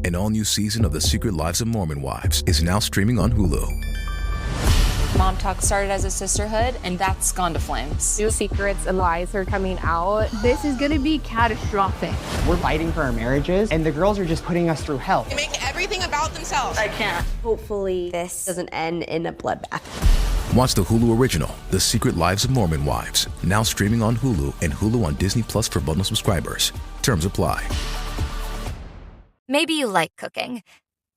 An all-new season of The Secret Lives of Mormon Wives is now streaming on Hulu. Mom Talk started as a sisterhood, and that's gone to flames. New secrets and lies are coming out. This is gonna be catastrophic. We're fighting for our marriages, and the girls are just putting us through hell. They make everything about themselves. I can't. Hopefully this doesn't end in a bloodbath. Watch the Hulu original, The Secret Lives of Mormon Wives, now streaming on Hulu and Hulu on Disney Plus for bundle subscribers. Terms apply. Maybe you like cooking.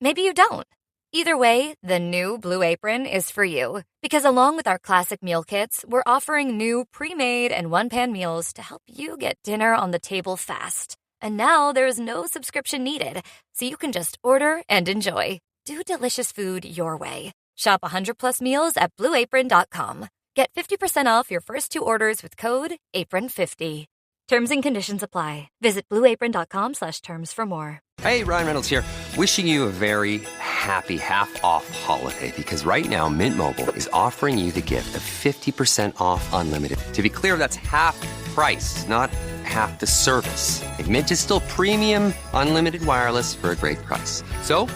Maybe you don't. Either way, the new Blue Apron is for you. Because along with our classic meal kits, we're offering new pre-made and one-pan meals to help you get dinner on the table fast. And now there's no subscription needed, so you can just order and enjoy. Do delicious food your way. Shop 100+ meals at blueapron.com. Get 50% off your first 2 orders with code APRON50. Terms and conditions apply. Visit blueapron.com/terms for more. Hey, Ryan Reynolds here. Wishing you a very happy half-off holiday because right now Mint Mobile is offering you the gift of 50% off unlimited. To be clear, that's half price, not half the service. And Mint is still premium unlimited wireless for a great price. So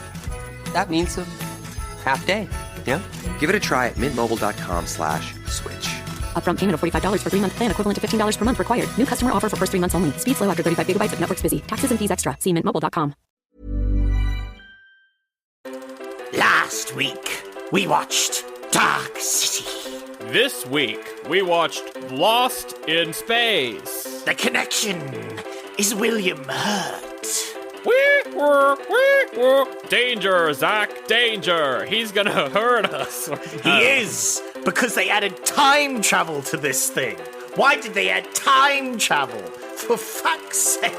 that means a half day. Yeah? Give it a try at mintmobile.com/switch. Upfront payment of $45 for 3-month plan, equivalent to $15 per month required. New customer offer for first 3 months only. Speed slow after 35 gigabytes if network's busy. Taxes and fees extra. See mintmobile.com. Last week, we watched Dark City. This week, we watched Lost in Space. The connection is William Hurt. Danger, Zach, danger. He's gonna hurt us. He is, because they added time travel to this thing. Why did they add time travel? For fuck's sake.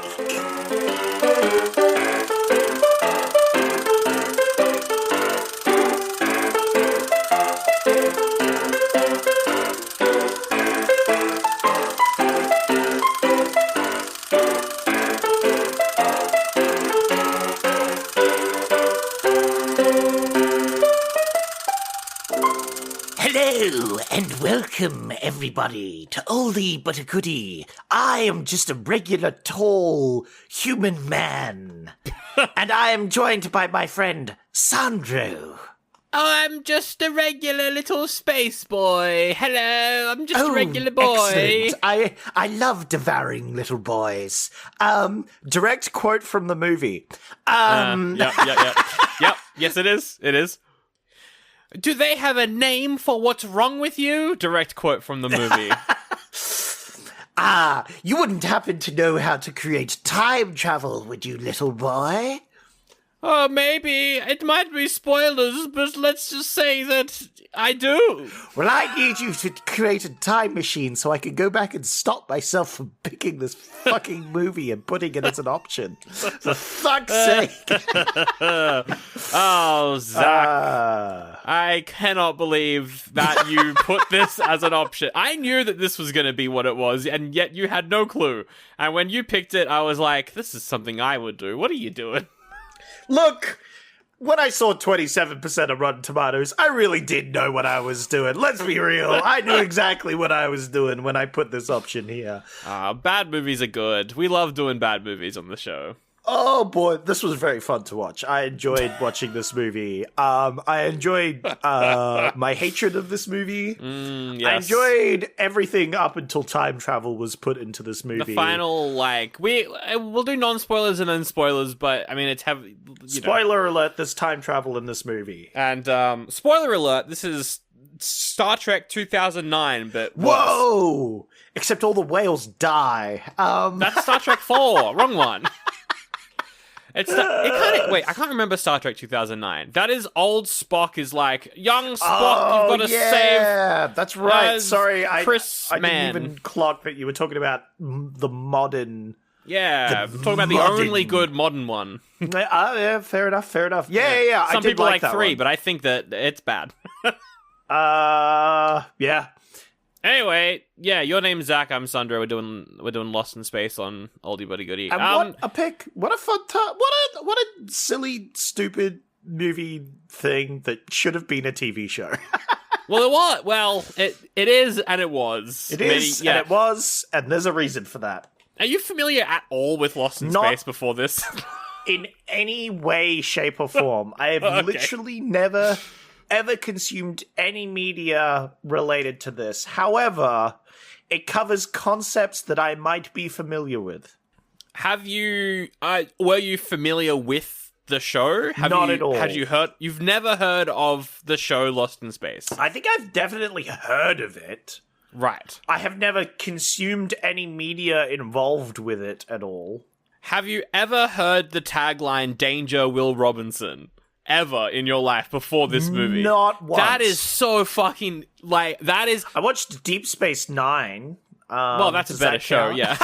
Hello, and welcome, everybody, to Oldie but a Goodie. I am just a regular, tall, human man. And I am joined by my friend, Sandro. Oh, I'm just a regular little space boy. Hello, I'm just a regular boy. Excellent. I love devouring little boys. Direct quote from the movie. Yep. Yes, it is. It is. Do they have a name for what's wrong with you? Direct quote from the movie. You wouldn't happen to know how to create time travel, would you, little boy? Oh, maybe. It might be spoilers, but let's just say that I do. Well, I need you to create a time machine so I can go back and stop myself from picking this fucking movie and putting it as an option. For fuck's sake. Oh, Zach. I cannot believe that you put this as an option. I knew that this was going to be what it was, and yet you had no clue. And when you picked it, I was like, this is something I would do. What are you doing? Look, when I saw 27% of Rotten Tomatoes, I really did know what I was doing. Let's be real. I knew exactly what I was doing when I put this option here. Bad movies are good. We love doing bad movies on the show. Oh boy, this was very fun to watch. I enjoyed watching this movie. I enjoyed my hatred of this movie. Yes. I enjoyed everything up until time travel was put into this movie. The final, we'll do non-spoilers and then spoilers, but I mean, it's heavy. Spoiler alert, there's time travel in this movie. And spoiler alert, this is Star Trek 2009, but whoa! Except all the whales die. That's Star Trek 4, wrong one. Wait, I can't remember Star Trek 2009. That is old Spock is like, young Spock, you've got to save. Yeah, that's right. Sorry, I didn't Man. even clock that you were talking about the modern. Yeah, talking about the only good modern one. Yeah, fair enough. Yeah. Some I did people like that 3, one. but I think that it's bad. Yeah. Anyway, yeah, your name's Zach. I'm Sandro. We're doing Lost in Space on Oldie Buddy Goodie. And what a pick! What a fun time! What a silly, stupid movie thing that should have been a TV show. Well, it was. Well, it is, and it was. It is, and it was, and there's a reason for that. Are you familiar at all with Lost in Space before this? in any way, shape, or form. I have literally never, ever consumed any media related to this. However, it covers concepts that I might be familiar with. Have you... were you familiar with the show? Not at all. Had you heard... You've never heard of the show Lost in Space? I think I've definitely heard of it. Right. I have never consumed any media involved with it at all. Have you ever heard the tagline, Danger, Will Robinson? Ever in your life before this movie? Not once. That is so fucking... Like, that is... I watched Deep Space Nine. Well, that's a better show, yeah.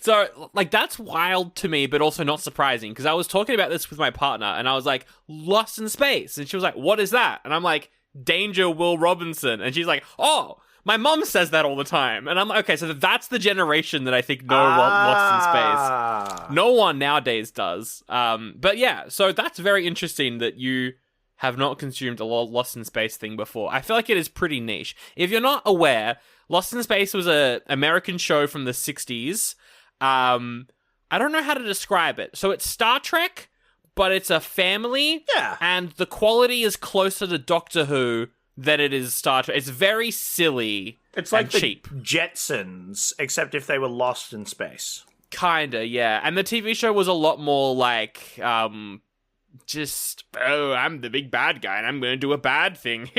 So, like, that's wild to me, but also not surprising, because I was talking about this with my partner, and I was like, Lost in Space. And she was like, what is that? And I'm like, Danger, Will Robinson. And she's like, oh, my mom says that all the time. And I'm like, okay, so that's the generation that I think know Lost in Space. No one nowadays does. But yeah, so that's very interesting that you have not consumed a Lost in Space thing before. I feel like it is pretty niche. If you're not aware, Lost in Space was an American show from the 60s. I don't know how to describe it. So it's Star Trek, but it's a family. Yeah. And the quality is closer to Doctor Who than it is Star Trek. It's very silly. It's like the cheap. Jetsons, except if they were lost in space. Kinda, yeah. And the TV show was a lot more like, just, oh, I'm the big bad guy and I'm going to do a bad thing.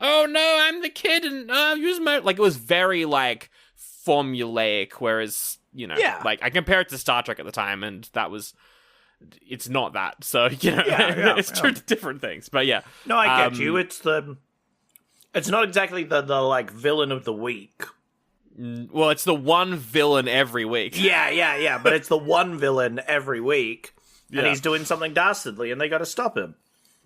Oh no, I'm the kid and use my... Like, it was very, like, formulaic, whereas, you know, like, I compare it to Star Trek at the time, and that was... It's not that, so, you know, it's two different things, but yeah. No, I get you. It's not exactly the like, villain of the week. Well, it's the one villain every week. Yeah, but it's the one villain every week, and he's doing something dastardly, and they got to stop him.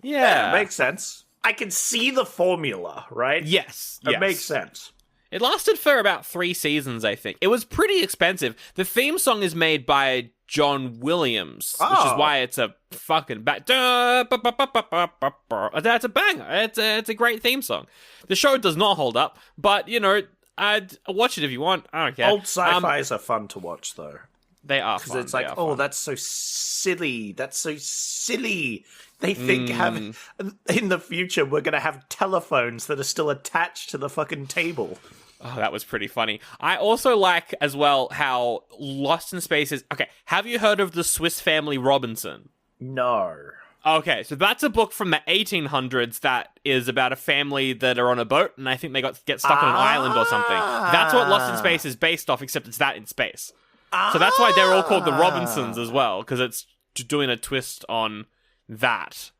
Yeah. Makes sense. I can see the formula, right? Yes. It makes sense. It lasted for about 3 seasons, I think. It was pretty expensive. The theme song is made by John Williams, which is why it's a fucking that's a banger. It's a great theme song. The show does not hold up, but, you know, I'd watch it if you want. I don't care. Old sci-fis are fun to watch, though. They are fun. Because it's like, oh, that's so silly. That's so silly. They think in the future we're going to have telephones that are still attached to the fucking table. Oh, that was pretty funny. I also like, as well, how Lost in Space is... Okay, have you heard of the Swiss Family Robinson? No. Okay, so that's a book from the 1800s that is about a family that are on a boat, and I think they get stuck on an island or something. That's what Lost in Space is based off, except it's that in space. So that's why they're all called the Robinsons as well, because it's doing a twist on that,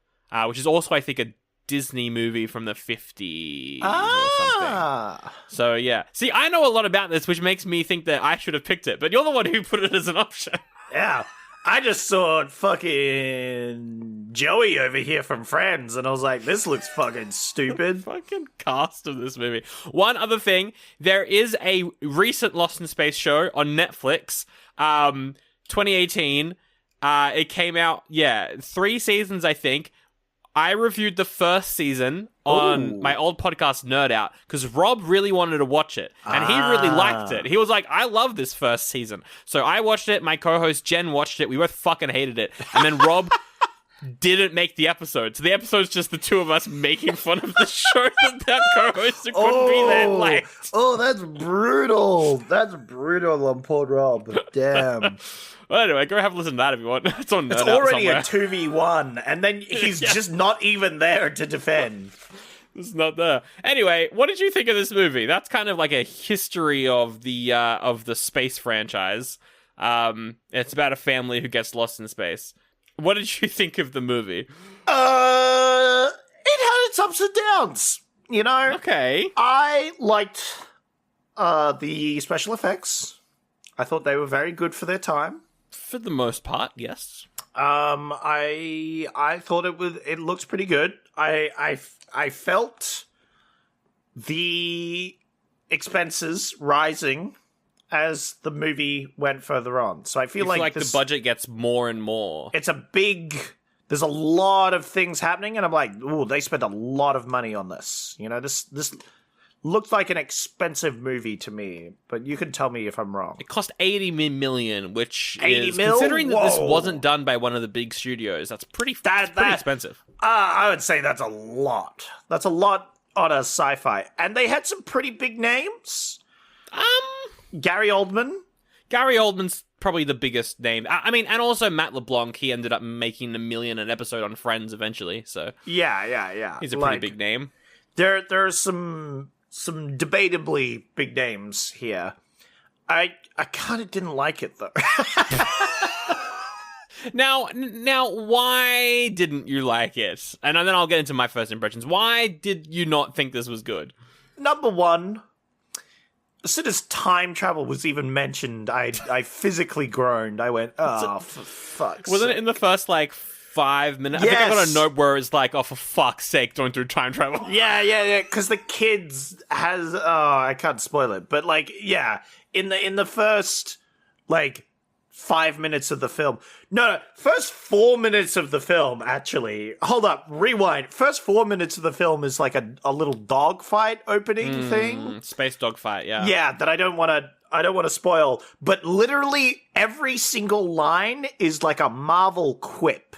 which is also, I think, a Disney movie from the 50s or something. So, yeah. See, I know a lot about this, which makes me think that I should have picked it, but you're the one who put it as an option. Yeah. I just saw fucking Joey over here from Friends, and I was like, this looks fucking stupid. Fucking cast of this movie. One other thing, there is a recent Lost in Space show on Netflix, 2018. It came out, 3 seasons, I think. I reviewed the first season on my old podcast, Nerd Out, because Rob really wanted to watch it, and he really liked it. He was like, I love this first season. So I watched it, my co-host Jen watched it, we both fucking hated it, and then Rob didn't make the episode. So the episode's just the two of us making fun of the show that co-host who couldn't be there liked. Oh, that's brutal. That's brutal on poor Rob. Damn. Well, anyway, go have a listen to that if you want. It's on Nerd It's Out already somewhere. a 2v1, and then he's just not even there to defend. It's not there. Anyway, what did you think of this movie? That's kind of like a history of the space franchise. It's about a family who gets lost in space. What did you think of the movie? It had its ups and downs, you know? Okay. I liked the special effects. I thought they were very good for their time. For the most part, yes. I thought it looked pretty good. I felt the expenses rising as the movie went further on. So I feel like the budget gets more and more. It's a big... There's a lot of things happening, and I'm like, ooh, they spent a lot of money on this. You know, this looked like an expensive movie to me, but you can tell me if I'm wrong. It cost 80 million, which 80 is, mil? considering that this Whoa. wasn't done by one of the big studios, that's pretty expensive. I would say that's a lot. That's a lot on a sci-fi. And they had some pretty big names. Gary Oldman. Gary Oldman's probably the biggest name. I mean, and also Matt LeBlanc, he ended up making $1 million an episode on Friends eventually, so... Yeah. He's a pretty big name. There are some debatably big names here. I kind of didn't like it, though. Now, why didn't you like it? And then I'll get into my first impressions. Why did you not think this was good? Number one, as soon as time travel was even mentioned, I physically groaned. I went, oh, for fuck's Wasn't sake. it in the first, 5 minutes? Yes. I think I got a note where it's like, oh, for fuck's sake, don't do time travel. Yeah, because the kids has... Oh, I can't spoil it. But, in the first, 5 minutes of the film... No, first 4 minutes of the film, actually. Hold up, rewind. First 4 minutes of the film is like a little dogfight opening thing. Space dogfight, yeah. Yeah, that I don't want to spoil. But literally every single line is like a Marvel quip.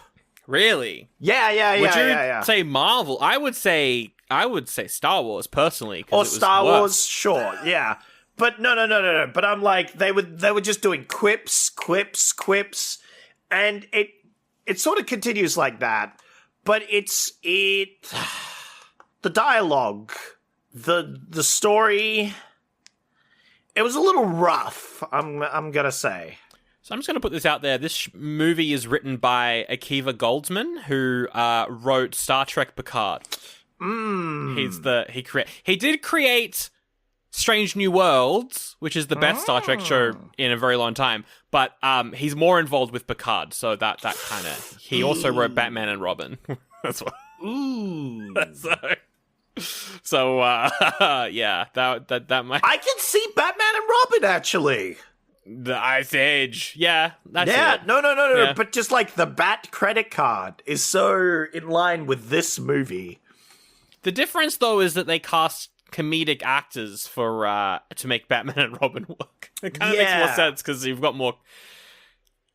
Really? Yeah. Would you say Marvel? I would say Star Wars, personally. Or Star Wars, sure, yeah. But no. But I'm like, they were just doing quips. And it sort of continues like that. But the dialogue, the story, it was a little rough, I'm gonna say. So I'm just going to put this out there. This movie is written by Akiva Goldsman, who wrote Star Trek Picard. He did create Strange New Worlds, which is the best Star Trek show in a very long time. But he's more involved with Picard, so that kind of... He also wrote Batman and Robin. That's what... So yeah, that might... I can see Batman and Robin, actually. The Ice Age. Yeah, that's it. No. Yeah. But just the Bat credit card is so in line with this movie. The difference, though, is that they cast comedic actors for to make Batman and Robin work. It kind of makes more sense because you've got more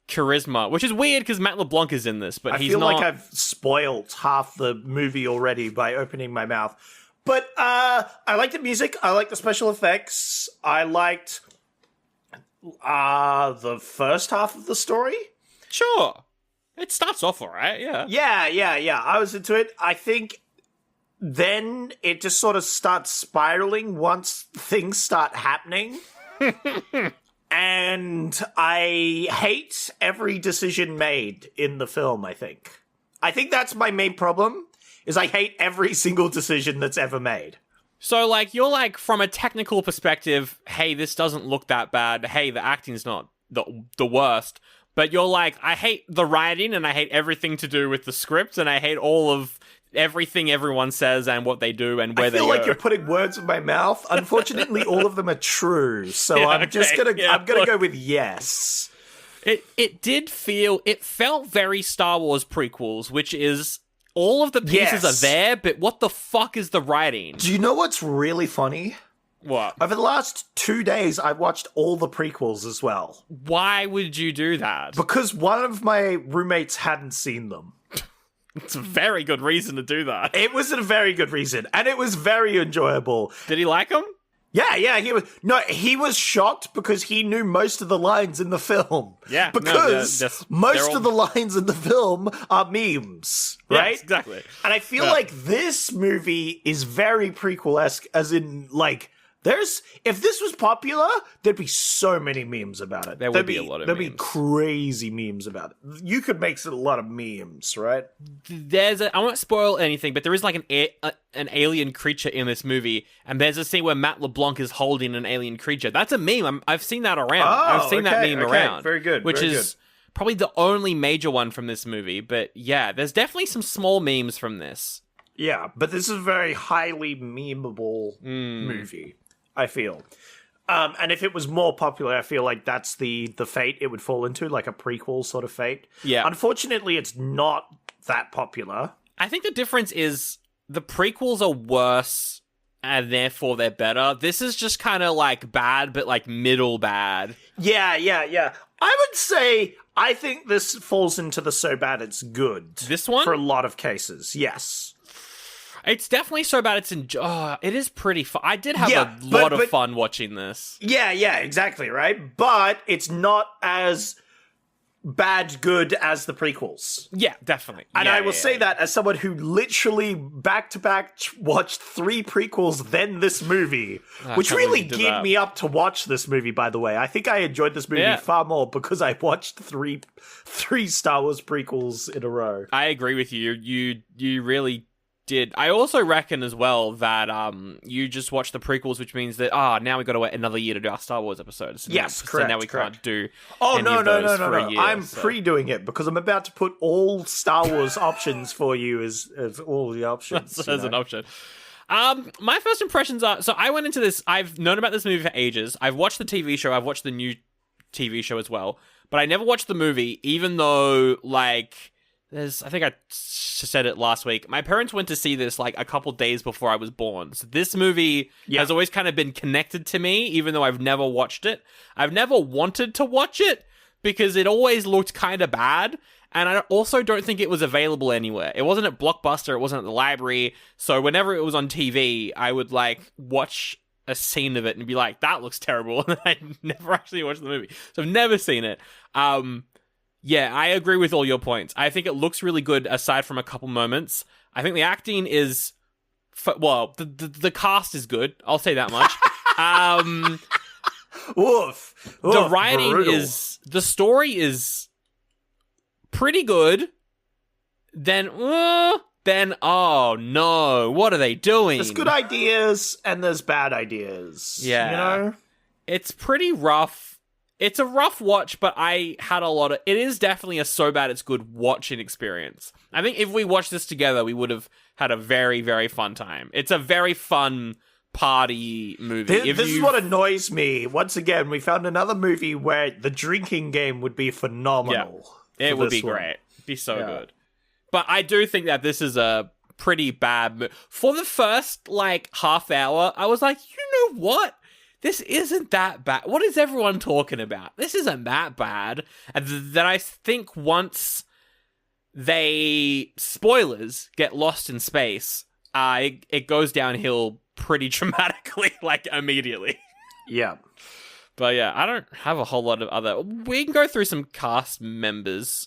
charisma, which is weird because Matt LeBlanc is in this, but he's not... I feel like I've spoiled half the movie already by opening my mouth. But I like the music. I like the special effects. I liked... the first half of the story? Sure. It starts off all right, yeah. Yeah. I was into it. I think then it just sort of starts spiraling once things start happening. And I hate every decision made in the film, I think. I think that's my main problem, is I hate every single decision that's ever made. So, you're from a technical perspective, hey, this doesn't look that bad. Hey, the acting's not the worst. But you're I hate the writing, and I hate everything to do with the script, and I hate all of everything everyone says and what they do and where they go. I feel like you're putting words in my mouth. Unfortunately, all of them are true. So yeah, I'm just gonna go with yes. It felt very Star Wars prequels, which is... All of the pieces are there, but what the fuck is the writing? Do you know what's really funny? What? Over the last 2 days, I've watched all the prequels as well. Why would you do that? Because one of my roommates hadn't seen them. It's a very good reason to do that. It was a very good reason, and it was very enjoyable. Did he like them? Yeah, he was shocked because he knew most of the lines in the film. Yeah. Because most of the lines in the film are memes, right? Yes, exactly. And I feel like this movie is very prequel-esque, as in, if this was popular, there'd be so many memes about it. There would be a lot of memes. There'd be crazy memes about it. You could make a lot of memes, right? I won't spoil anything, but there is an alien creature in this movie, and there's a scene where Matt LeBlanc is holding an alien creature. That's a meme. I've seen that around. I've seen that meme around. Very good. Which is probably the only major one from this movie. But yeah, there's definitely some small memes from this. Yeah, but this is a very highly memeable movie, I feel. And if it was more popular, I feel like that's the fate it would fall into, like a prequel sort of fate. Yeah. Unfortunately, it's not that popular. I think the difference is the prequels are worse and therefore they're better. This is just kind of like bad, but like middle bad. Yeah. I would say I think this falls into the so bad it's good. This one? For a lot of cases, yes. It's definitely so bad it's it is pretty fun. I did have a lot of fun watching this. Yeah, exactly, right? But it's not as bad good as the prequels. Yeah, definitely. And I will say that as someone who literally back-to-back watched 3 prequels, then this movie, which really geared me up to watch this movie, by the way. I think I enjoyed this movie far more because I watched three Star Wars prequels in a row. I agree with you. You really did. I also reckon as well that you just watched the prequels, which means that now we got to wait another year to do our Star Wars episodes. Yes, correct. So now we can't do. Oh any no, of those for a year, I'm pre-doing it because I'm about to put all Star Wars options for you as all the options as an option. My first impressions are, so I went into this. I've known about this movie for ages. I've watched the TV show. I've watched the new TV show as well, but I never watched the movie, even though like. I think I said it last week. My parents went to see this like a couple days before I was born. So this movie has always kind of been connected to me, even though I've never watched it. I've never wanted to watch it because it always looked kind of bad. And I also don't think it was available anywhere. It wasn't at Blockbuster. It wasn't at the library. So whenever it was on TV, I would like watch a scene of it and be like, that looks terrible. And I never actually watched the movie. So I've never seen it. Yeah, I agree with all your points. I think it looks really good aside from a couple moments. I think the acting is... the cast is good. I'll say that much. Woof. The writing brutal. The story is pretty good. Then, oh no, what are they doing? There's good ideas and there's bad ideas. Yeah. You know? It's pretty rough. It's a rough watch, but I had a lot of... It is definitely a so bad it's good watching experience. I think if we watched this together, we would have had a very, very fun time. It's a very fun party movie. This is what annoys me. Once again, we found another movie where the drinking game would be phenomenal. Yeah, it would be great. It'd be so good. But I do think that this is a pretty bad movie. For the first, like, half hour, I was like, you know what? This isn't that bad. What is everyone talking about? This isn't that bad. And then I think once they, spoilers, get lost in space, it goes downhill pretty dramatically, like immediately. Yeah. But yeah, I don't have a whole lot of other... We can go through some cast members.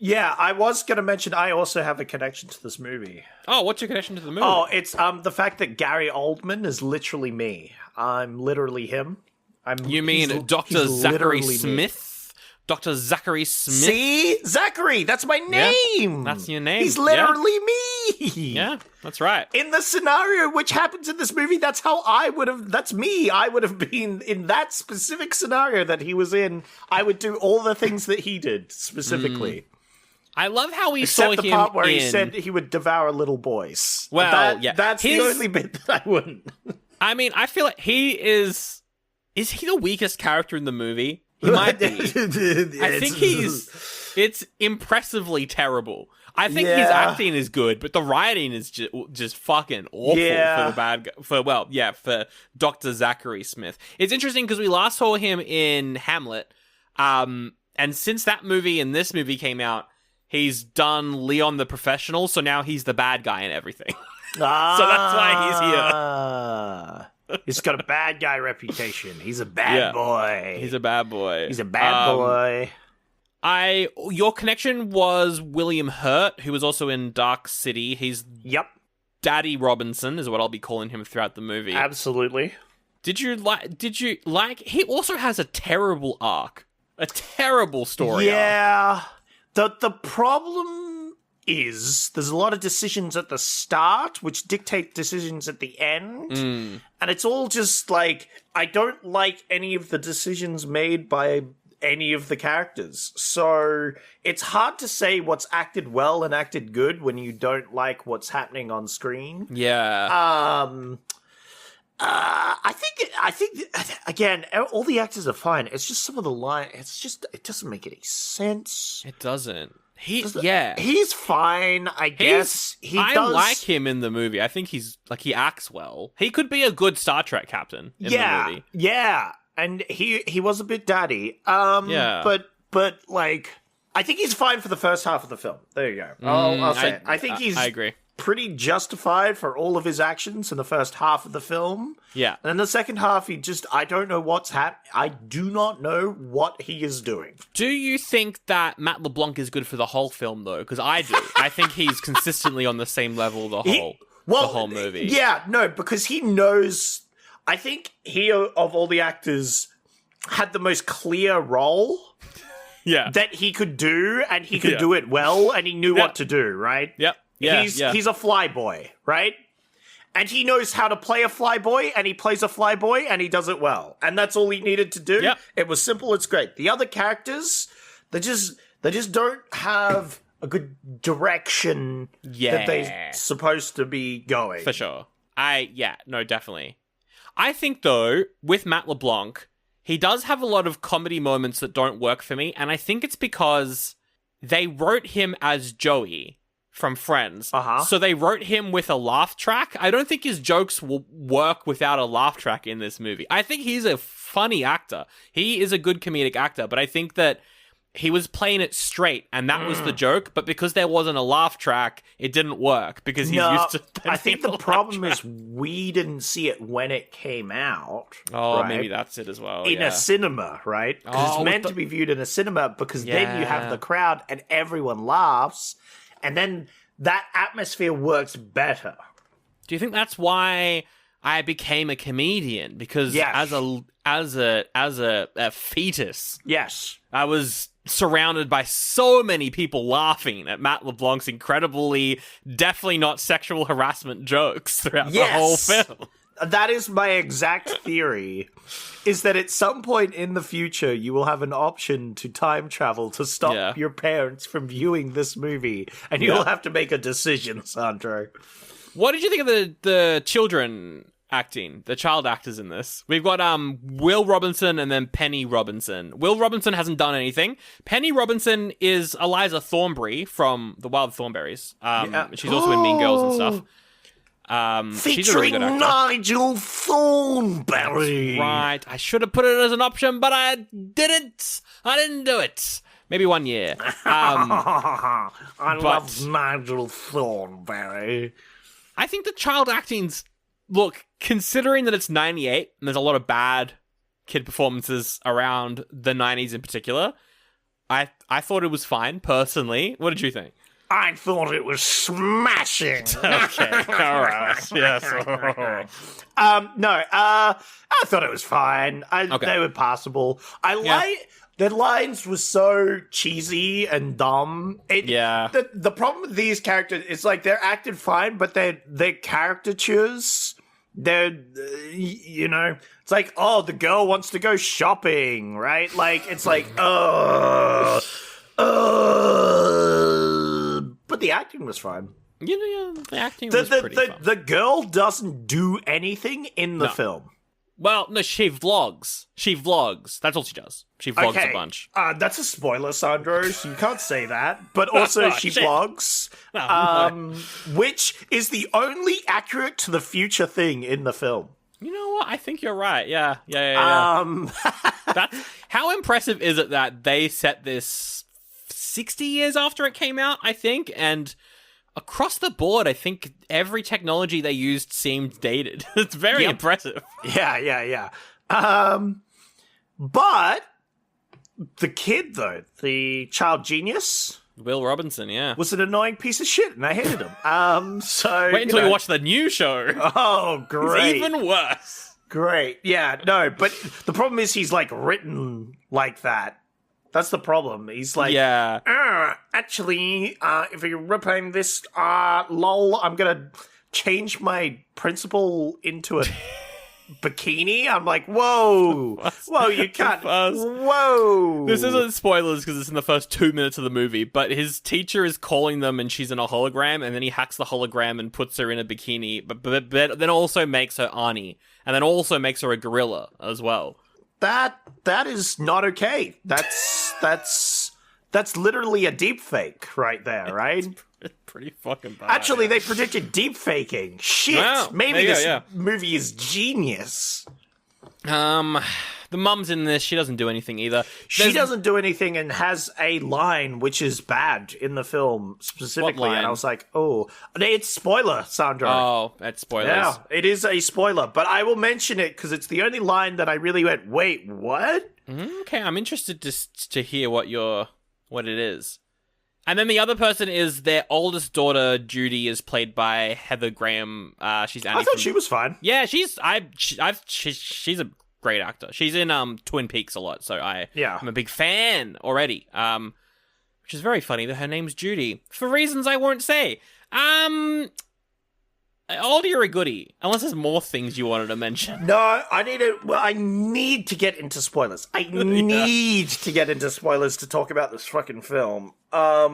Yeah, I was going to mention I also have a connection to this movie. Oh, what's your connection to the movie? Oh, it's the fact that Gary Oldman is literally me. I'm literally him. You mean Dr. Zachary Smith? Dr. Zachary Smith? See? Zachary! That's my name! Yeah, that's your name. He's literally me! Yeah, that's right. In the scenario which happens in this movie, that's how that's me. I would have been in that specific scenario that he was in. I would do all the things that he did, specifically. I love how we Except saw the him part where he said he would devour little boys. Well, that's the only bit that I wouldn't. I mean, I feel like he is... Is he the weakest character in the movie? He might be. I think it's impressively terrible. I think his acting is good, but the writing is just fucking awful for the bad guy. For Dr. Zachary Smith. It's interesting because we last saw him in Hamlet, and since that movie and this movie came out, he's done Leon the Professional, so now he's the bad guy in everything. So that's why he's here. He's got a bad guy reputation. He's a bad boy. He's a bad boy. He's a bad boy. Your connection was William Hurt, who was also in Dark City. He's Daddy Robinson is what I'll be calling him throughout the movie. Absolutely. Did you like he also has a terrible arc. A terrible story arc. The problem is there's a lot of decisions at the start which dictate decisions at the end. And it's all just like, I don't like any of the decisions made by any of the characters. So it's hard to say what's acted well and acted good when you don't like what's happening on screen. Yeah. I think again, all the actors are fine. It's just some of the line. It doesn't make any sense. It doesn't. He's fine, I guess. I like him in the movie. I think he acts well. He could be a good Star Trek captain in the movie. Yeah, and he was a bit daddy. But like, I think he's fine for the first half of the film. There you go. I'll say it. I think he's I agree. Pretty justified for all of his actions in the first half of the film. Yeah. And in the second half, I don't know what's happening. I do not know what he is doing. Do you think that Matt LeBlanc is good for the whole film, though? Because I do. I think he's consistently on the same level the whole movie. Yeah, no, because he knows... I think he, of all the actors, had the most clear role that he could do, and he could do it well, and he knew what to do, right? Yep. Yeah, he's a flyboy, right? And he knows how to play a flyboy, and he plays a flyboy, and he does it well. And that's all he needed to do. Yep. It was simple, it's great. The other characters, they just don't have a good direction that they're supposed to be going. For sure. Definitely. I think, though, with Matt LeBlanc, he does have a lot of comedy moments that don't work for me, and I think it's because they wrote him as Joey from Friends. So they wrote him with a laugh track. I don't think his jokes will work without a laugh track in this movie. I think he's a funny actor. He is a good comedic actor, but I think that he was playing it straight, and that was the joke, but because there wasn't a laugh track, it didn't work, because he's used to... I think the problem is we didn't see it when it came out. Oh, right? Maybe that's it as well. In a cinema, right? Because it's meant to be viewed in a cinema, because then you have the crowd and everyone laughs, and then that atmosphere works better. Do you think that's why I became a comedian? Because as a fetus, I was surrounded by so many people laughing at Matt LeBlanc's incredibly, definitely not sexual harassment jokes throughout the whole film. That is my exact theory, is that at some point in the future, you will have an option to time travel to stop your parents from viewing this movie, and you'll have to make a decision, Sandro. What did you think of the children acting, the child actors in this? We've got Will Robinson and then Penny Robinson. Will Robinson hasn't done anything. Penny Robinson is Eliza Thornberry from The Wild Thornberrys. She's also in Mean Girls and stuff. She's a really good actor. Nigel Thornberry. That's right. I should have put it as an option, but I didn't. I didn't do it. Maybe one year. I love Nigel Thornberry. I think the child acting's... Look, considering that it's 98, and there's a lot of bad kid performances around the 90s in particular, I thought it was fine, personally. What did you think? I thought it was smashing. Okay, all right. Yes. No, I thought it was fine. They were passable. The lines were so cheesy and dumb. The problem with these characters is, like, they're acted fine, but they're caricatures. They're, it's like, oh, the girl wants to go shopping, right? Like, it's like, but the acting was fine. The acting was pretty fun. The girl doesn't do anything in the film. Well, no, she vlogs. That's all she does. She vlogs a bunch. That's a spoiler, Sandro, so you can't say that. But also, she vlogs, which is the only accurate to the future thing in the film. You know what? I think you're right. Yeah. How impressive is it that they set this 60 years after it came out, I think, and... Across the board, I think every technology they used seemed dated. It's very impressive. Yeah. But the kid, though, the child genius... Will Robinson, was an annoying piece of shit, and I hated him. So wait until you watch the new show. Oh, great. It's even worse. Great. Yeah, no, but the problem is he's, like, written like that. That's the problem. He's like, actually, if you're ripping this, lol, I'm gonna change my principal into a bikini. I'm like, whoa, you can't. Whoa. This isn't spoilers because it's in the first 2 minutes of the movie, but his teacher is calling them and she's in a hologram, and then he hacks the hologram and puts her in a bikini, but then also makes her Arnie, and then also makes her a gorilla as well. That is not okay. That's That's literally a deep fake right there, right? It's pretty fucking bad. Actually, they predicted deep faking. Shit! Wow. Maybe this movie is genius. The mum's in this. She doesn't do anything either. She doesn't do anything and has a line which is bad in the film specifically. What line? And I was like, oh, it's spoiler, Sandro. Oh, that's spoilers. Yeah, it is a spoiler, but I will mention it because it's the only line that I really went, wait, what? Okay, I'm interested to hear what it is. And then the other person is their oldest daughter, Judy, is played by Heather Graham. She's Annie. I thought she was fine. Yeah, she's a great actor. She's in Twin Peaks a lot, so I'm a big fan already. Which is very funny that her name's Judy for reasons I won't say. Oldie or a goodie? Unless there's more things you wanted to mention. No, I need to get into spoilers. I need to get into spoilers to talk about this fucking film. I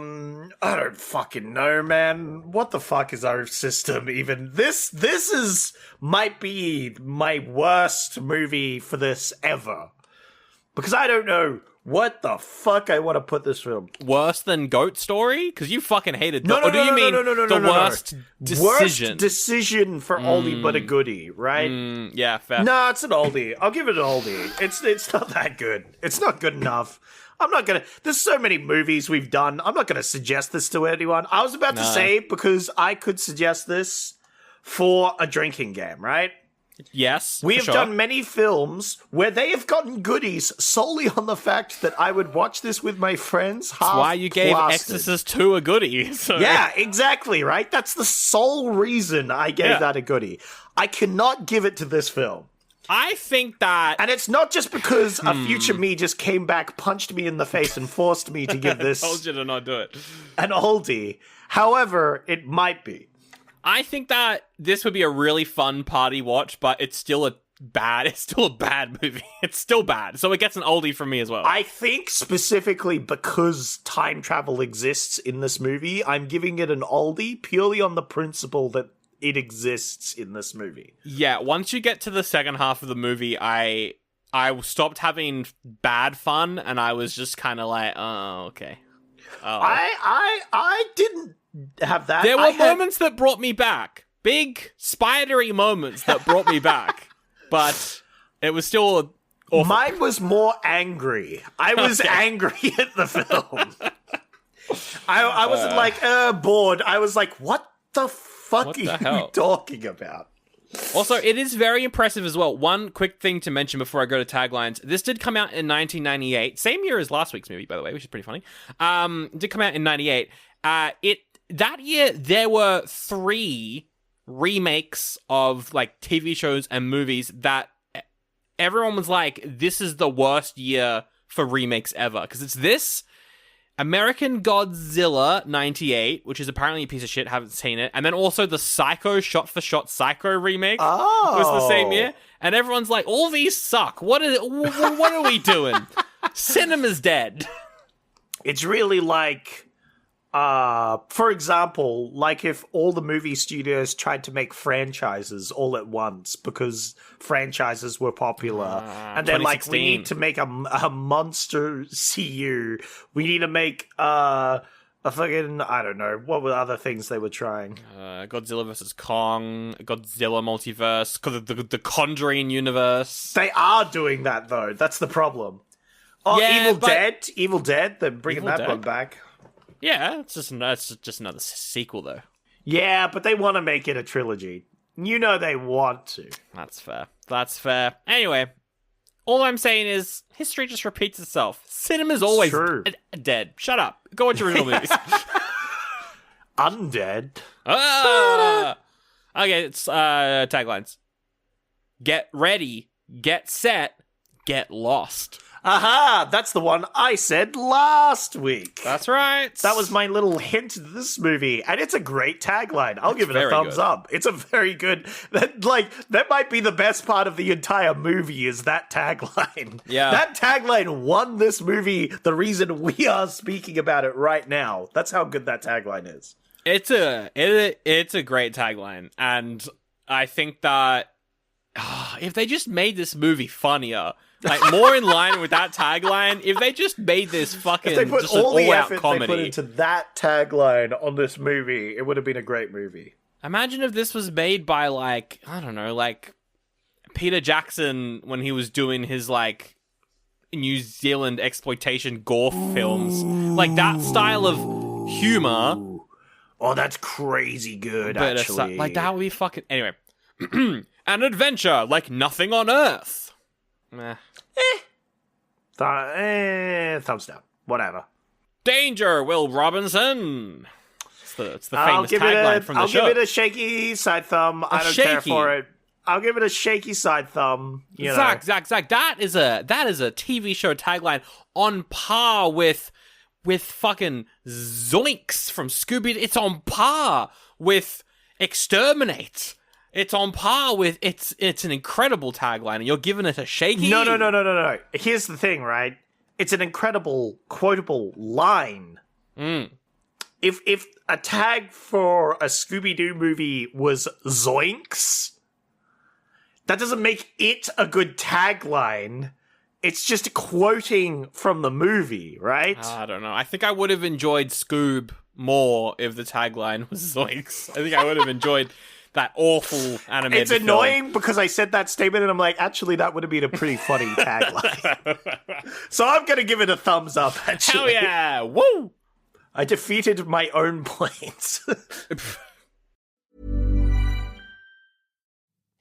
don't fucking know, man. What the fuck is our system even? This might be my worst movie for this ever. Because I don't know what the fuck I want to put this film. Worse than Goat Story? Because you fucking hated No, or do you mean the worst decision? Worst decision for Oldie but a goodie, right? Yeah, fair. No, it's an Oldie. I'll give it an Oldie. It's not that good. It's not good enough. I'm not gonna... There's so many movies we've done. I'm not gonna suggest this to anyone. I was about to say, because I could suggest this for a drinking game, right? Yes, we have done many films where they have gotten goodies solely on the fact that I would watch this with my friends. That's why you gave Exorcist 2 a goodie. So. Yeah, exactly, right? That's the sole reason I gave that a goodie. I cannot give it to this film. I think that... And it's not just because a future me just came back, punched me in the face, and forced me to give this... I told you to not do it. ...an oldie. However, it might be. I think that this would be a really fun party watch, but it's still a bad movie. It's still bad. So it gets an oldie from me as well. I think specifically because time travel exists in this movie, I'm giving it an oldie purely on the principle that it exists in this movie. Yeah, once you get to the second half of the movie, I stopped having bad fun and I was just kind of like, oh, okay. Oh. I didn't have that. There were moments that brought me back. Big, spidery moments that brought me back. But it was still awful. Mine was more angry. I was angry at the film. I wasn't like, bored. I was like, what the fuck are you talking about? Also, it is very impressive as well. One quick thing to mention before I go to taglines. This did come out in 1998. Same year as last week's movie, by the way, which is pretty funny. It did come out in 98. That year, there were 3 remakes of like TV shows and movies that everyone was like, this is the worst year for remakes ever. Because it's this, American Godzilla 98, which is apparently a piece of shit, haven't seen it. And then also the Psycho shot-for-shot Psycho remake was the same year. And everyone's like, all these suck. What are we doing? Cinema's dead. It's really like... for example, like if all the movie studios tried to make franchises all at once because franchises were popular, and they're like, we need to make a monster CU, we need to make a fucking, I don't know, what were other things they were trying? Godzilla vs. Kong, Godzilla multiverse, the Conjuring universe. They are doing that though, that's the problem. Oh, yeah, Evil Dead, they're bringing one back. Yeah, it's just another sequel, though. Yeah, but they want to make it a trilogy. You know they want to. That's fair. Anyway, all I'm saying is history just repeats itself. Cinema's always dead. Shut up. Go watch original movies. Undead. Okay, it's taglines. Get ready, get set, get lost. Aha! That's the one I said last week. That's right. That was my little hint to this movie, and it's a great tagline. I'll give it a thumbs up. It's a very good... That might be the best part of the entire movie is that tagline. Yeah. That tagline won this movie the reason we are speaking about it right now. That's how good that tagline is. It's a great tagline, and I think that if they just made this movie funnier... like more in line with that tagline. If they just made this fucking if they put just all an the all-out effort comedy they put into that tagline on this movie, it would have been a great movie. Imagine if this was made by like, I don't know, like Peter Jackson when he was doing his like New Zealand exploitation gore films. Like that style of humor. Oh, that's crazy good, but actually. Like that would be fucking... Anyway. An adventure like nothing on Earth. Meh. Thumbs down. Whatever. Danger, Will Robinson. It's the famous tagline from the show. I'll give it a shaky side thumb. I don't care for it. I'll give it a shaky side thumb. Zach. That is a TV show tagline on par with fucking Zoinks from Scooby. It's on par with Exterminate. It's on par with it's an incredible tagline, and you're giving it a shaky. No. Here's the thing, right? It's an incredible quotable line. If a tag for a Scooby-Doo movie was Zoinks, that doesn't make it a good tagline. It's just quoting from the movie, right? I don't know. I think I would have enjoyed Scoob more if the tagline was Zoinks. I think I would have enjoyed that awful animated It's annoying because I said that statement and I'm like, actually, that would have been a pretty funny tagline. So I'm going to give it a thumbs up, actually. Hell yeah! Woo! I defeated my own planes.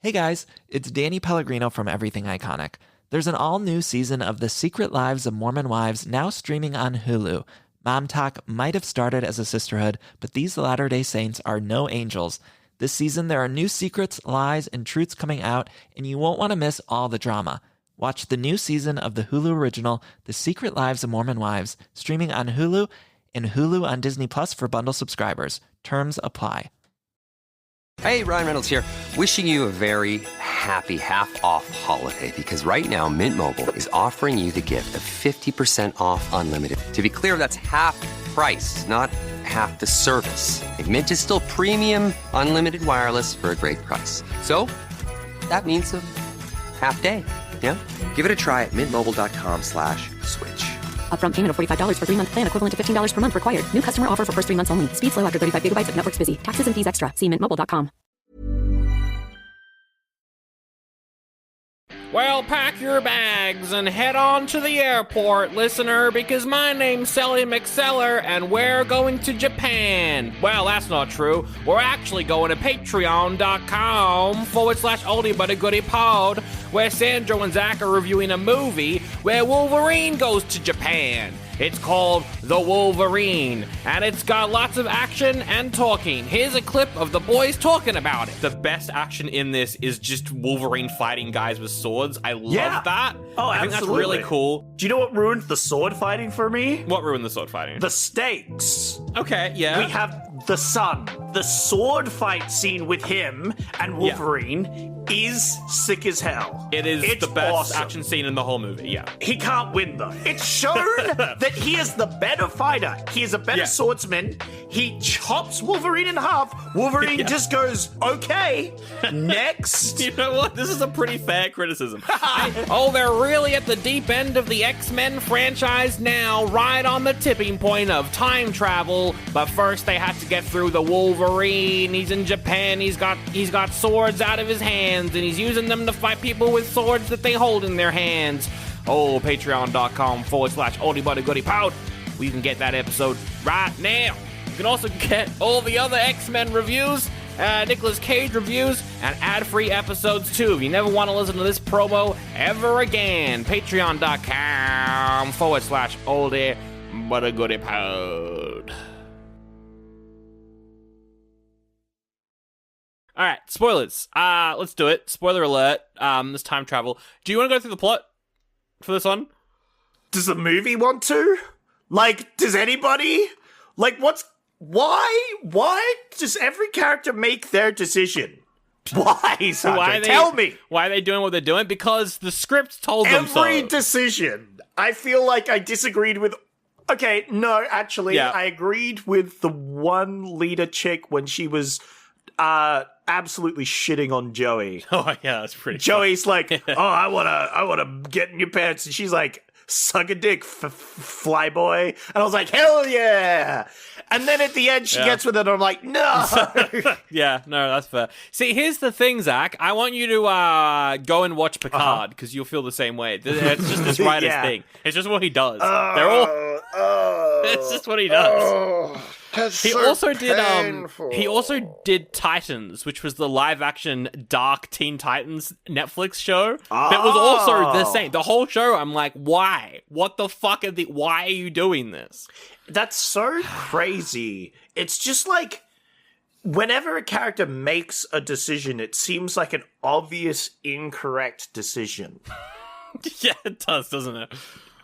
Hey guys, it's Danny Pellegrino from Everything Iconic. There's an all-new season of The Secret Lives of Mormon Wives now streaming on Hulu. Mom Talk might have started as a sisterhood, but these Latter-day Saints are no angels. This season, there are new secrets, lies, and truths coming out, and you won't want to miss all the drama. Watch the new season of the Hulu original, The Secret Lives of Mormon Wives, streaming on Hulu and Hulu on Disney Plus for bundle subscribers. Terms apply. Hey, Ryan Reynolds here. Wishing you a very happy half-off holiday because right now Mint Mobile is offering you the gift of 50% off unlimited. To be clear, that's half price, not half the service. Like Mint is still premium, unlimited wireless for a great price. So that means a half day. Yeah? Give it a try at mintmobile.com/switch. Upfront payment of $45 for 3-month plan, equivalent to $15 per month required. New customer offer for first 3 months only. Speed slow after 35 gigabytes if network's busy. Taxes and fees extra. See mintmobile.com. Well, pack your bags and head on to the airport, listener, because my name's Sally McSeller and we're going to Japan. Well, that's not true. We're actually going to patreon.com/oldie but a goodie pod, where Sandro and Zach are reviewing a movie where Wolverine goes to Japan. It's called The Wolverine, and it's got lots of action and talking. Here's a clip of the boys talking about it. The best action in this is just Wolverine fighting guys with swords. I love that. Oh, I think that's really cool. Do you know what ruined the sword fighting for me? What ruined the sword fighting? The stakes. Okay, yeah. We have the sun. The sword fight scene with him and Wolverine is sick as hell. It's the best action scene in the whole movie, yeah. He can't win, though. It's shown that he is the better fighter. He is a better swordsman. He chops Wolverine in half. Wolverine just goes, okay, next. You know what? This is a pretty fair criticism. They're really at the deep end of the X-Men franchise now, right on the tipping point of time travel. But first they have to get through the Wolverine. He's in Japan. He's got swords out of his hands, and he's using them to fight people with swords that they hold in their hands. Oh, patreon.com/oldie but a goodie pod. We can get that episode right now. You can also get all the other X-Men reviews, Nicolas Cage reviews, and ad-free episodes too. If you never want to listen to this promo ever again, patreon.com/oldie but a goodie pod. All right, spoilers. Let's do it. Spoiler alert. This time travel. Do you want to go through the plot for this one? Does the movie want to? Like, does anybody? Like, why does every character make their decision? Why, Sandro? Tell me. Why are they doing what they're doing? Because the script told them so. Every decision. I feel like I disagreed with... Okay, no, actually, I agreed with the one leader chick when she was absolutely shitting on Joey. Oh yeah, that's pretty. Joey's like, "Oh, I wanna get in your pants," and she's like, "Suck a dick, flyboy." And I was like, "Hell yeah!" And then at the end, she gets with it, and I'm like, "No." Yeah, no, that's fair. See, here's the thing, Zach. I want you to go and watch Picard because you'll feel the same way. It's just this writer's thing. It's just what he does. They're all. It's just what he does. He also did Titans, which was the live-action dark Teen Titans Netflix show. That was also the same. The whole show, I'm like, why? What the fuck why are you doing this? That's so crazy. It's just like, whenever a character makes a decision, it seems like an obvious incorrect decision. Yeah, it does, doesn't it?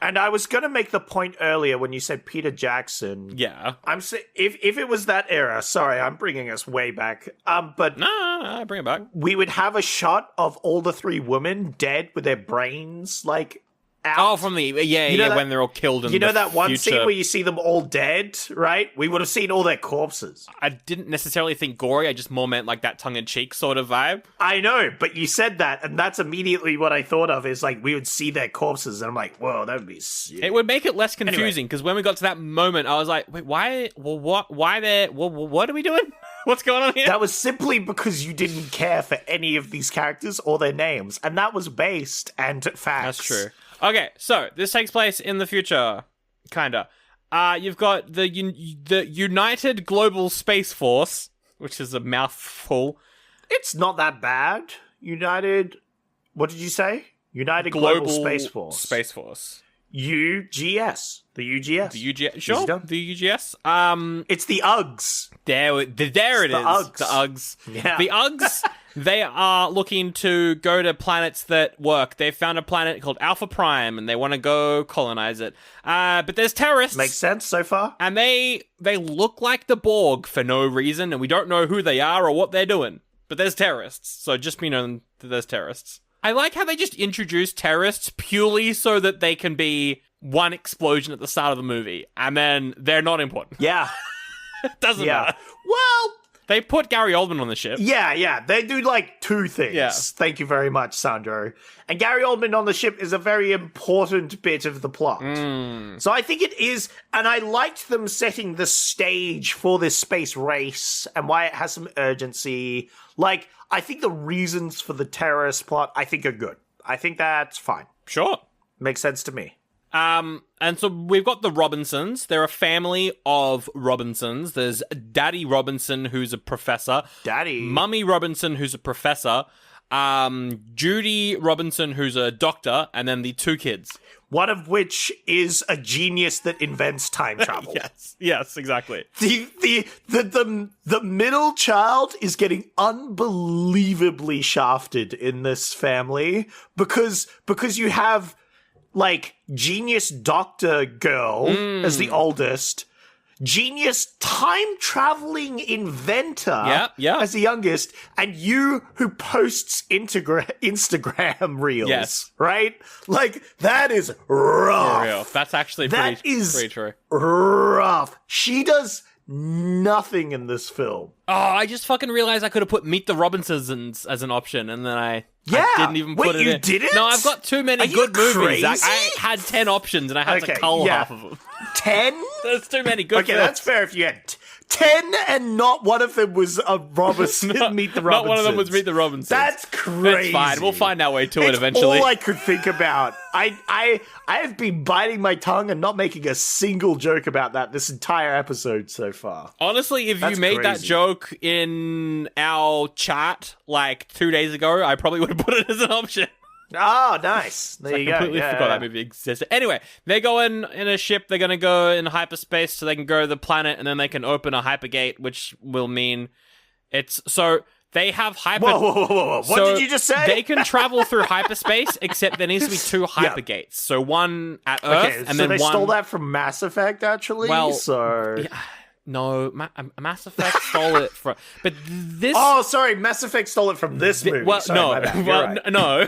And I was going to make the point earlier when you said Peter Jackson. Yeah. If it was that era, sorry, I'm bringing us way back. But no, bring it back. We would have a shot of all the three women dead with their brains, like, out. Oh, from the when they're all killed in that one future. scene where you see them all dead, right? We would have seen all their corpses. I didn't necessarily think gory. I just more meant like that tongue-in-cheek sort of vibe. I know, but you said that, and that's immediately what I thought of, is like we would see their corpses, and I'm like, whoa, that would be sick. It would make it less confusing, because when we got to that moment, I was like, wait, why? Well, what are we doing? What's going on here? That was simply because you didn't care for any of these characters or their names, and that was based and facts. That's true. Okay, so this takes place in the future, kinda. You've got the United Global Space Force, which is a mouthful. It's not that bad. United, what did you say? United Global Space Force. Space Force. UGS. The UGS. The UGS. Sure. The UGS. It's the UGS. There it is. UGS. The UGS. Yeah. The UGS, they are looking to go to planets that work. They found a planet called Alpha Prime, and they want to go colonize it. But there's terrorists. Makes sense so far. And they look like the Borg for no reason, and we don't know who they are or what they're doing. But there's terrorists, so just be known that there's terrorists. I like how they just introduce terrorists purely so that they can be one explosion at the start of the movie, and then they're not important. Yeah. It doesn't matter. Well, they put Gary Oldman on the ship. Yeah. They do like two things. Yeah. Thank you very much, Sandro. And Gary Oldman on the ship is a very important bit of the plot. So I think it is, and I liked them setting the stage for this space race and why it has some urgency. Like, I think the reasons for the terrorist plot, I think, are good. I think that's fine. Sure. Makes sense to me. And so we've got the Robinsons. They're a family of Robinsons. There's Daddy Robinson, who's a professor. Mummy Robinson, who's a professor. Judy Robinson, who's a doctor, and then the two kids. One of which is a genius that invents time travel. Yes, exactly. The middle child is getting unbelievably shafted in this family because you have like genius doctor girl as the oldest, genius time-traveling inventor as the youngest, and you who posts Instagram reels. Yes. Right? Like, that is rough. Real. That's actually pretty true. Rough. She does nothing in this film. Oh, I just fucking realized I could have put Meet the Robinsons as an option, and then I didn't even put it in. You didn't? No, I've got too many good movies. Zach. I had 10 options, and I had to cull half of them. 10? There's too many good films. That's fair if you had 10 and not one of them was a Robinson, Meet the Robinsons. Not one of them was Meet the Robinsons. That's crazy. That's fine. We'll find our way to it eventually. All I could think about. I have been biting my tongue and not making a single joke about that this entire episode so far. Honestly, if you made that joke in our chat like 2 days ago, I probably would have put it as an option. Oh, nice. There you go. I completely forgot that movie existed. Anyway, they go in a ship. They're going to go in hyperspace so they can go to the planet, and then they can open a hypergate, which will mean it's... So they have hyper... Whoa. What did you just say? They can travel through hyperspace, except there needs to be two hypergates. So one at Earth, and then they one... stole that from Mass Effect, actually? Well, so... Yeah. No, Mass Effect stole it from... But this... Oh, sorry, Mass Effect stole it from this movie. Well, sorry, no. my bad. Right. No.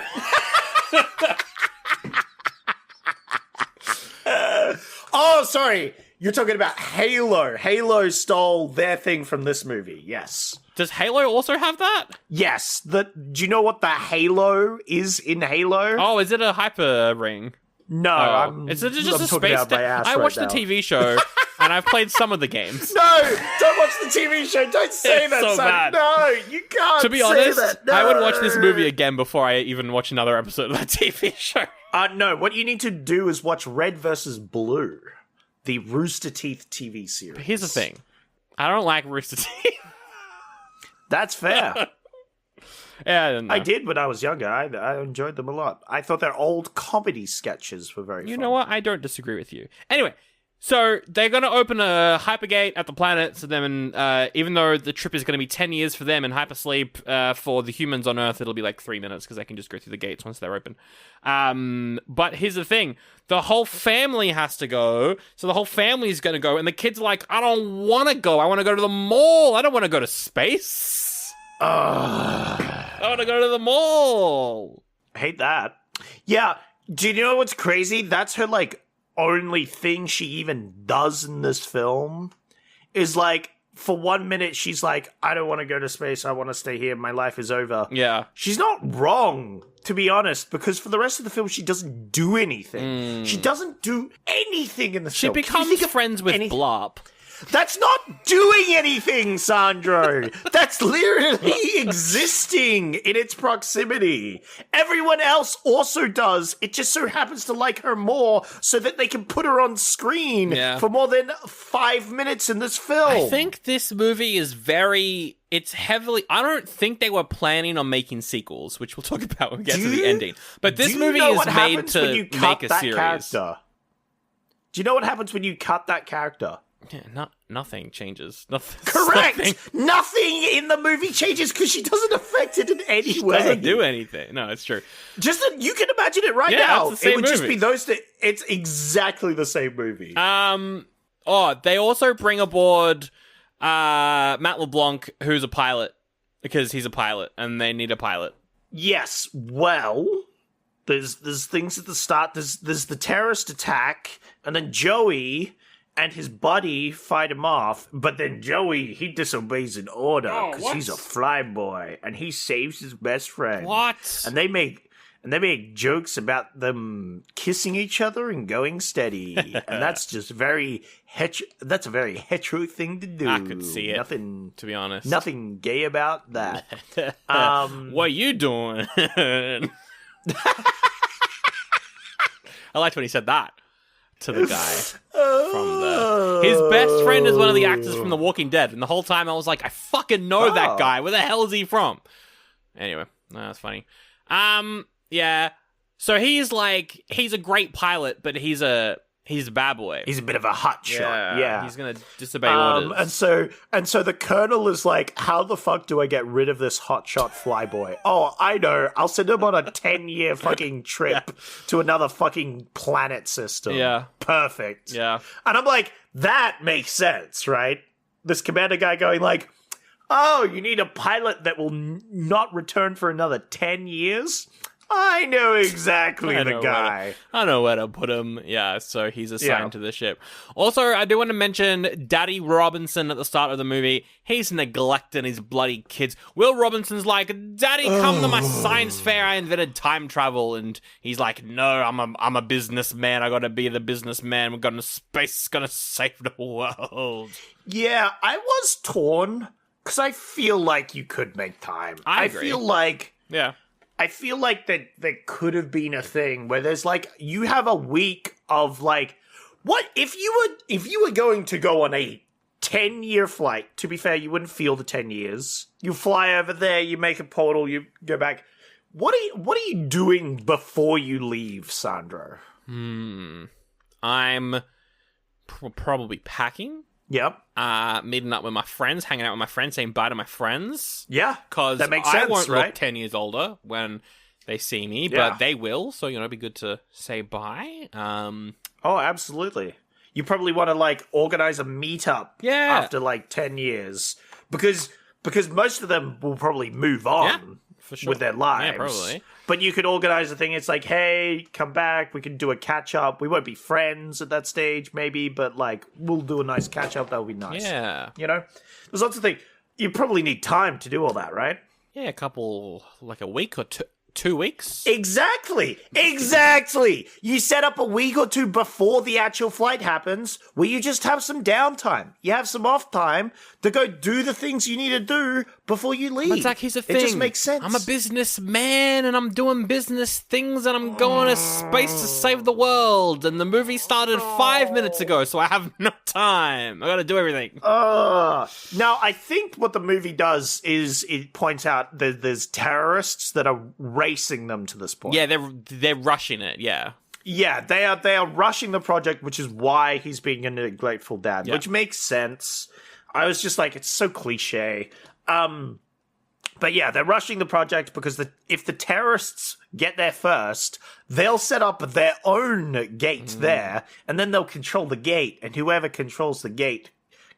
Oh, sorry. You're talking about Halo. Halo stole their thing from this movie, yes. Does Halo also have that? Yes. Do you know what the Halo is in Halo? Oh, is it a hyper ring? No, it's just I'm a talking space. out my ass I right watched now. the TV show, and I've played some of the games. No, don't watch the TV show. Don't say It's that, so son. bad. No, you can't. To be say honest, that. No. I would watch this movie again before I even watch another episode of that TV show. No, what you need to do is watch Red versus Blue, the Rooster Teeth TV series. But here's the thing. I don't like Rooster Teeth. That's fair. Yeah, I did when I was younger. I enjoyed them a lot. I thought their old comedy sketches were very fun. You know what? I don't disagree with you. Anyway, so they're going to open a hypergate at the planet. So then, even though the trip is going to be 10 years for them in hypersleep, for the humans on Earth, it'll be like 3 minutes because they can just go through the gates once they're open. But here's the thing. The whole family has to go. So the whole family is going to go. And the kids are like, I don't want to go. I want to go to the mall. I don't want to go to space. I want to go to the mall. Hate that. Yeah. Do you know what's crazy? That's her, like, only thing she even does in this film is, like, for 1 minute, she's like, I don't want to go to space. I want to stay here. My life is over. Yeah. She's not wrong, to be honest, because for the rest of the film, she doesn't do anything. She doesn't do anything in the She film. becomes friends with Blop. That's not doing anything, Sandro. That's literally existing in its proximity. Everyone else also does. It just so happens to like her more so that they can put her on screen for more than 5 minutes in this film. I think this movie is it's heavily... I don't think they were planning on making sequels, which we'll talk about when we get to the ending. But this movie is made to make a series. Character? Do you know what happens when you cut that character? Yeah, nothing changes. Nothing. Correct. Nothing in the movie changes because she doesn't affect it in any way. Doesn't do anything. No, it's true. You can imagine it right now. It's the same it would just movie. be those. It's exactly the same movie. They also bring aboard Matt LeBlanc, who's a pilot, because he's a pilot, and they need a pilot. Yes. Well, there's things at the start. There's the terrorist attack, and then Joey and his buddy fight him off, but then Joey, he disobeys an order because he's a flyboy, and he saves his best friend. What? And they make jokes about them kissing each other and going steady, and that's just that's a very hetero thing to do. I could see it. Nothing, to be honest. Nothing gay about that. What you doing? I liked when he said that to the guy. His best friend is one of the actors from The Walking Dead, and the whole time I was like, I fucking know that guy. Where the hell is he from? Anyway, that's funny. Yeah. So he's a great pilot, but he's a bad boy. He's a bit of a hotshot. Yeah. He's gonna disobey orders. And so the colonel is like, how the fuck do I get rid of this hotshot flyboy? Oh, I know. I'll send him on a 10-year fucking trip to another fucking planet system. Yeah. Perfect. Yeah. And I'm like, that makes sense, right? This commander guy going like, oh, you need a pilot that will not return for another 10 years? I know exactly the guy. I know where to put him. Yeah, so he's assigned to the ship. Also, I do want to mention Daddy Robinson at the start of the movie. He's neglecting his bloody kids. Will Robinson's like, Daddy, come to my science fair. I invented time travel. And he's like, no, I'm a businessman. I gotta be the businessman. We're going to space. Gonna save the world. Yeah, I was torn. Because I feel like you could make time. I agree. I feel like that there could have been a thing where there's like, you have a week of like, what if you were going to go on a 10-year flight? To be fair, you wouldn't feel the 10 years. You fly over there, you make a portal, you go back. What are you doing before you leave, Sandro? I'm probably packing. Yep. Meeting up with my friends, hanging out with my friends, saying bye to my friends. Yeah. Because that makes I sense, won't right? look 10 years older when they see me, but they will. So, it'd be good to say bye. Oh, absolutely. You probably want to like organize a meetup after like 10 years because most of them will probably move on. for sure. with their lives. Yeah, probably. But you could organize a thing. It's like, hey, come back. We can do a catch up. We won't be friends at that stage, maybe, but like we'll do a nice catch up. That'll be nice. Yeah. You know, there's lots of things. You probably need time to do all that, right? Yeah, like a week or 2 weeks. Exactly. You set up a week or two before the actual flight happens, where you just have some downtime. You have some off time to go do the things you need to do before you leave. But Zach, here's the thing. It just makes sense. I'm a businessman, and I'm doing business things, and I'm going to space to save the world. And the movie started 5 minutes ago, so I have no time. I got to do everything. Now, I think what the movie does is it points out that there's terrorists that are racing them to this point. Yeah, they're rushing it. Yeah. Yeah, they are rushing the project, which is why he's being a neglectful dad, which makes sense. I was just like, it's so cliche. But yeah, they're rushing the project because if the terrorists get there first, they'll set up their own gate there, and then they'll control the gate, and whoever controls the gate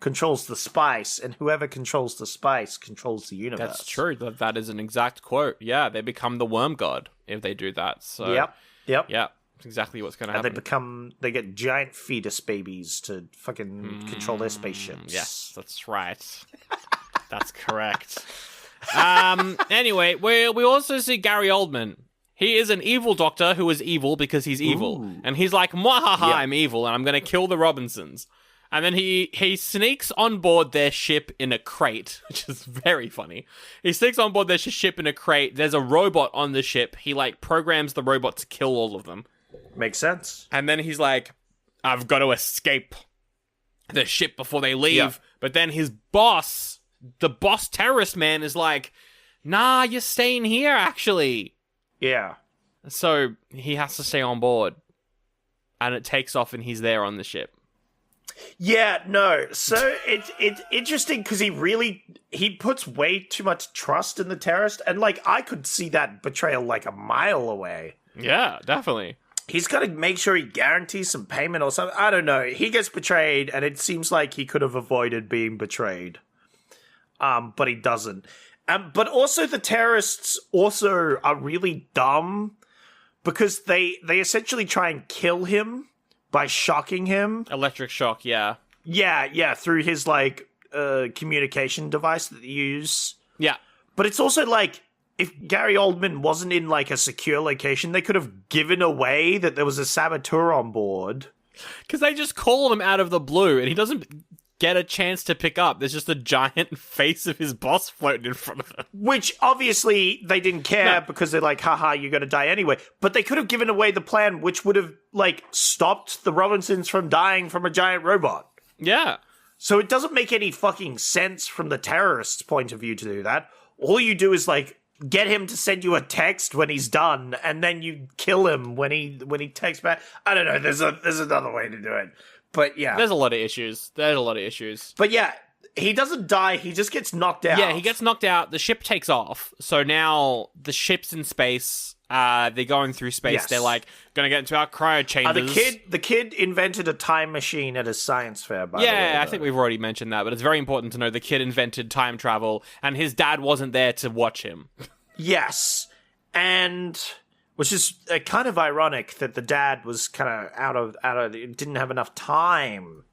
controls the spice, and whoever controls the spice controls the universe. That's true. That is an exact quote. Yeah, they become the worm god if they do that. So Yep. Yeah, that's exactly what's going to happen. And they get giant fetus babies to fucking control their spaceships. Yes, that's right. That's correct. Anyway, we also see Gary Oldman. He is an evil doctor who is evil because he's evil. Ooh. And he's like, mwahaha, I'm evil, and I'm going to kill the Robinsons. And then he sneaks on board their ship in a crate, which is very funny. He sneaks on board their ship in a crate. There's a robot on the ship. He, programs the robot to kill all of them. Makes sense. And then he's like, I've got to escape the ship before they leave. Yeah. But then his boss, the boss terrorist man, is like, nah, you're staying here, actually. Yeah. So he has to stay on board. And it takes off and he's there on the ship. Yeah, no. So it's interesting because he puts way too much trust in the terrorist, and I could see that betrayal a mile away. Yeah, definitely. He's got to make sure he guarantees some payment or something. I don't know. He gets betrayed, and it seems like he could have avoided being betrayed, but he doesn't. But also the terrorists also are really dumb because they essentially try and kill him by shocking him. Electric shock, yeah. Yeah, through his, communication device that they use. Yeah. But it's also, if Gary Oldman wasn't in, a secure location, they could have given away that there was a saboteur on board. Because they just called him out of the blue, and he doesn't get a chance to pick up. There's just a giant face of his boss floating in front of him. Which, obviously, they didn't care because they're like, haha, you're going to die anyway. But they could have given away the plan, which would have, stopped the Robinsons from dying from a giant robot. Yeah. So it doesn't make any fucking sense from the terrorist's point of view to do that. All you do is, get him to send you a text when he's done, and then you kill him when he texts back. I don't know, there's another way to do it. But yeah. There's a lot of issues. But yeah, he doesn't die, he just gets knocked out. Yeah, he gets knocked out, the ship takes off. So now the ship's in space, they're going through space, yes. They're gonna get into our cryo chambers. The kid invented a time machine at a science fair, by the way. Yeah, I think we've already mentioned that, but it's very important to know the kid invented time travel, and his dad wasn't there to watch him. Yes, and which is kind of ironic that the dad was kind of out of didn't have enough time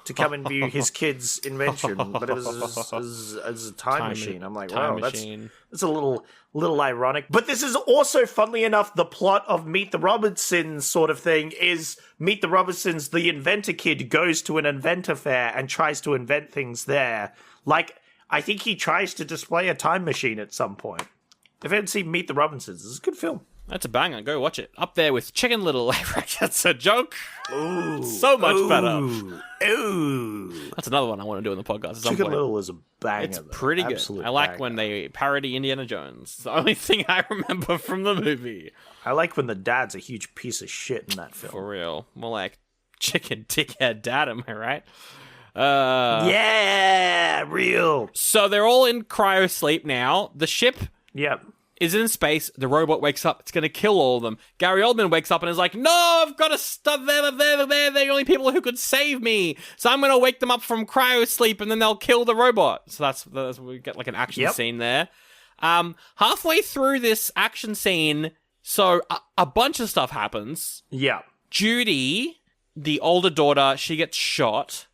to come and view his kid's invention, but it was a time machine. I'm like, wow, that's a little ironic. But this is also, funnily enough, the plot of Meet the Robinsons sort of thing is Meet the Robinsons, the inventor kid goes to an inventor fair and tries to invent things there. I think he tries to display a time machine at some point. If you haven't seen Meet the Robinsons, it's a good film. That's a banger. Go watch it. Up there with Chicken Little. That's a joke. Ooh, so much better. Ooh. That's another one I want to do on the podcast at some Chicken point. Little is a banger. It's pretty good. I like when they parody Indiana Jones. It's the only thing I remember from the movie. I like when the dad's a huge piece of shit in that film. For real. More like chicken dickhead dad, am I right? Yeah, real. So they're all in cryo sleep now. The ship... Yep. Is in space. The robot wakes up. It's going to kill all of them. Gary Oldman wakes up and is like, no, I've got to stop them. They're the only people who could save me. So I'm going to wake them up from cryo sleep and then they'll kill the robot. So that's we get an action scene there. Halfway through this action scene, so a bunch of stuff happens. Yeah. Judy, the older daughter, she gets shot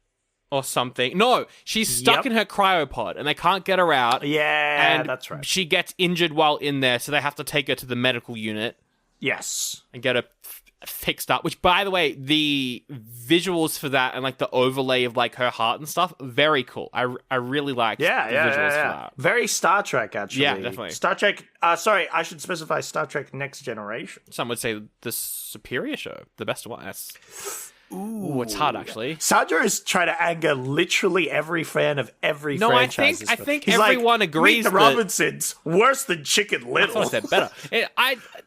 or something. No, she's stuck in her cryopod and they can't get her out. Yeah, and that's right. She gets injured while in there, so they have to take her to the medical unit. Yes. And get her fixed up, which, by the way, the visuals for that and like the overlay of like her heart and stuff, very cool. I really like the visuals for that. Very Star Trek, actually. Yeah, definitely. Star Trek, sorry, I should specify Star Trek Next Generation. Some would say the superior show, the best one. Ooh, it's hard, actually. Sandro is trying to anger literally every fan of every franchise. I think He's everyone like, agrees Meet the that... Robinsons, worse than Chicken Little. I said better.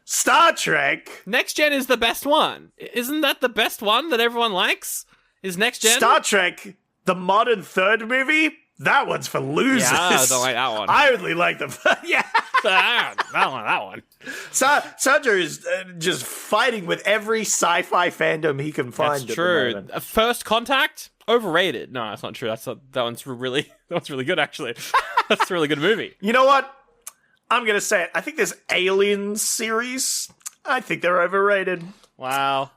Star Trek. Next Gen is the best one. Isn't that the best one that everyone likes? Is Next Gen? Star Trek, the modern third movie, that one's for losers. Yeah, I don't like that one. I only like the... yeah. that one. Sandro is just fighting with every sci-fi fandom he can find. That's true. First Contact, overrated. No, that's not true. That one's really good, actually. That's a really good movie. You know what? I'm gonna say it. I think this Alien series, I think they're overrated. Wow.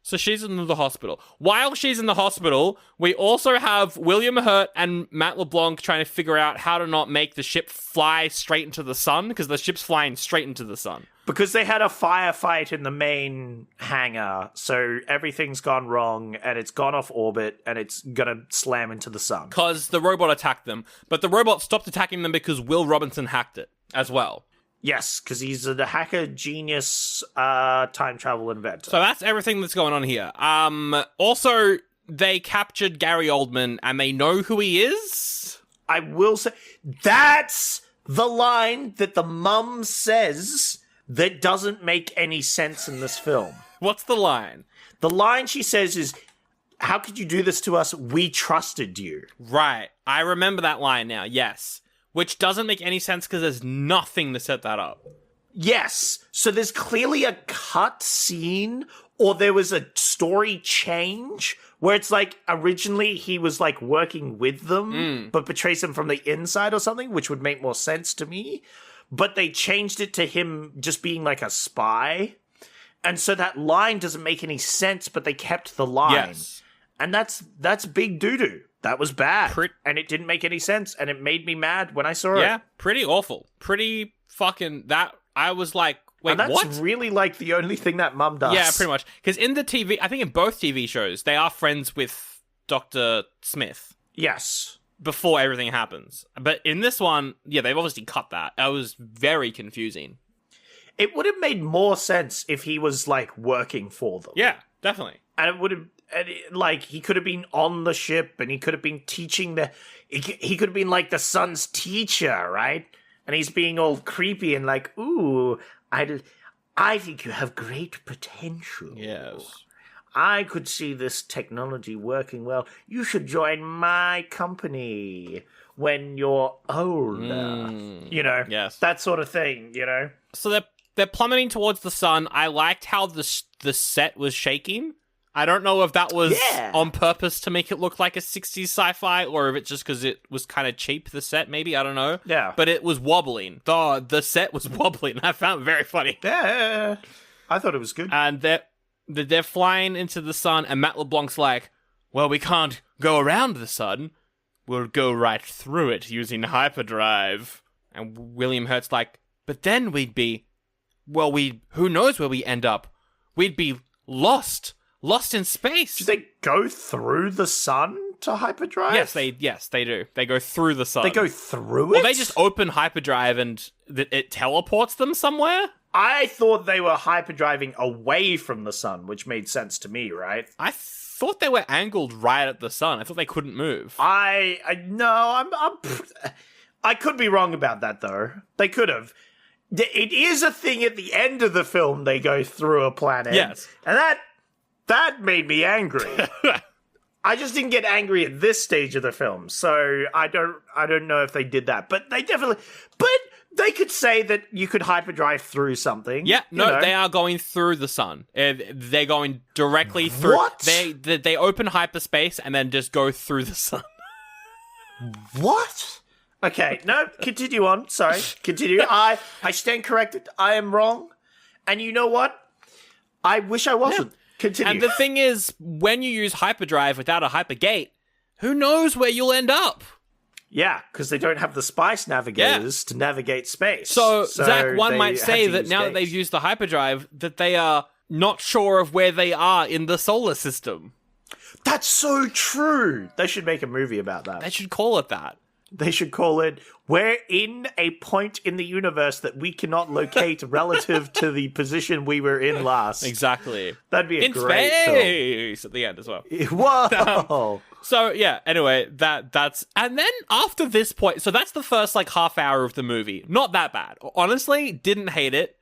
So she's in the hospital. While she's in the hospital, we also have William Hurt and Matt LeBlanc trying to figure out how to not make the ship fly straight into the sun, because the ship's flying straight into the sun. Because they had a firefight in the main hangar, so everything's gone wrong, and it's gone off orbit, and it's gonna slam into the sun. Because the robot attacked them, but the robot stopped attacking them because Will Robinson hacked it as well. Yes, because he's a hacker genius time travel inventor. So that's everything that's going on here. Also, they captured Gary Oldman, and they know who he is? I will say, that's the line that the mum says that doesn't make any sense in this film. What's the line? The line she says is, "How could you do this to us? We trusted you." Right. I remember that line now, yes. Which doesn't make any sense because there's nothing to set that up. Yes. So there's clearly a cut scene, or there was a story change where it's like originally he was like working with them, but betrays them from the inside or something, which would make more sense to me. But they changed it to him just being like a spy. And so that line doesn't make any sense, but they kept the line. Yes. And that's big doo-doo. That was bad. And it didn't make any sense, and it made me mad when I saw it. Yeah, pretty awful. Pretty fucking... That... I was like, wait, and that's what? really like the only thing that mum does. Yeah, pretty much. Because in the TV... I think in both TV shows, they are friends with Dr. Smith. Yes. Before everything happens. But in this one, yeah, they've obviously cut that. It was very confusing. It would have made more sense if he was, like, working for them. Yeah, definitely. And it would have... like, he could have been on the ship, and he could have been teaching he could have been, like, the son's teacher, right? And he's being all creepy and like, ooh, I think you have great potential. Yes. I could see this technology working well. You should join my company when you're older. You know? Yes. That sort of thing, you know? So they're plummeting towards the sun. I liked how the set was shaking. I don't know if that was on purpose to make it look like a 60s sci-fi, or if it's just because it was kind of cheap, the set, maybe, I don't know. Yeah. But it was wobbling. The set was wobbling. I found it very funny. Yeah. I thought it was good. And they're flying into the sun, and Matt LeBlanc's like, well, we can't go around the sun. We'll go right through it using hyperdrive. And William Hurt's like, but then we'd be... Well, who knows where we end up? We'd be lost in space. Do they go through the sun to hyperdrive? Yes, they do. They go through the sun. They go through it? Or they just open hyperdrive and it teleports them somewhere? I thought they were hyperdriving away from the sun, which made sense to me, right? I thought they were angled right at the sun. I thought they couldn't move. I could be wrong about that, though. They could have. It is a thing at the end of the film they go through a planet. Yes. And that made me angry. I just didn't get angry at this stage of the film, so I don't know if they did that. But they could say that you could hyperdrive through something. Yeah, no, they are going through the sun. They're going directly through. What? They open hyperspace and then just go through the sun. What? Okay, no, continue on. Sorry, continue. I stand corrected. I am wrong. And you know what? I wish I wasn't. Continue. And the thing is, when you use hyperdrive without a hypergate, who knows where you'll end up? Yeah, because they don't have the spice navigators to navigate space. So Zach, one might say that now that gates. they've used the hyperdrive, that they are not sure of where they are in the solar system. That's so true. They should make a movie about that. They should call it that. They should call it, we're in a point in the universe that we cannot locate relative to the position we were in last. Exactly. That'd be a in great space at the end as well. Whoa! So, yeah, anyway, that's... And then after this point... So that's the first, like, half hour of the movie. Not that bad. Honestly, didn't hate it.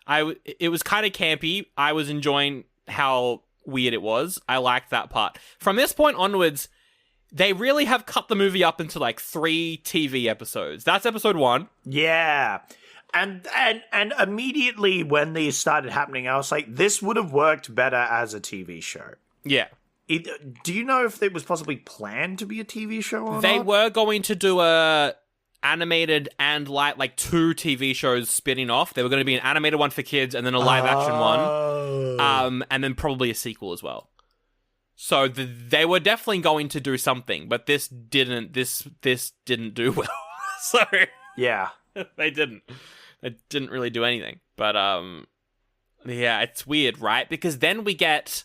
It was kind of campy. I was enjoying how weird it was. I liked that part. From this point onwards... They really have cut the movie up into like 3 TV episodes. That's episode 1. Yeah. And immediately when these started happening, I was like, this would have worked better as a TV show. Yeah. Do you know if it was possibly planned to be a TV show or They not? were going to do a animated and like 2 TV shows spinning off. They were going to be an animated one for kids and then a live action one. And then probably a sequel as well. So they were definitely going to do something, but this didn't do well. So yeah, they didn't really do anything. But yeah, it's weird, right? Because then we get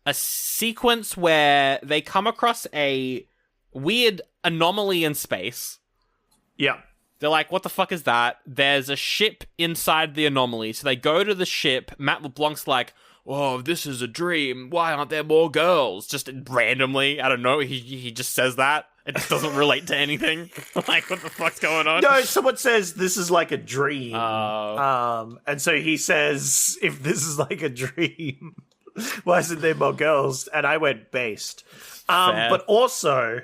a sequence where they come across a weird anomaly in space. Yeah. They're like, what the fuck is that? There's a ship inside the anomaly. So they go to the ship. Matt LeBlanc's like, oh, this is a dream. Why aren't there more girls? Just randomly, I don't know. He just says that. It doesn't relate to anything. Like, what the fuck's going on? No, someone says this is like a dream. And so he says, if this is like a dream, why isn't there more girls? And I went based. But also,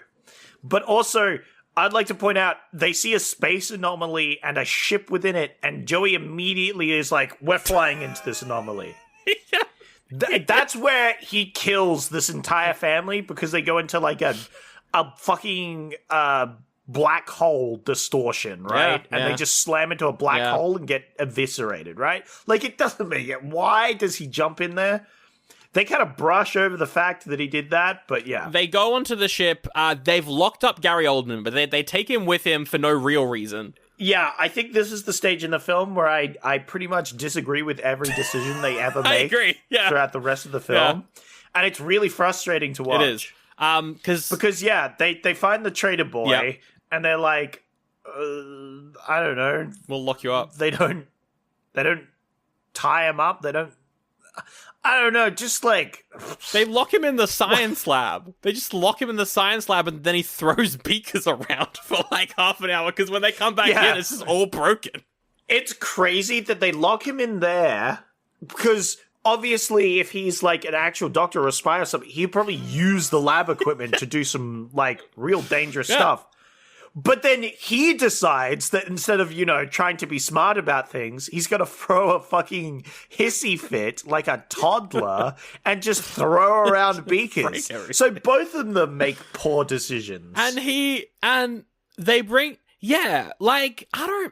I'd like to point out, they see a space anomaly and a ship within it, and Joey immediately is like, we're flying into this anomaly. Yeah. That's where he kills this entire family, because they go into like a fucking black hole distortion, right? And they just slam into a black hole and get eviscerated, right? Like, it doesn't make it. Why does he jump in there? They kind of brush over the fact that he did that, but yeah. They go onto the ship. They've locked up Gary Oldman, but they take him with him for no real reason. Yeah, I think this is the stage in the film where I pretty much disagree with every decision they ever make throughout the rest of the film. Yeah. And it's really frustrating to watch. It is. Because they find the traitor boy, and they're like, I don't know. We'll lock you up. They don't tie him up. They don't... I don't know, just like... They lock him in the science lab. They just lock him in the science lab, and then he throws beakers around for like half an hour, because when they come back in, it's just all broken. It's crazy that they lock him in there, because obviously if he's like an actual doctor or a spy or something, he'd probably use the lab equipment to do some like real dangerous stuff. But then he decides that instead of, trying to be smart about things, he's going to throw a fucking hissy fit like a toddler and just throw around beakers. So both of them make poor decisions. And they bring, the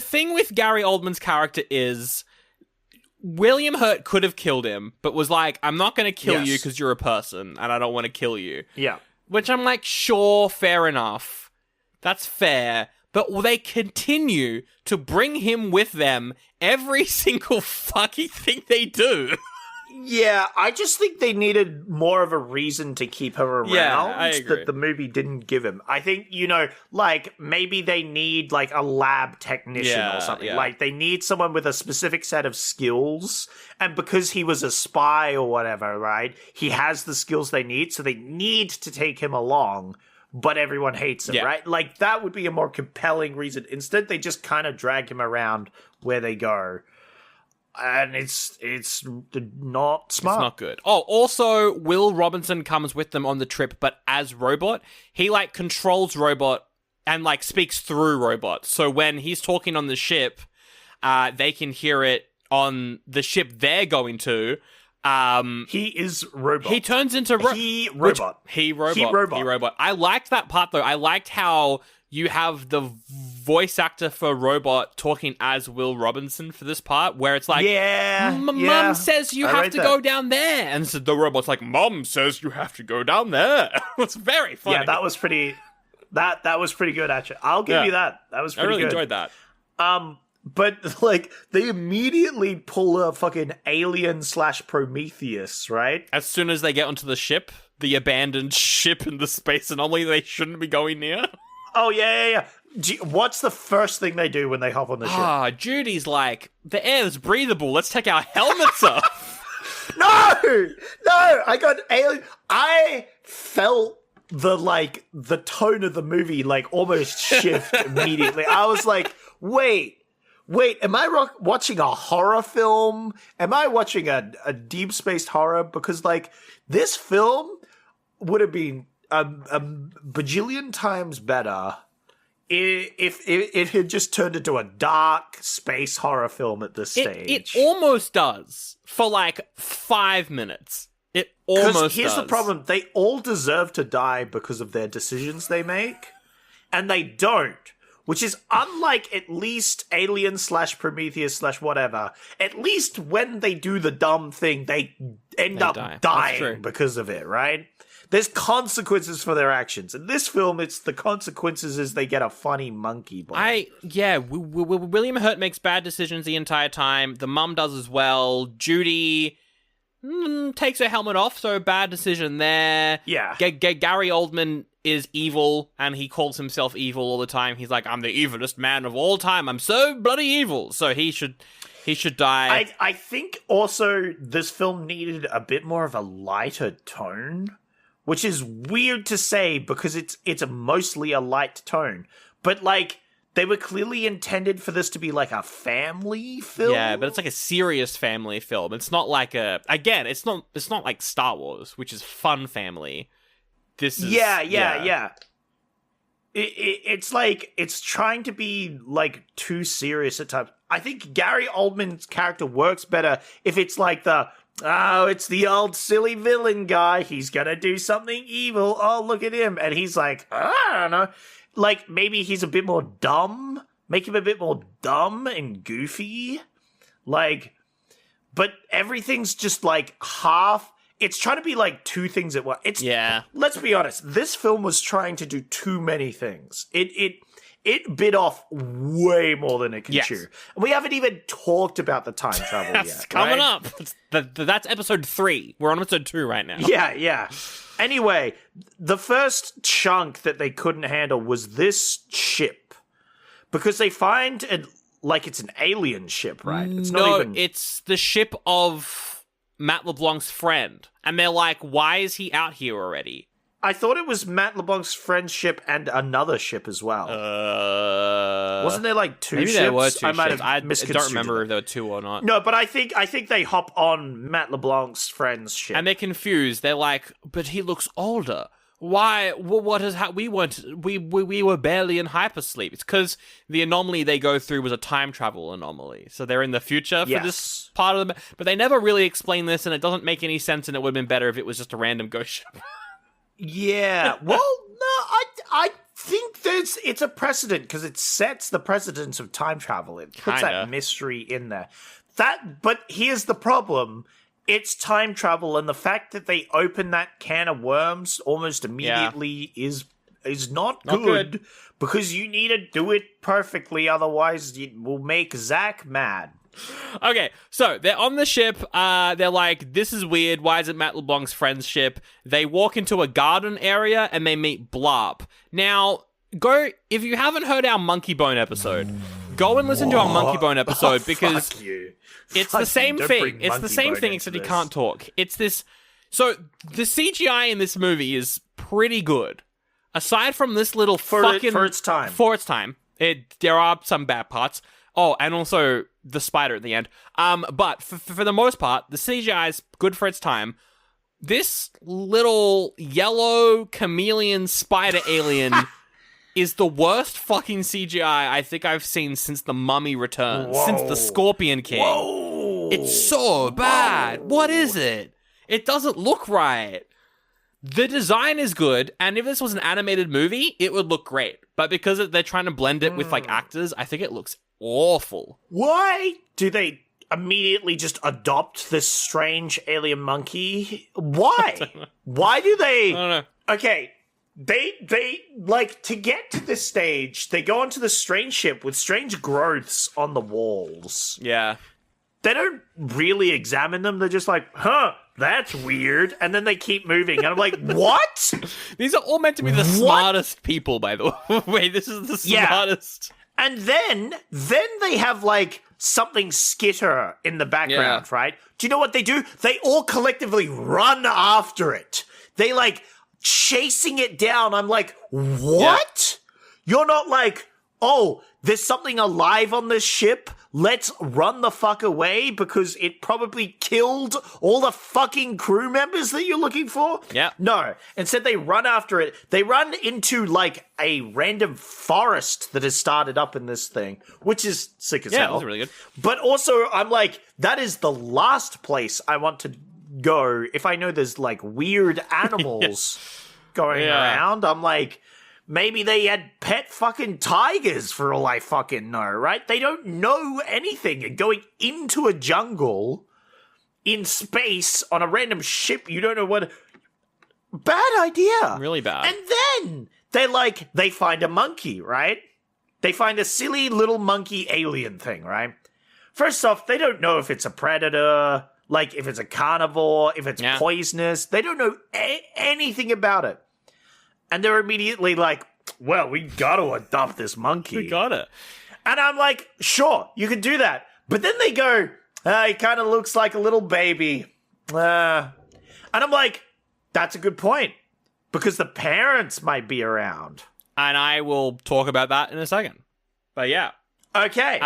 thing with Gary Oldman's character is William Hurt could have killed him, but was like, I'm not going to kill you because you're a person and I don't want to kill you. Yeah. Which I'm like, sure, fair enough. That's fair. But they continue to bring him with them every single fucking thing they do. Yeah, I just think they needed more of a reason to keep her around I agree. that the movie didn't give him. I think, maybe they need like a lab technician or something. Yeah. Like they need someone with a specific set of skills. And because he was a spy or whatever, right? He has the skills they need. So they need to take him along, but everyone hates him, right? Like that would be a more compelling reason. Instead, they just kind of drag him around where they go. And it's not smart. It's not good. Oh, also, Will Robinson comes with them on the trip, but as Robot. He, controls Robot and, speaks through Robot. So when he's talking on the ship, they can hear it on the ship they're going to. He is Robot. He turns into He Robot. He Robot. I liked that part, though. I liked how you have the voice actor for Robot talking as Will Robinson for this part, where it's like, Mum says you have to go down there. And so the robot's like, Mum says you have to go down there. It's very funny. Yeah, that was pretty... That was pretty good, actually. I'll give you that. That was pretty good. I really enjoyed that. But, like, they immediately pull a fucking Alien/Prometheus, right? As soon as they get onto the ship, the abandoned ship in the space anomaly they shouldn't be going near. Oh, yeah. What's the first thing they do when they hop on the ship? Judy's like, the air is breathable. Let's take our helmets off. No, I got Alien. I felt the tone of the movie, like, almost shift immediately. I was like, wait, am I watching a horror film? Am I watching a deep space horror? Because, like, this film would have been a bajillion times better if it had just turned into a dark space horror film at this stage. It almost does for like 5 minutes. It almost does. Here's the problem. They all deserve to die because of their decisions they make, and they don't. Which is unlike at least Alien/Prometheus/whatever. At least when they do the dumb thing, they end up dying because of it, right? There's consequences for their actions. In this film, it's the consequences is they get a funny monkey bone. William Hurt makes bad decisions the entire time. The mum does as well. Judy takes her helmet off, so bad decision there. Yeah. Gary Oldman is evil, and he calls himself evil all the time. He's like, I'm the evilest man of all time. I'm so bloody evil. So he should die. I think also this film needed a bit more of a lighter tone, which is weird to say because it's mostly a light tone. But, like, they were clearly intended for this to be like a family film. Yeah, but it's like a serious family film. It's not like it's not like Star Wars, which is fun family. This is yeah. It's like it's trying to be like too serious at times. I think Gary Oldman's character works better if it's like it's the old silly villain guy. He's gonna do something evil. Oh, look at him. And he's like, I don't know. Like, maybe he's a bit more dumb. Make him a bit more dumb and goofy. Like, but everything's just like half. It's trying to be like two things at once. Let's be honest. This film was trying to do too many things. It bit off way more than it can chew. And we haven't even talked about the time travel yet. That's coming up. That's episode 3. We're on episode 2 right now. Yeah. Anyway, the first chunk that they couldn't handle was this ship. Because they find it like it's an alien ship, right? It's the ship of Matt LeBlanc's friend. And they're like, why is he out here already? I thought it was Matt LeBlanc's friend's ship and another ship as well. Wasn't there like two ships? Maybe there were two I might ships. have I don't remember if there were two or not. No, but I think they hop on Matt LeBlanc's friend's ship. And they're confused. They're like, but he looks older. Why? What has we were barely in hypersleep. It's because the anomaly they go through was a time travel anomaly. So they're in the future for this part of them. But they never really explain this, and it doesn't make any sense, and it would have been better if it was just a random ghost ship. Yeah, well, no, I think it's a precedent because it sets the precedence of time travel. It puts that mystery in there. But here's the problem. It's time travel, and the fact that they open that can of worms almost immediately is not good because you need to do it perfectly, otherwise it will make Zach mad. Okay, so they're on the ship. They're like, this is weird. Why is it Matt LeBlanc's friend's ship? They walk into a garden area and they meet Blarp. Now, if you haven't heard our Monkey Bone episode, go and listen to our Monkey Bone episode because it's the same thing. It's the same thing except he can't talk. It's this. So the CGI in this movie is pretty good. Aside from this little for its time. There are some bad parts. Oh, and also the spider at the end. But for the most part, the CGI is good for its time. This little yellow chameleon spider alien is the worst fucking CGI I think I've seen since The Mummy Returns, since The Scorpion King. Whoa. It's so bad. What is it? It doesn't look right. The design is good, and if this was an animated movie, it would look great. But because they're trying to blend it with like actors, I think it looks awful. Why do they immediately just adopt this strange alien monkey? Why? Why do they? I don't know. Okay, they like to get to this stage. They go onto the strange ship with strange growths on the walls. Yeah. They don't really examine them. They're just like, huh, that's weird. And then they keep moving. And I'm like, what? These are all meant to be the smartest people, by the way. This is the smartest. And then they have like something skitter in the background, right? Do you know what they do? They all collectively run after it. They like chasing it down. I'm like, what? You're not like, oh, there's something alive on this ship. Let's run the fuck away because it probably killed all the fucking crew members that you're looking for? Yeah. No. Instead, they run after it. They run into, like, a random forest that has started up in this thing, which is sick as hell. Yeah, that was really good. But also, I'm like, that is the last place I want to go if I know there's, like, weird animals going around. I'm like, maybe they had pet fucking tigers for all I fucking know, right? They don't know anything. And going into a jungle in space on a random ship, you don't know what. Bad idea. Really bad. And then they find a monkey, right? They find a silly little monkey alien thing, right? First off, they don't know if it's a predator, like if it's a carnivore, if it's poisonous. They don't know anything about it. And they're immediately like, well, we gotta adopt this monkey. We gotta. And I'm like, sure, you can do that. But then they go, he kind of looks like a little baby. And I'm like, that's a good point. Because the parents might be around. And I will talk about that in a second. But yeah. Okay.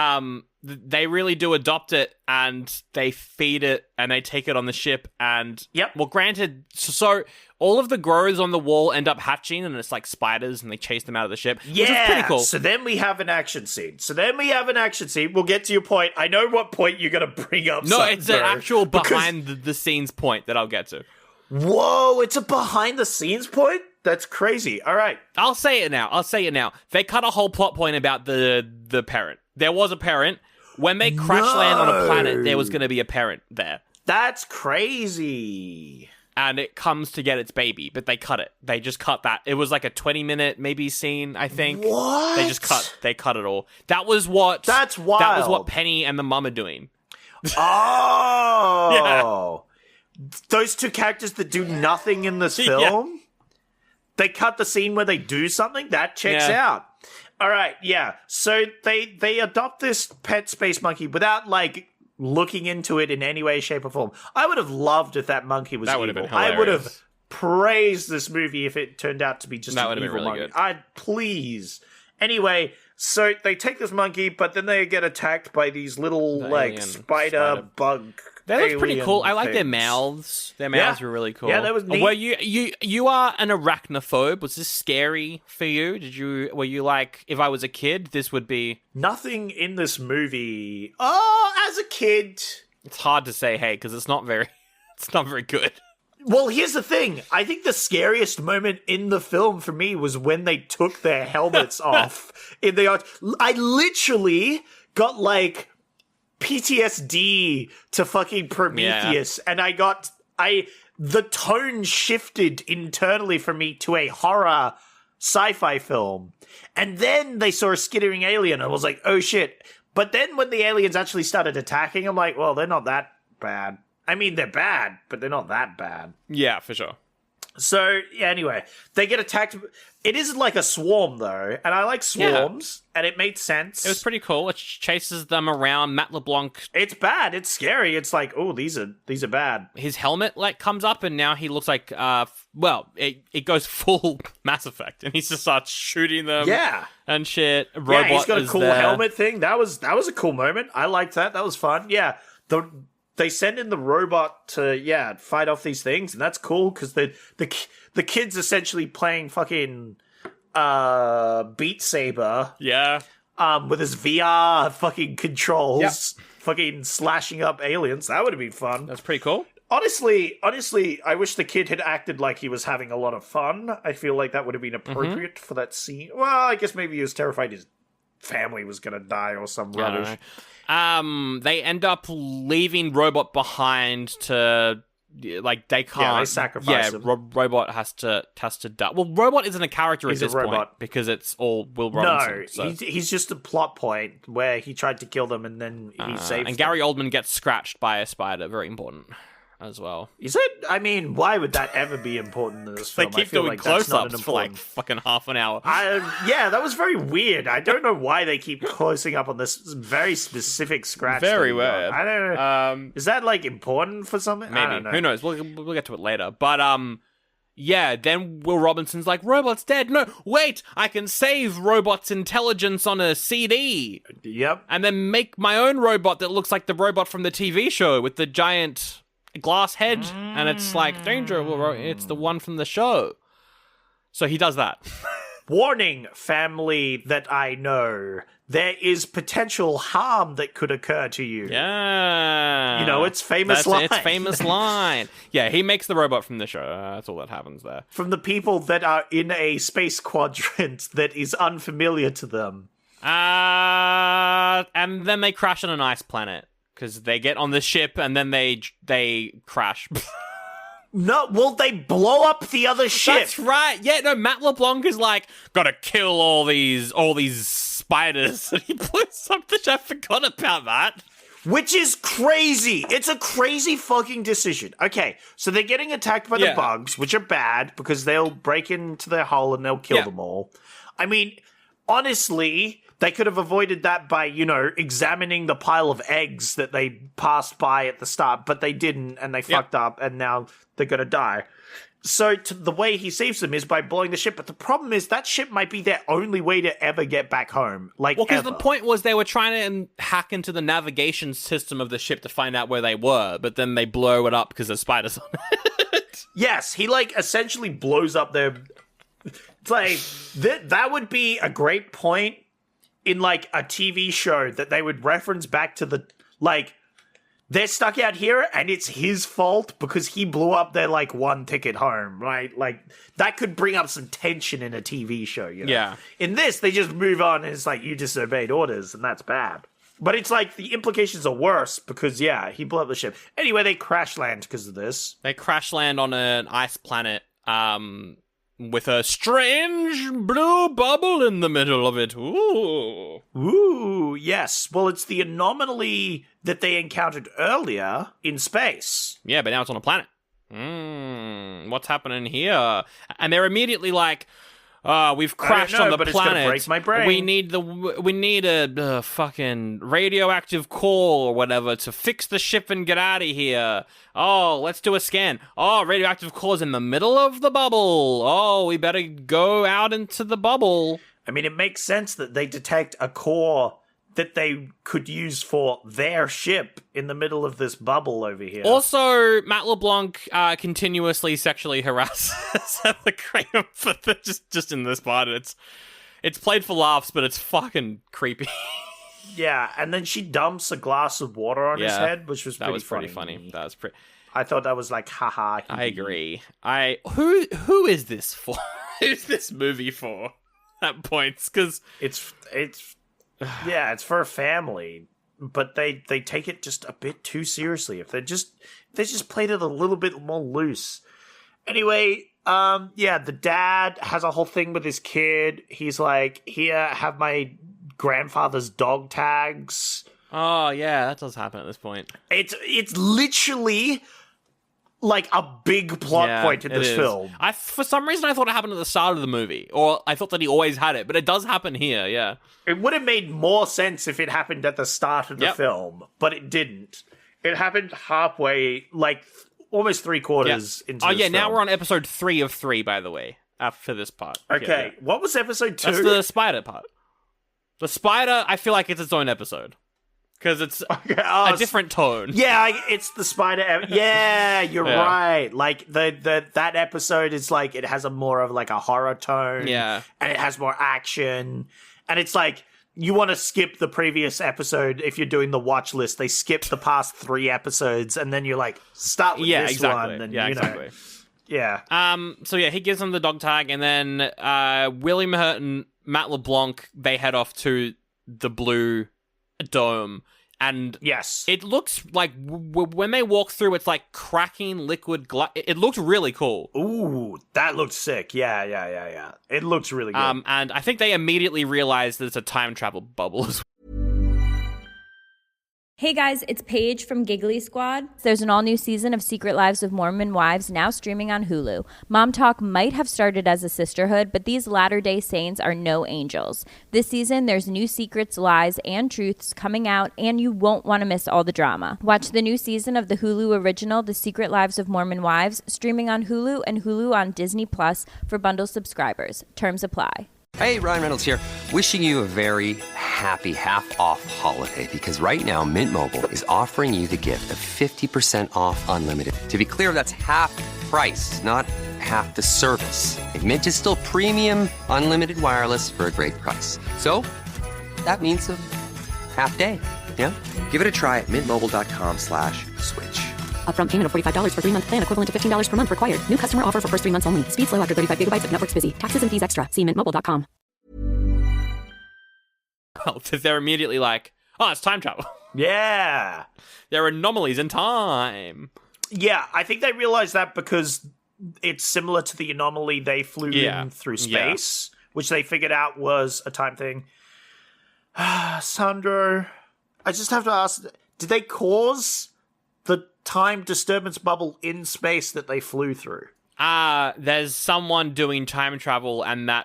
They really do adopt it, and they feed it, and they take it on the ship, and... Yep. Well, granted, so all of the growers on the wall end up hatching, and it's like spiders, and they chase them out of the ship, which is pretty cool. So then we have an action scene. We'll get to your point. I know what point you're going to bring up. No, it's an actual behind-the-scenes point that I'll get to. Whoa, it's a behind-the-scenes point? That's crazy. All right. I'll say it now. They cut a whole plot point about the parent. There was a parent. When they crash land on a planet, there was going to be a parent there. That's crazy. And it comes to get its baby, but they cut it. They just cut that. It was like a 20-minute maybe scene, I think. What? They cut it all. That was what... That's wild. That was what Penny and the mum are doing. Oh! Those two characters that do nothing in this film? Yeah. They cut the scene where they do something? That checks out. All right, yeah. So they adopt this pet space monkey without, like, looking into it in any way, shape, or form. I would have loved if that monkey was evil. Would have been hilarious. I would have praised this movie if it turned out to be just an evil monkey. Please. Anyway, so they take this monkey, but then they get attacked by these little, spider bug. That was pretty cool. I like their mouths. Their mouths were really cool. Yeah, that was neat. Were you are an arachnophobe. Was this scary for you? Were you like, if I was a kid, this would be... Nothing in this movie. Oh, as a kid... It's hard to say, hey, because it's not very good. Well, here's the thing. I think the scariest moment in the film for me was when they took their helmets off in the art. I literally got, like... PTSD to fucking Prometheus, and the tone shifted internally for me to a horror sci-fi film. And then they saw a skittering alien, and I was like, oh shit. But then when the aliens actually started attacking, I'm like, well, they're not that bad. I mean, they're bad, but they're not that bad. Yeah, for sure. So, yeah, anyway, they get attacked. It is like a swarm, though, and I like swarms, and it made sense. It was pretty cool. It chases them around. Matt LeBlanc. It's bad. It's scary. It's like, oh, these are bad. His helmet comes up, and now he looks like it goes full Mass Effect, and he just starts shooting them. Yeah, and shit. Robot he's got a cool there. helmet thing. That was a cool moment. I liked that. That was fun. Yeah, they send in the robot to fight off these things, and that's cool because the kid's essentially playing fucking Beat Saber. Yeah. With his VR fucking controls, fucking slashing up aliens. That would have been fun. That's pretty cool. Honestly, I wish the kid had acted like he was having a lot of fun. I feel like that would have been appropriate for that scene. Well, I guess maybe he was terrified his family was going to die or some rubbish. They end up leaving Robot behind to... Like, they can't... Yeah, they sacrifice him. Robot has to die. Well, Robot isn't a character He's at this a robot. point because it's all Will Robinson. No, he's just a plot point where he tried to kill them and then he saved And Gary Oldman gets scratched by a spider. Very important as well. Is it? I mean, why would that ever be important in this film? They keep doing close-ups for like fucking half an hour. Yeah, that was very weird. I don't know why they keep closing up on this very specific scratch. Very weird. I don't know. Is that like important for something? Maybe. I don't know. Who knows? We'll get to it later. But yeah, then Will Robinson's like, Robot's dead. No, wait, I can save Robot's intelligence on a CD. Yep. And then make my own robot that looks like the robot from the TV show with the giant glass head. And it's like, danger, it's the one from the show. So he does that. Warning, family that I know. There is potential harm that could occur to you. Yeah. You know, it's famous line. It's famous line. Yeah, he makes the robot from the show. That's all that happens there. From the people that are in a space quadrant that is unfamiliar to them. And then they crash on an ice planet. Because they get on the ship and then they crash. No, well, they blow up the other ship. That's right. Yeah, no, Matt LeBlanc is like, gotta kill all these spiders. And he blows up the ship. I forgot about that. Which is crazy. It's a crazy fucking decision. Okay, so they're getting attacked by the bugs, which are bad because they'll break into their hull and they'll kill them all. I mean, honestly, they could have avoided that by, examining the pile of eggs that they passed by at the start, but they didn't, and they fucked up, and now they're gonna die. So the way he saves them is by blowing the ship, but the problem is that ship might be their only way to ever get back home. Well, because the point was they were trying to hack into the navigation system of the ship to find out where they were, but then they blow it up because there's spiders on it. Yes, he, essentially blows up their... It's like, that would be a great point in, a TV show that they would reference back to the, they're stuck out here and it's his fault because he blew up their, one ticket home, right? That could bring up some tension in a TV show, Yeah. In this, they just move on and it's you disobeyed orders and that's bad. But it's the implications are worse because, he blew up the ship. Anyway, they crash land because of this. They crash land on an ice planet, with a strange blue bubble in the middle of it. Ooh. Ooh, yes. Well, it's the anomaly that they encountered earlier in space. Yeah, but now it's on a planet. What's happening here? And they're immediately like, we've crashed on the planet. It's gonna break my brain. We need a fucking radioactive core or whatever to fix the ship and get out of here. Oh, let's do a scan. Oh, radioactive core's in the middle of the bubble. Oh, we better go out into the bubble. I mean, it makes sense that they detect a core that they could use for their ship in the middle of this bubble over here. Also, Matt LeBlanc continuously sexually harasses Heather Graham for just in this part. It's played for laughs, but it's fucking creepy. Yeah, and then she dumps a glass of water on his head, which was pretty funny. That was pretty. I thought that was haha. I agree. Who is this for? Who's this movie for? At points, because it's yeah, it's for a family, but they take it just a bit too seriously. If they just played it a little bit more loose. Anyway, the dad has a whole thing with his kid. He's like, here, have my grandfather's dog tags. Oh yeah, that does happen at this point. It's literally a big plot point in this film. For some reason, I thought it happened at the start of the movie, or I thought that he always had it, but it does happen here, yeah. It would have made more sense if it happened at the start of the film, but it didn't. It happened halfway, almost 3/4 into this film. Now we're on episode 3 of 3, by the way, after this part. Okay, what was episode 2? That's the spider part. The spider, I feel like it's its own episode. Because it's a different tone. Yeah, it's the spider. Yeah, you're right. That episode is it has a more of a horror tone. Yeah. And it has more action. And it's you want to skip the previous episode if you're doing the watch list. They skip the past 3 episodes, and then you're like, start with this one. And, exactly. Yeah. So he gives them the dog tag, and then William Hurt and Matt LeBlanc, they head off to the Blue Dome. And yes, it looks like when they walk through, it's like cracking liquid glass. It looked really cool. Ooh, that looked sick. Yeah. It looks really good. And I think they immediately realize that it's a time travel bubble as well. Hey guys, it's Paige from Giggly Squad. There's an all-new season of Secret Lives of Mormon Wives now streaming on Hulu. Mom Talk might have started as a sisterhood, but these latter-day saints are no angels. This season, there's new secrets, lies, and truths coming out, and you won't want to miss all the drama. Watch the new season of the Hulu original, The Secret Lives of Mormon Wives, streaming on Hulu and Hulu on Disney Plus for bundle subscribers. Terms apply. Hey, Ryan Reynolds here. Wishing you a very happy half-off holiday because right now Mint Mobile is offering you the gift of 50% off unlimited. To be clear, that's half price, not half the service. And Mint is still premium unlimited wireless for a great price. So that means a half day, yeah? Give it a try at mintmobile.com/switch. Upfront payment of $45 for 3-month plan, equivalent to $15 per month required. New customer offer for first 3 months only. Speed slow after 35 gigabytes if network's busy. Taxes and fees extra. See mintmobile.com. Well, they're immediately like, oh, it's time travel. Yeah. There are anomalies in time. Yeah, I think they realized that because it's similar to the anomaly they flew in through space, which they figured out was a time thing. Sandro, I just have to ask, did they cause the time disturbance bubble in space that they flew through? There's someone doing time travel, and that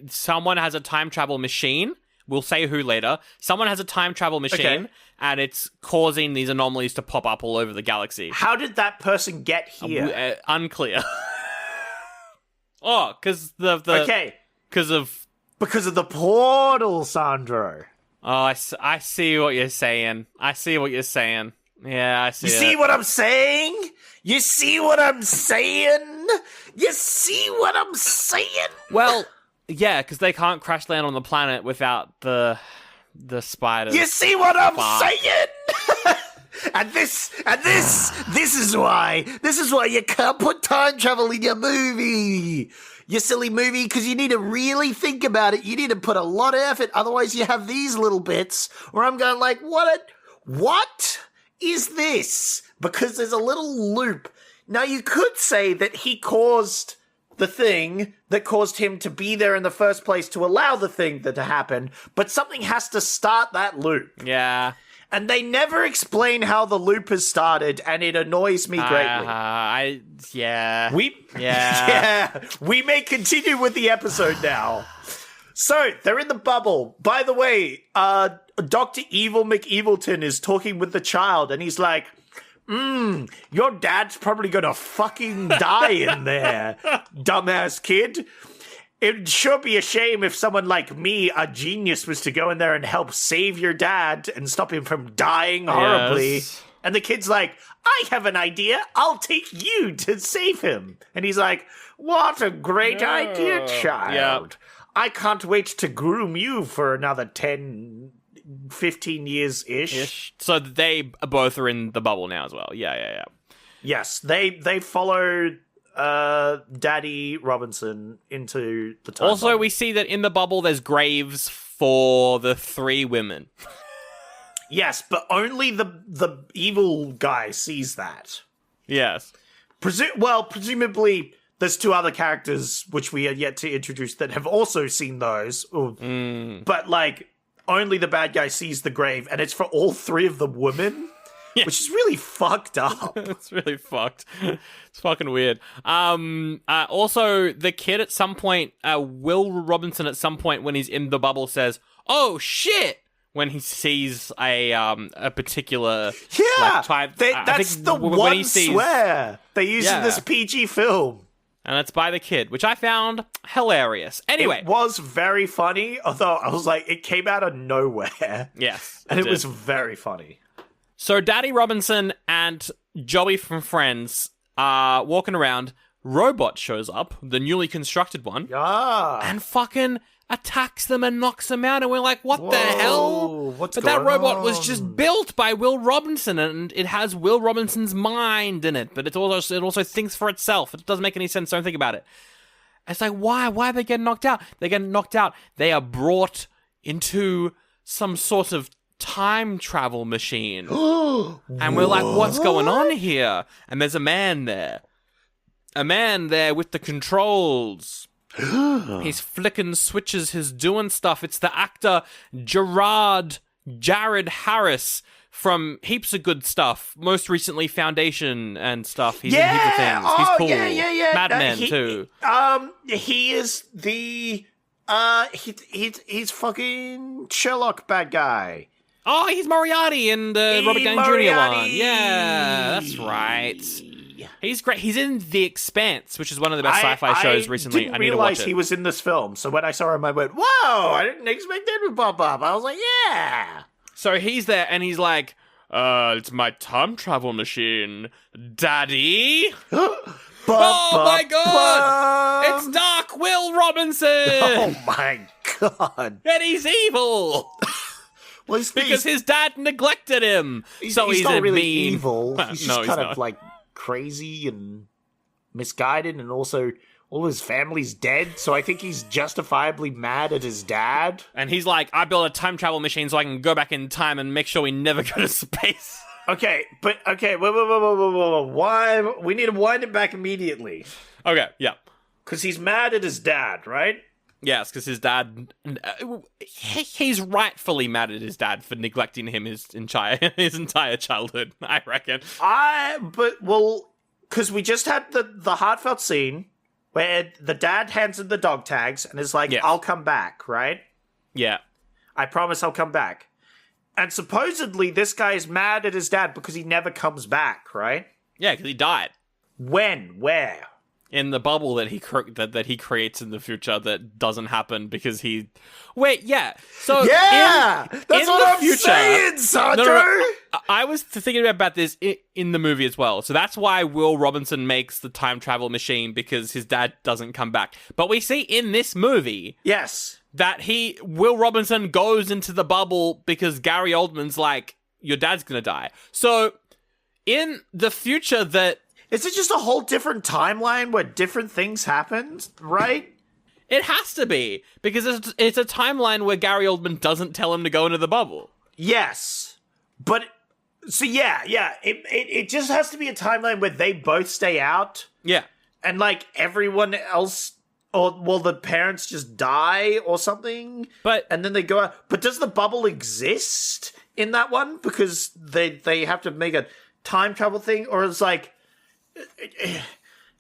someone has a time travel machine. We'll say who later. Someone has a time travel machine, and it's causing these anomalies to pop up all over the galaxy. How did that person get here? Unclear. Because of the portal, Sandro. Oh, I see what you're saying. Yeah, I see. You see what I'm saying? You see what I'm saying? You see what I'm saying? Well, yeah, because they can't crash land on the planet without the spiders. You see what I'm saying? and this is why you can't put time travel in your movie. Your silly movie, because you need to really think about it. You need to put a lot of effort. Otherwise, you have these little bits where I'm going like, what is this? Because there's a little loop. Now, you could say that he caused the thing that caused him to be there in the first place to allow the thing to happen, but something has to start that loop. Yeah. And they never explain how the loop has started, and it annoys me greatly. We may continue with the episode now. So, they're in the bubble. By the way, Dr. Evil McEvilton is talking with the child, and he's like, your dad's probably gonna fucking die in there, dumbass kid. It'd sure be a shame if someone like me, a genius, was to go in there and help save your dad and stop him from dying horribly. Yes. And the kid's like, I have an idea. I'll take you to save him. And he's like, what a great idea, child. Yep. I can't wait to groom you for another 10, 15 years-ish. So they both are in the bubble now as well. Yeah. Yes, they follow Daddy Robinson into the time Also, bubble. we see that in the bubble there's graves for the 3 women. Yes, but only the evil guy sees that. Yes. Presumably there's 2 other characters which we are yet to introduce that have also seen those. But, like, only the bad guy sees the grave, and it's for all 3 of the women, which is really fucked up. It's really fucked. It's fucking weird. Also, the kid at some point, Will Robinson at some point when he's in the bubble says, "Oh, shit!" when he sees a particular type. That's the one swear they use in this PG film. And it's by the kid, which I found hilarious. Anyway. It was very funny, although I was like, it came out of nowhere. Yes. And it was very funny. So Daddy Robinson and Joey from Friends are walking around. Robot shows up, the newly constructed one. Yeah. And fucking attacks them and knocks them out, and we're like, what the hell? What's but that going robot was on? just built by Will Robinson, and it has Will Robinson's mind in it, but it also thinks for itself. It doesn't make any sense. Don't think about it. It's like, why are they getting knocked out? They get knocked out. They are brought into some sort of time travel machine. And we're like, what's going on here? And there's a man there with the controls. He's flicking switches, he's doing stuff. It's the actor Jared Harris from heaps of good stuff. Most recently, Foundation and stuff. He's in heaps of things. He's cool. Yeah. Mad Men too. He is the he's fucking Sherlock bad guy. Oh, he's Moriarty in the Robert Downey Jr. one. Yeah, that's right. He's great. He's in The Expanse, which is one of the best sci-fi shows recently. I need to watch it. I didn't realize he was in this film, so when I saw him, I went, "Whoa! I didn't expect him to pop up." I was like, "Yeah." So he's there, and he's like, "It's my time travel machine, Daddy." Oh my God! It's Dark Will Robinson. Oh my God! And he's evil. Well, because his dad neglected him. He's he's not really mean evil. He's just kind of like crazy and misguided, and also all his family's dead, so I think he's justifiably mad at his dad. And he's like, I built a time travel machine so I can go back in time and make sure we never go to space. Okay, wait, why? We need to wind it back immediately. Okay, yeah. Because he's mad at his dad, right? Yes, because his dad... he's rightfully mad at his dad for neglecting him his entire childhood, I reckon. Because we just had the heartfelt scene where the dad hands him the dog tags and is like, I'll come back, right? Yeah. I promise I'll come back. And supposedly this guy is mad at his dad because he never comes back, right? Yeah, because he died. When? Where? In the bubble that he creates in the future that doesn't happen because he... Wait, yeah. So yeah! That's what I'm saying, Sandro! No. I was thinking about this in the movie as well. So that's why Will Robinson makes the time travel machine, because his dad doesn't come back. But we see in this movie... Yes. That Will Robinson goes into the bubble because Gary Oldman's like, your dad's gonna die. So in the future that... Is it just a whole different timeline where different things happened, right? It has to be, because it's a timeline where Gary Oldman doesn't tell him to go into the bubble. Yes. But, so yeah. It just has to be a timeline where they both stay out. Yeah. And, like, everyone else, the parents just die or something. And then they go out. But does the bubble exist in that one? Because they have to make a time travel thing? Or it's like... Is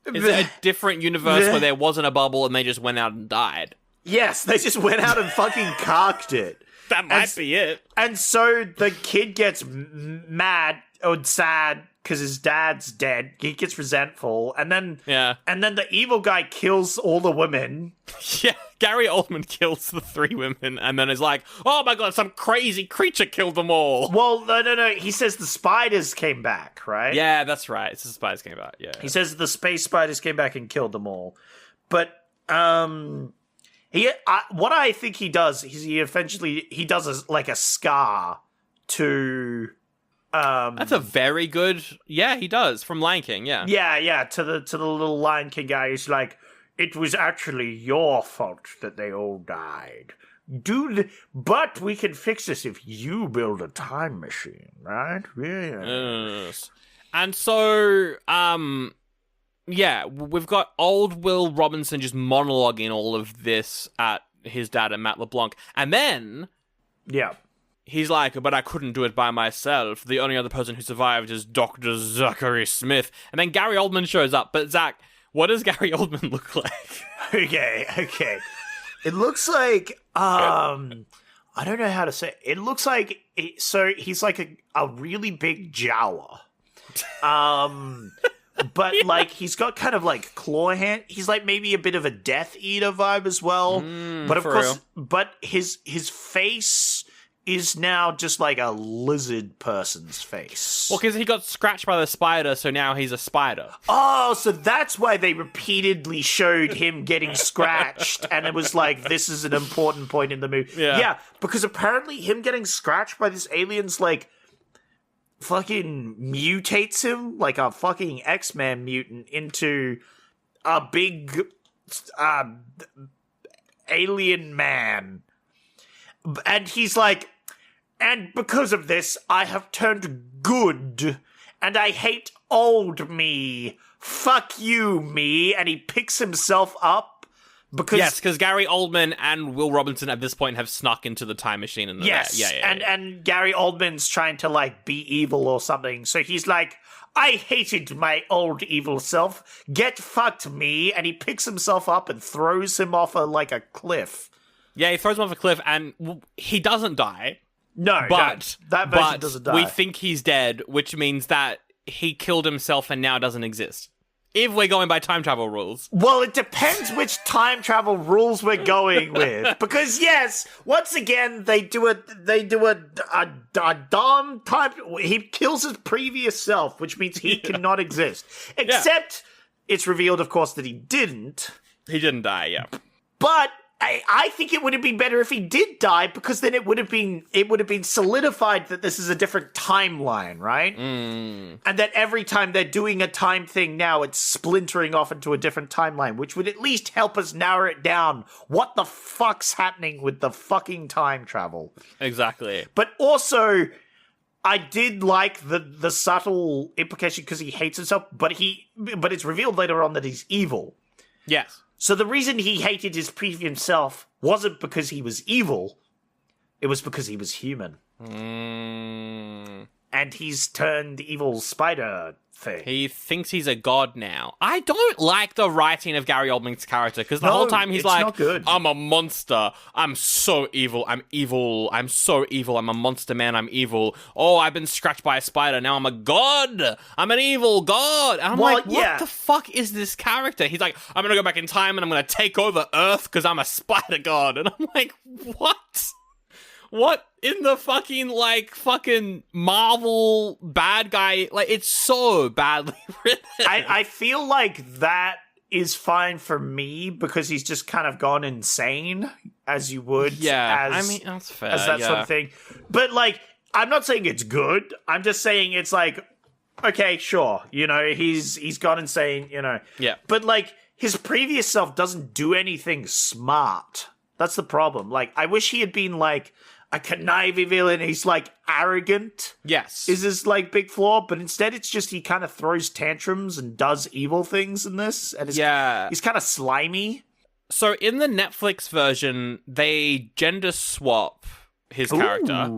it a different universe where there wasn't a bubble and they just went out and died? Yes, they just went out and fucking cocked it. That might be it. And so the kid gets mad or sad because his dad's dead. He gets resentful, and then the evil guy kills all the women. Yeah, Gary Oldman kills the 3 women, and then is like, "Oh my God, some crazy creature killed them all." Well, no. He says the spiders came back, right? Yeah, that's right. It's the spiders came back. Yeah. He says the space spiders came back and killed them all, but what I think he does is he does a scar to. That's a very good. Yeah, he does from Lion King. Yeah. Yeah. To the little Lion King guy, he's like, "It was actually your fault that they all died. But we can fix this if you build a time machine, right?" Yeah. Yes. And so, yeah, we've got old Will Robinson just monologuing all of this at his dad and Matt LeBlanc, and then, yeah. He's like, "But I couldn't do it by myself. The only other person who survived is Dr. Zachary Smith." And then Gary Oldman shows up. But Zach, what does Gary Oldman look like? Okay. It looks like, I don't know how to say it. It looks like, he's like a really big Jawa. But like, he's got kind of like claw hand. He's like maybe a bit of a Death Eater vibe as well. But of course, but his face is now just like a lizard person's face. Well, because he got scratched by the spider, so now he's a spider. Oh, so that's why they repeatedly showed him getting scratched, and it was like, this is an important point in the movie. Yeah, because apparently him getting scratched by this alien's like fucking mutates him like a fucking X-Men mutant into a big alien man. And he's like, and because of this, I have turned good, and I hate old me. Fuck you, me. And he picks himself up because Gary Oldman and Will Robinson at this point have snuck into the time machine. And and Gary Oldman's trying to like be evil or something. So he's like, I hated my old evil self. Get fucked, me. And he picks himself up and throws him off a cliff. Yeah, he throws him off a cliff, and he doesn't die. No, that version doesn't die. We think he's dead, which means that he killed himself and now doesn't exist. If we're going by time travel rules. Well, it depends which time travel rules we're going with. Because yes, once again, they do a dumb time. He kills his previous self, which means he cannot exist. Except it's revealed, of course, that he didn't. He didn't die. Yeah, but. I think it would have been better if he did die, because then it would have been solidified that this is a different timeline, right? And that every time they're doing a time thing now, it's splintering off into a different timeline, which would at least help us narrow it down. What the fuck's happening with the fucking time travel? Exactly. But also, I did like the subtle implication because he hates himself, but it's revealed later on that he's evil. Yes. So the reason he hated his previous self wasn't because he was evil, it was because he was human. And he's turned evil spider thing. He thinks he's a god now. I don't like the writing of Gary Oldman's character, because the whole time he's like, not good. I'm a monster. I'm so evil. I'm evil. I'm so evil. I'm a monster man. I'm evil. Oh, I've been scratched by a spider. Now I'm a god. I'm an evil god. And I'm like, what the fuck is this character? He's like, I'm going to go back in time and I'm going to take over Earth because I'm a spider god. And I'm like, what? What in the fucking Marvel bad guy? Like, it's so badly written. I feel like that is fine for me because he's just kind of gone insane, as you would. Yeah, I mean, that's fair. As that sort of thing. But, like, I'm not saying it's good. I'm just saying it's like, okay, sure. You know, he's gone insane, you know. Yeah. But, like, his previous self doesn't do anything smart. That's the problem. Like, I wish he had been, like, a conniving villain. He's like arrogant. Yes. Is his like big flaw, but instead it's just he kind of throws tantrums and does evil things in this. And he's kind of slimy. So in the Netflix version, they gender swap his character.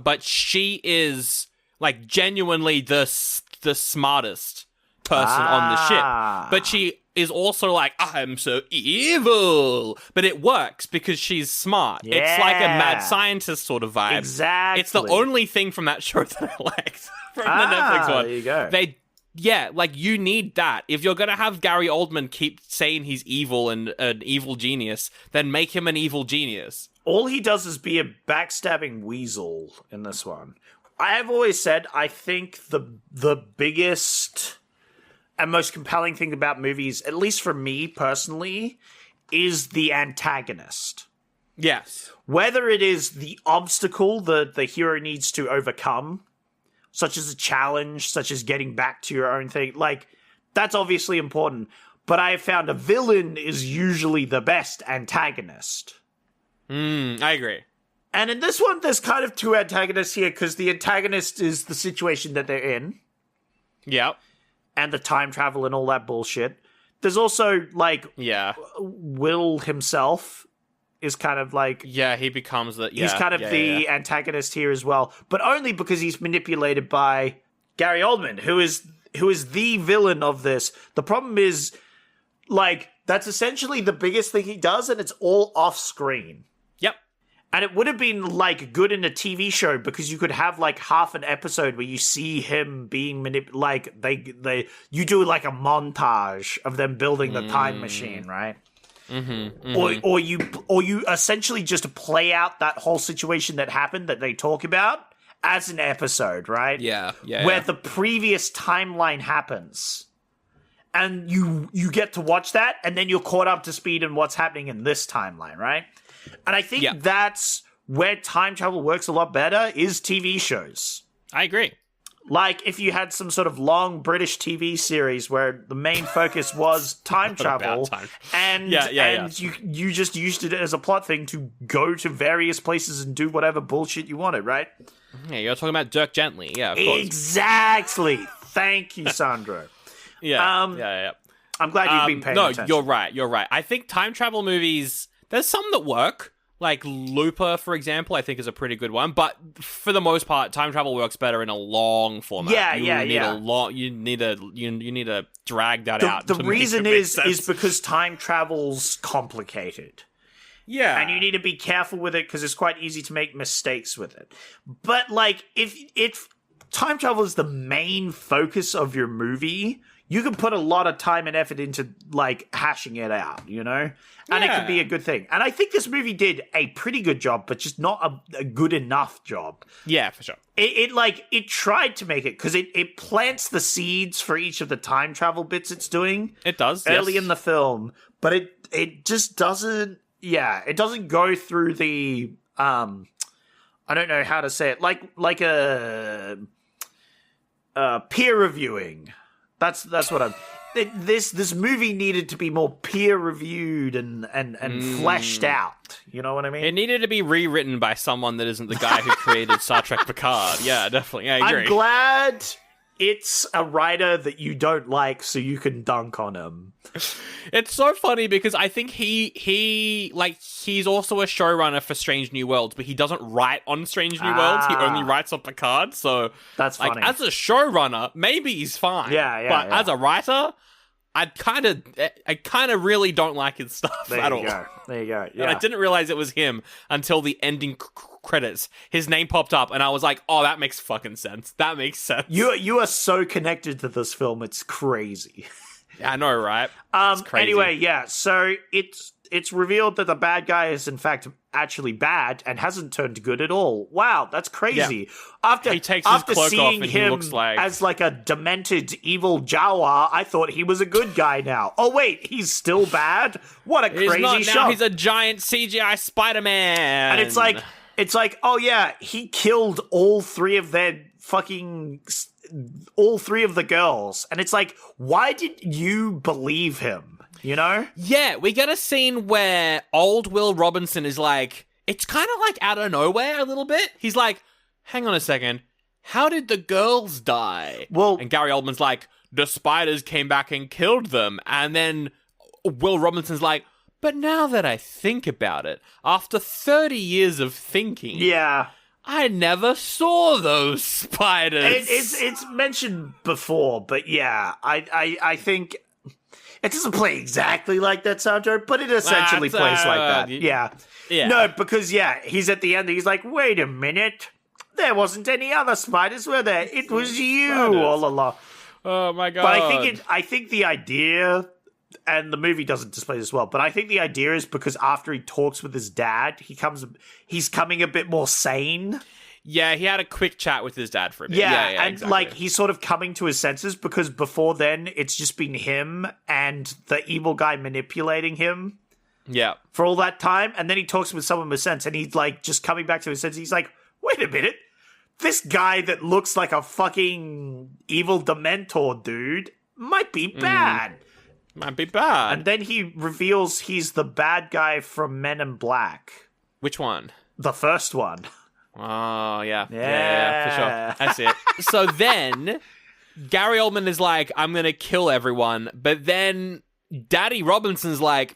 But she is like genuinely the smartest person on the ship. But she is also like, I'm so evil. But it works because she's smart. Yeah. It's like a mad scientist sort of vibe. Exactly. It's the only thing from that show that I liked. From the Netflix one. There you go. Like you need that. If you're going to have Gary Oldman keep saying he's evil and an evil genius, then make him an evil genius. All he does is be a backstabbing weasel in this one. I have always said, I think the biggest and most compelling thing about movies, at least for me personally, is the antagonist. Yes. Whether it is the obstacle that the hero needs to overcome, such as a challenge, such as getting back to your own thing, like, that's obviously important. But I have found a villain is usually the best antagonist. I agree. And in this one, there's kind of two antagonists here, because the antagonist is the situation that they're in. Yep. And the time travel and all that bullshit. There's also, like, Will himself is kind of like... Yeah, he becomes the... he's kind of the antagonist here as well. But only because he's manipulated by Gary Oldman, who is the villain of this. The problem is, like, that's essentially the biggest thing he does, and it's all off-screen. Yep. And it would have been, like, good in a TV show because you could have, like, half an episode where you see him being you do, like, a montage of them building the time machine, right? or you essentially just play out that whole situation that happened that they talk about as an episode, right? Where the previous timeline happens. And you get to watch that, and then you're caught up to speed in what's happening in this timeline, right? And I think that's where time travel works a lot better, is TV shows. I agree. Like, if you had some sort of long British TV series where the main focus was time travel, and you just used it as a plot thing to go to various places and do whatever bullshit you wanted, right? Yeah, you're talking about Dirk Gently, of course. Exactly. Thank you, Sandro. I'm glad you've been paying attention. You're right. I think time travel movies, there's some that work. Like Looper, for example, I think is a pretty good one. But for the most part, time travel works better in a long format. You need to drag that out. The reason is because time travel's complicated. Yeah. And you need to be careful with it because it's quite easy to make mistakes with it. But like, if time travel is the main focus of your movie, you can put a lot of time and effort into, like, hashing it out, you know? And it can be a good thing. And I think this movie did a pretty good job, but just not a good enough job. Yeah, for sure. It tried to make it, because it plants the seeds for each of the time travel bits it's doing. It does, early in the film. But it just doesn't, it doesn't go through the, I don't know how to say it, like a peer reviewing. That's what I'm. This movie needed to be more peer reviewed and fleshed out. You know what I mean? It needed to be rewritten by someone that isn't the guy who created Star Trek Picard. Yeah, definitely. Yeah, I agree. I'm glad it's a writer that you don't like, so you can dunk on him. It's so funny because I think he's also a showrunner for Strange New Worlds, but he doesn't write on Strange New Worlds. He only writes on Picard. So that's funny. As a showrunner, maybe he's fine. But as a writer, I kind of really don't like his stuff at all. There you go. Yeah. And I didn't realize it was him until the ending credits. His name popped up, and I was like, "Oh, that makes fucking sense. That makes sense." You are so connected to this film. It's crazy. Yeah, I know, right? It's crazy. Anyway, so it's revealed that the bad guy is in fact actually bad and hasn't turned good at all. Wow, that's crazy. Yeah. He takes his cloak off and he looks like as like a demented evil Jawa, I thought he was a good guy now. Oh wait, he's still bad? What a crazy show. He's a giant CGI Spider-Man. And it's like, oh yeah, he killed all three of the girls. And it's like, why did you believe him? You know? Yeah, we get a scene where old Will Robinson is like, it's kind of like out of nowhere a little bit. He's like, hang on a second, how did the girls die? Well, and Gary Oldman's like, the spiders came back and killed them. And then Will Robinson's like, but now that I think about it, after 30 years of thinking, I never saw those spiders. It's mentioned before, but I think it doesn't play exactly like that, Sandro, but it essentially plays like that. Yeah. No, because, he's at the end, he's like, wait a minute. There wasn't any other spiders, were there? It was you all along. Oh, my God. But I think the idea, and the movie doesn't display this well, but I think the idea is because after he talks with his dad, he's coming a bit more sane. Yeah, he had a quick chat with his dad for a bit. Yeah, and exactly. He's sort of coming to his senses because before then it's just been him and the evil guy manipulating him. Yeah. For all that time, and then he talks with someone with sense, and he's like just coming back to his senses. He's like, wait a minute, this guy that looks like a fucking evil Dementor dude might be bad. Might be bad. And then he reveals he's the bad guy from Men in Black. Which one? The first one. Oh, yeah, for sure. That's it. So then, Gary Oldman is like, I'm going to kill everyone. But then, Daddy Robinson's like,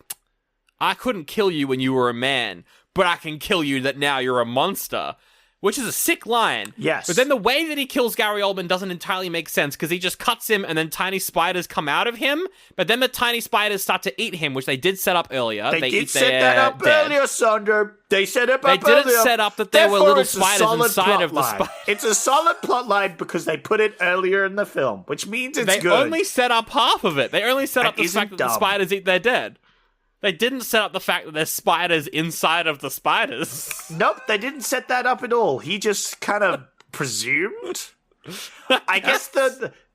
I couldn't kill you when you were a man, but I can kill you that now you're a monster. Which is a sick line. Yes. But then the way that he kills Gary Oldman doesn't entirely make sense, because he just cuts him and then tiny spiders come out of him, but then the tiny spiders start to eat him, which they did set up earlier. They did set that up earlier, Sandro. They set it up earlier. They didn't set up that there were little spiders inside of the spider. It's a solid plot line because they put it earlier in the film, which means it's good. They only set up half of it. They only set up the fact that the spiders eat their dead. They didn't set up the fact that there's spiders inside of the spiders. Nope, they didn't set that up at all. He just kind of presumed. I guess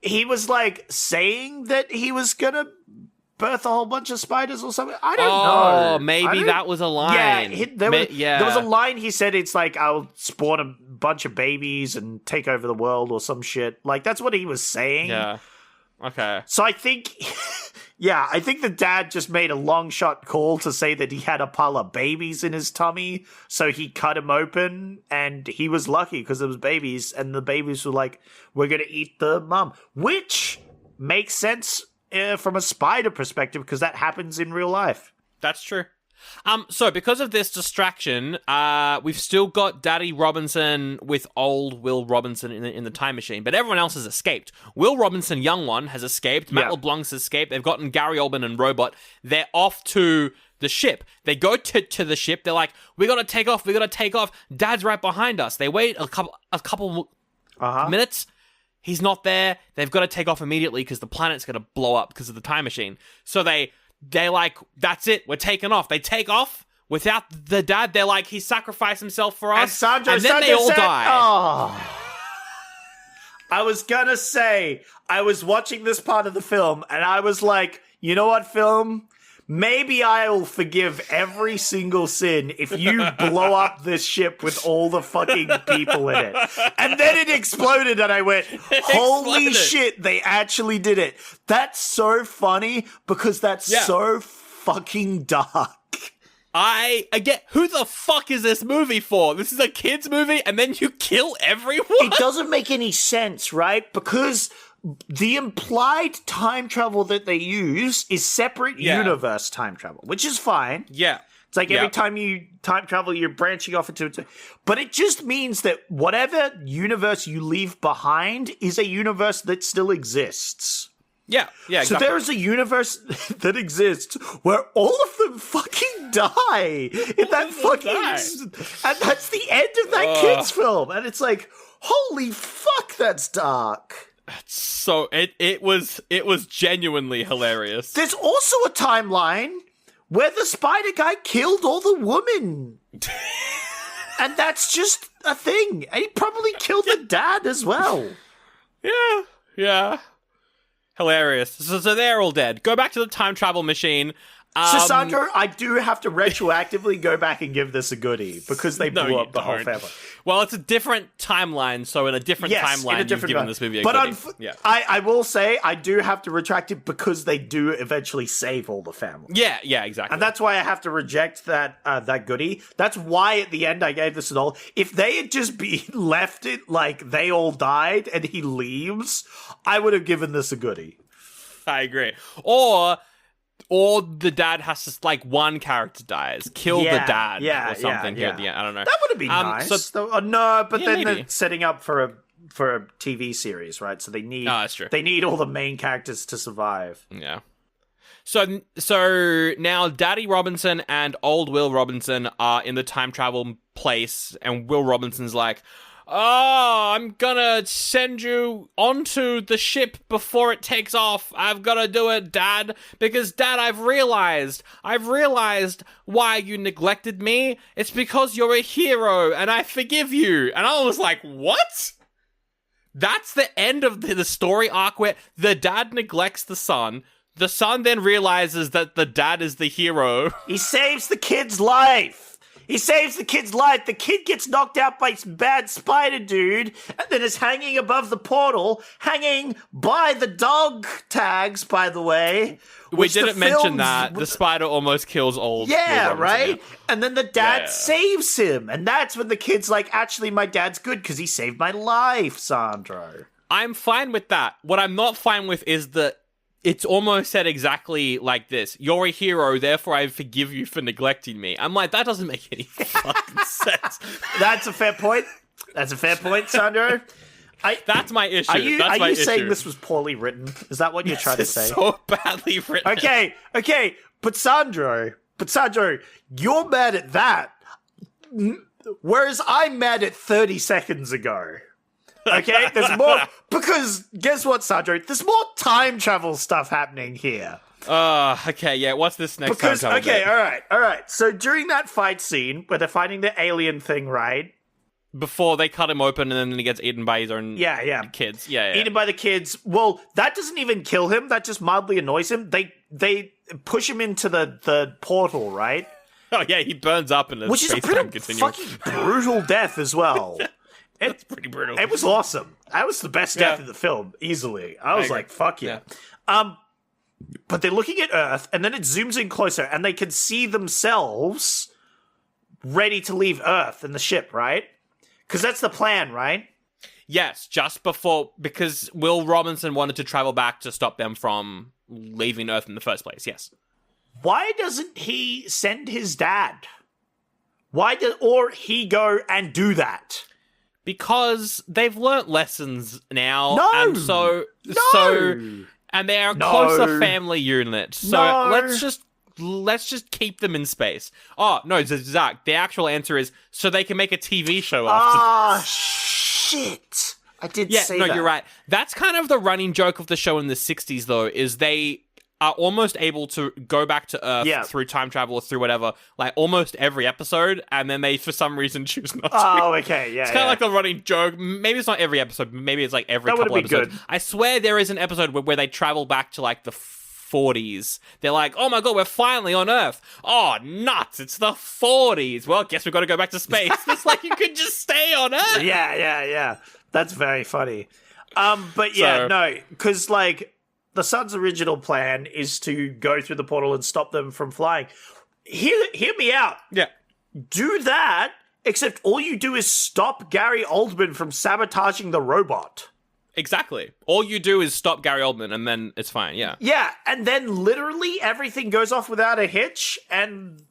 he was like saying that he was gonna birth a whole bunch of spiders or something. I don't know. Oh, maybe that was a line. Yeah, there was a line he said. It's like, I'll spawn a bunch of babies and take over the world or some shit. Like, that's what he was saying. Yeah. Okay. So I think, I think the dad just made a long shot call to say that he had a pile of babies in his tummy. So he cut him open and he was lucky because it was babies. And the babies were like, we're going to eat the mum, which makes sense from a spider perspective, because that happens in real life. That's true. So because of this distraction, we've still got Daddy Robinson with old Will Robinson in the time machine, but everyone else has escaped. Will Robinson, young one, has escaped. Matt LeBlanc's escaped. They've gotten Gary Oldman and Robot. They're off to the ship. They go to the ship. They're like, we got to take off. We got to take off. Dad's right behind us. They wait a couple minutes. He's not there. They've got to take off immediately because the planet's going to blow up because of the time machine. So they're like, that's it. We're taking off. They take off without the dad. They're like, he sacrificed himself for us. And then they all die. Oh. I was going to say, I was watching this part of the film and I was like, you know what, film? Maybe I'll forgive every single sin if you blow up this ship with all the fucking people in it. And then it exploded and I went, holy shit, they actually did it. That's so funny because that's so fucking dark. I get, who the fuck is this movie for? This is a kid's movie and then you kill everyone? It doesn't make any sense, right? Because the implied time travel that they use is separate universe time travel, which is fine. Yeah. It's like every time you time travel, you're branching off into it. But it just means that whatever universe you leave behind is a universe that still exists. Yeah, So exactly. there is a universe that exists where all of them fucking die in that fucking... And that's the end of that kid's film. And it's like, holy fuck, that's dark. So it was genuinely hilarious. There's also a timeline where the spider guy killed all the women. And that's just a thing. And he probably killed the dad as well. Yeah. Hilarious. So they're all dead. Go back to the time travel machine. So, Sandro, I do have to retroactively go back and give this a goodie because they blew up the whole family. Well, it's a different timeline, so in a different timeline, you've given this movie a goodie. But I will say, I do have to retract it because they do eventually save all the family. Yeah, exactly. And that's why I have to reject that goodie. That's why at the end I gave this an all. If they had just left it like they all died and he leaves, I would have given this a goodie. I agree. Or the dad has to, like, one character dies. Kill the dad or something here at the end. I don't know. That would have been nice. No, but then they're setting up for a TV series, right? So they need that's true. They need all the main characters to survive. Yeah. So now Daddy Robinson and old Will Robinson are in the time travel place, and Will Robinson's like, I'm gonna send you onto the ship before it takes off. I've gotta do it, Dad. Because, Dad, I've realized why you neglected me. It's because you're a hero, and I forgive you. And I was like, what? That's the end of the story arc where the dad neglects the son. The son then realizes that the dad is the hero. He saves the kid's life. The kid gets knocked out by bad spider dude and then is hanging above the portal, hanging by the dog tags, by the way. We didn't mention that. The spider almost kills old. Yeah, right? Yeah. And then the dad saves him. And that's when the kid's like, actually, my dad's good because he saved my life, Sandro. I'm fine with that. What I'm not fine with is that it's almost said exactly like this. You're a hero, therefore I forgive you for neglecting me. I'm like, that doesn't make any fucking sense. That's a fair point, Sandro. That's my issue. Are you saying this was poorly written? Is that what you're trying to say? So badly written. Okay. But Sandro, you're mad at that. Whereas I'm mad at 30 seconds ago. Okay, there's more because guess what, Sandro? There's more time travel stuff happening here. Okay, yeah. What's this next because, time travel bit? all right. So during that fight scene where they're fighting the alien thing, right? Before they cut him open and then he gets eaten by his own kids. Yeah. Eaten by the kids. Well, that doesn't even kill him. That just mildly annoys him. They push him into the portal, right? Oh, yeah, he burns up in a which is a pretty fucking brutal death as well. That's pretty brutal. It was awesome. That was the best death in the film, easily. I was like, fuck yeah. But they're looking at Earth, and then it zooms in closer, and they can see themselves ready to leave Earth in the ship, right? Because that's the plan, right? Yes, just before, because Will Robinson wanted to travel back to stop them from leaving Earth in the first place, yes. Why doesn't he send his dad? Or he go and do that? Because they've learnt lessons now. No! And so and they're a closer family unit. So let's just keep them in space. Oh, no, Zach, the actual answer is so they can make a TV show after. Shit. I did say that. Yeah, no, you're right. That's kind of the running joke of the show in the 60s, though, is they are almost able to go back to Earth through time travel or through whatever, like almost every episode, and then they, for some reason, choose not to. Oh, okay, yeah. It's kind of like a running joke. Maybe it's not every episode, but maybe it's like every couple episodes. Good. I swear there is an episode where they travel back to like the 40s. They're like, oh my god, we're finally on Earth. Oh, nuts, it's the 40s. Well, guess we've got to go back to space. It's like you could just stay on Earth. Yeah. That's very funny. But yeah, no, because like, the Sun's original plan is to go through the portal and stop them from flying. Hear me out. Yeah. Do that, except all you do is stop Gary Oldman from sabotaging the robot. Exactly. All you do is stop Gary Oldman, and then it's fine, yeah. Yeah, and then literally everything goes off without a hitch, and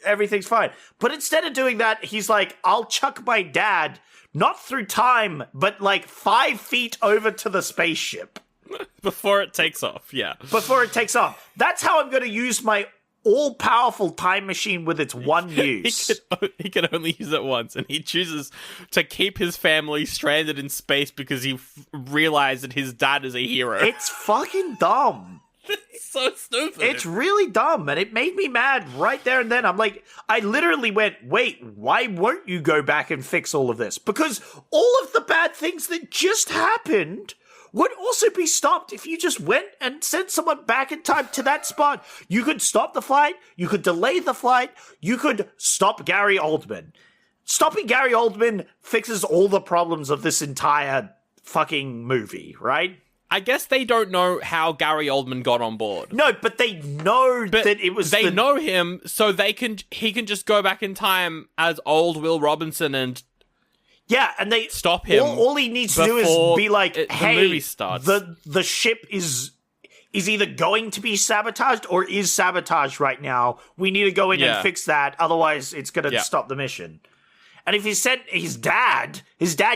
everything's fine. But instead of doing that, he's like, I'll chuck my dad, not through time, but like 5 feet over to the spaceship. Before it takes off, yeah. Before it takes off. That's how I'm going to use my all-powerful time machine with its one use. He can only use it once, and he chooses to keep his family stranded in space because he realized that his dad is a hero. It's fucking dumb. It's so stupid. It's really dumb, and it made me mad right there and then. I'm like, I literally went, wait, why won't you go back and fix all of this? Because all of the bad things that just happened would also be stopped if you just went and sent someone back in time to that spot. You could stop the flight, you could delay the flight, you could stop Gary Oldman. Stopping Gary Oldman fixes all the problems of this entire fucking movie, right? I guess they don't know how Gary Oldman got on board. No, but they know that it was... They know him, so he can just go back in time as old Will Robinson and... Yeah, and they stop him. All he needs to do is be like, "Hey, the movie starts. The ship is either going to be sabotaged or is sabotaged right now. We need to go in and fix that. Otherwise, it's going to stop the mission." And if he said his dad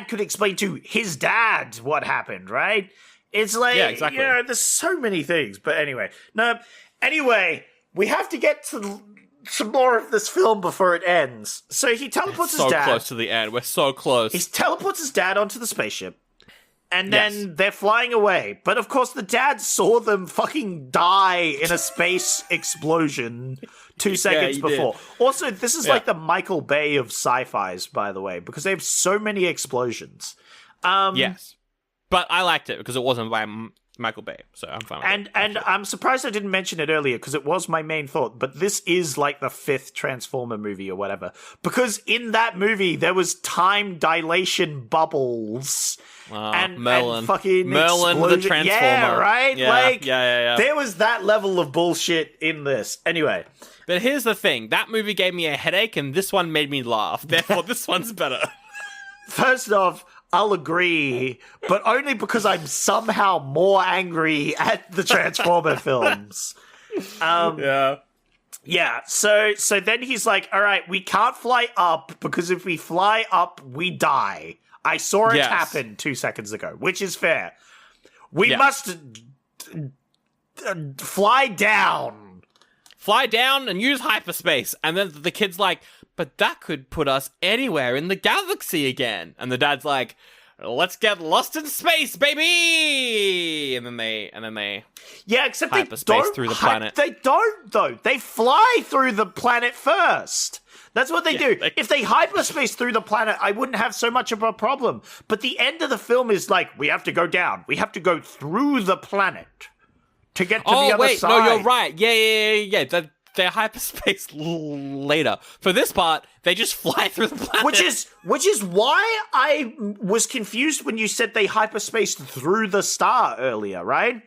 could explain to his dad what happened, right? It's like, exactly. There's so many things. But anyway, we have to get to some more of this film before it ends. So he teleports his dad. So close to the end. We're so close. He teleports his dad onto the spaceship. And then they're flying away. But of course, the dad saw them fucking die in a space explosion 2 seconds before. Did. Also, this is like the Michael Bay of sci-fis, by the way, because they have so many explosions. Yes. But I liked it because it wasn't by Michael Bay, so I'm fine with it. And I'm surprised I didn't mention it earlier because it was my main thought, but this is like the 5th Transformer movie or whatever. Because in that movie, there was time dilation bubbles and fucking Merlin the Transformer. Yeah, right? Yeah. There was that level of bullshit in this. Anyway. But here's the thing. That movie gave me a headache and this one made me laugh. Therefore, this one's better. First off, I'll agree, but only because I'm somehow more angry at the Transformer films. Yeah, so then he's like, all right, we can't fly up because if we fly up, we die. I saw it happen 2 seconds ago, which is fair. We must fly down. Fly down and use hyperspace. And then the kid's like, but that could put us anywhere in the galaxy again. And the dad's like, let's get lost in space, baby! And then they yeah, except they hyperspace don't through the planet. They don't though. They fly through the planet first. That's what they do. If they hyperspace through the planet, I wouldn't have so much of a problem. But the end of the film is like, we have to go down. We have to go through the planet to get to the other side. No, you're right. Yeah. They're hyperspace later. For this part, they just fly through the planet. Which is why I was confused when you said they hyperspaced through the star earlier, right?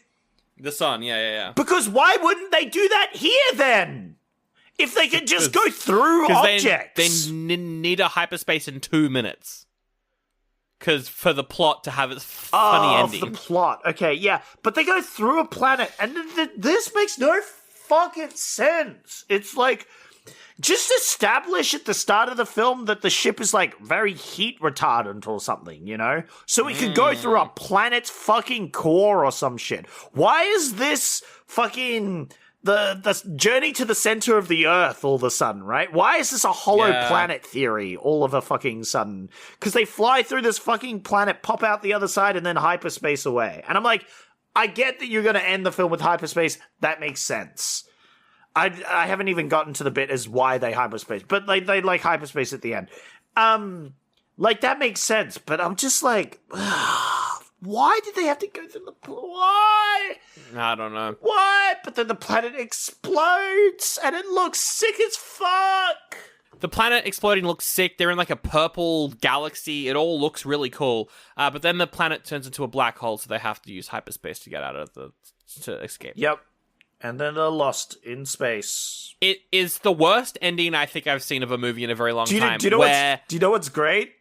The sun, yeah. Because why wouldn't they do that here then? If they could just go through objects. They need a hyperspace in 2 minutes. Because for the plot to have its funny ending. The plot. Okay, yeah. But they go through a planet, and this makes no fucking sense. It's like, just establish at the start of the film that the ship is like very heat retardant or something, you know? So we could go through a planet's fucking core or some shit. Why is this fucking the journey to the center of the Earth all of a sudden, right? Why is this a hollow planet theory all of a fucking sudden? Because they fly through this fucking planet, pop out the other side, and then hyperspace away. And I'm like, I get that you're going to end the film with hyperspace. That makes sense. I haven't even gotten to the bit as why they hyperspace, but they like hyperspace at the end. Like, that makes sense, but I'm just like, why did they have to go through why? I don't know. Why? But then the planet explodes, and it looks sick as fuck. The planet exploding looks sick. They're in like a purple galaxy. It all looks really cool. But then the planet turns into a black hole, so they have to use hyperspace to get out of to escape. Yep. And then they're lost in space. It is the worst ending I think I've seen of a movie in a very long time. Do you know what's great?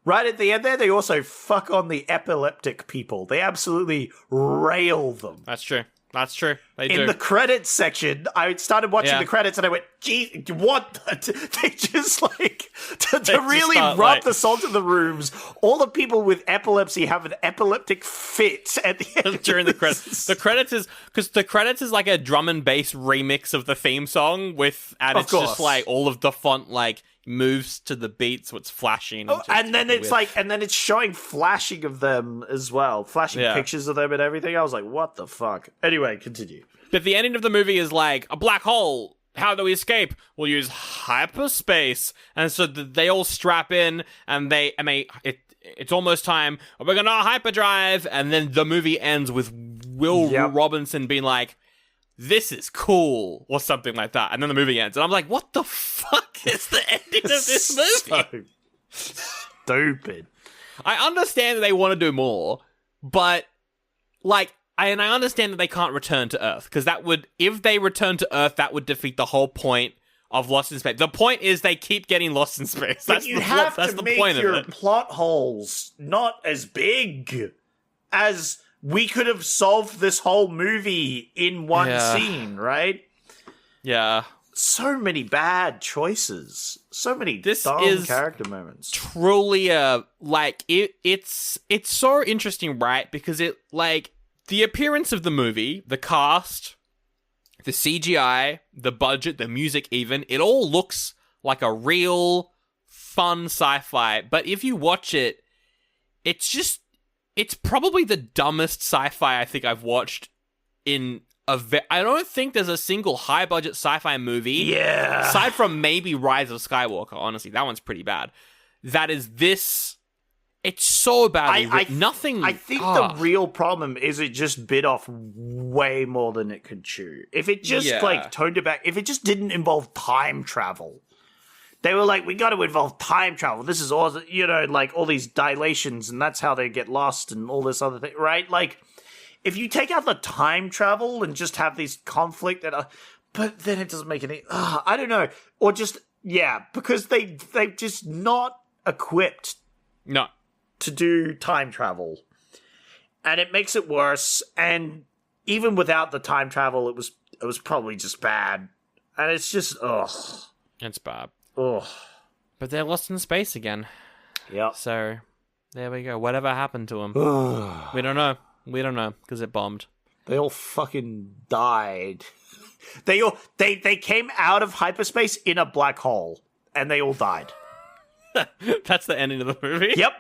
Right at the end there, they also fuck on the epileptic people. They absolutely rail them. That's true. They do. In the credits section, I started watching the credits and I went, gee, what? They just like, to really rub the salt in the rooms, all the people with epilepsy have an epileptic fit at the end. During the credits. The credits is like a drum and bass remix of the theme song it's just like all of the font like moves to the beat, so it's flashing. And then it's showing flashing of them as well, flashing pictures of them and everything. I was like, what the fuck? Anyway, continue. But the ending of the movie is like a black hole. How do we escape? We'll use hyperspace. And so they all strap in, and it's almost time. We're gonna hyperdrive, and then the movie ends with Will Robinson being like, this is cool, or something like that. And then the movie ends. And I'm like, what the fuck is the ending of this movie? So stupid. I understand that they want to do more, but, like, I understand that they can't return to Earth, because if they return to Earth, that would defeat the whole point of Lost in Space. The point is they keep getting lost in space. That's you have to make your plot holes not as big as we could have solved this whole movie in one scene, right? Yeah. So many bad choices. So many dumb character moments. Truly, it's so interesting, right? Because the appearance of the movie, the cast, the CGI, the budget, the music even, it all looks like a real fun sci-fi. But if you watch it, it's probably the dumbest sci-fi I think I've watched in I don't think there's a single high-budget sci-fi movie, aside from maybe Rise of Skywalker, honestly, that one's pretty bad, that is this. It's so badly written. Nothing. I think the real problem is it just bit off way more than it could chew. If it just toned it back, if it just didn't involve time travel. They were like, we got to involve time travel. This is all, like all these dilations, and that's how they get lost and all this other thing, right? Like, if you take out the time travel and just have these conflict but then it doesn't make any, I don't know. Or just, because they're just not equipped to do time travel. And it makes it worse. And even without the time travel, it was probably just bad. And it's just, It's bad. Ugh. But they're lost in space again. Yep. So, there we go. Whatever happened to them? We don't know. Because it bombed. They all fucking died. They came out of hyperspace in a black hole. And they all died. That's the ending of the movie. Yep.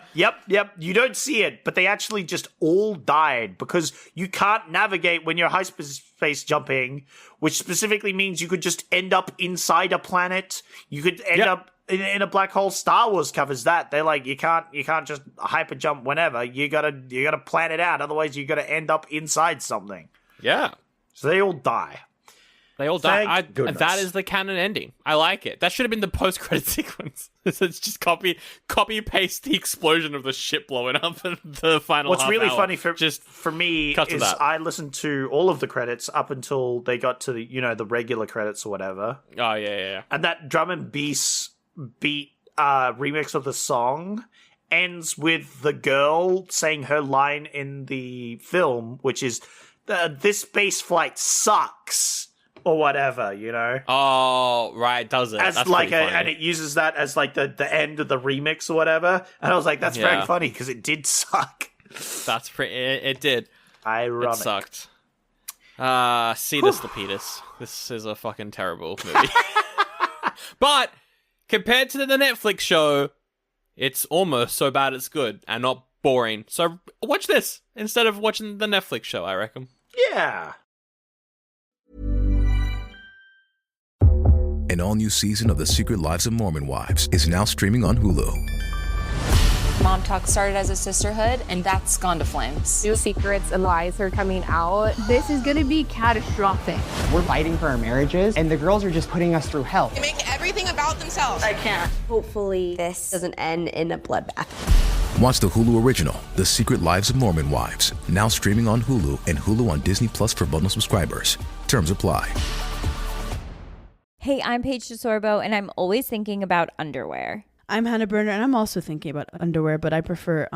You don't see it, but they actually just all died because you can't navigate when you're hyperspace jumping, which specifically means you could just end up inside a planet. You could end up in a black hole. Star Wars covers that. They're like, you can't just hyper jump whenever. You gotta plan it out. Otherwise, you gotta end up inside something. Yeah. So they all die. They all die. That is the canon ending. I like it. That should have been the post-credit sequence. So it's just copy paste the explosion of the ship blowing up in the final. What's really hour. funny for me is I listened to all of the credits up until they got to the regular credits or whatever. Oh yeah. And that drum and bass beat remix of the song ends with the girl saying her line in the film, which is "This space flight sucks." Or whatever, Oh, right, does it? That's and it uses that as like the end of the remix or whatever. And I was like, that's very funny because it did suck. That's pretty. It did. Ironic. It sucked. See this, Lapidus. This is a fucking terrible movie. But compared to the Netflix show, it's almost so bad it's good and not boring. So watch this instead of watching the Netflix show, I reckon. Yeah. An all-new season of The Secret Lives of Mormon Wives is now streaming on Hulu. Mom Talk started as a sisterhood, and that's gone to flames. New secrets and lies are coming out. This is going to be catastrophic. We're fighting for our marriages, and the girls are just putting us through hell. They make everything about themselves. I can't. Hopefully, this doesn't end in a bloodbath. Watch the Hulu original, The Secret Lives of Mormon Wives, now streaming on Hulu and Hulu on Disney Plus for bundle subscribers. Terms apply. Hey, I'm Paige DeSorbo, and I'm always thinking about underwear. I'm Hannah Berner, and I'm also thinking about underwear, but I prefer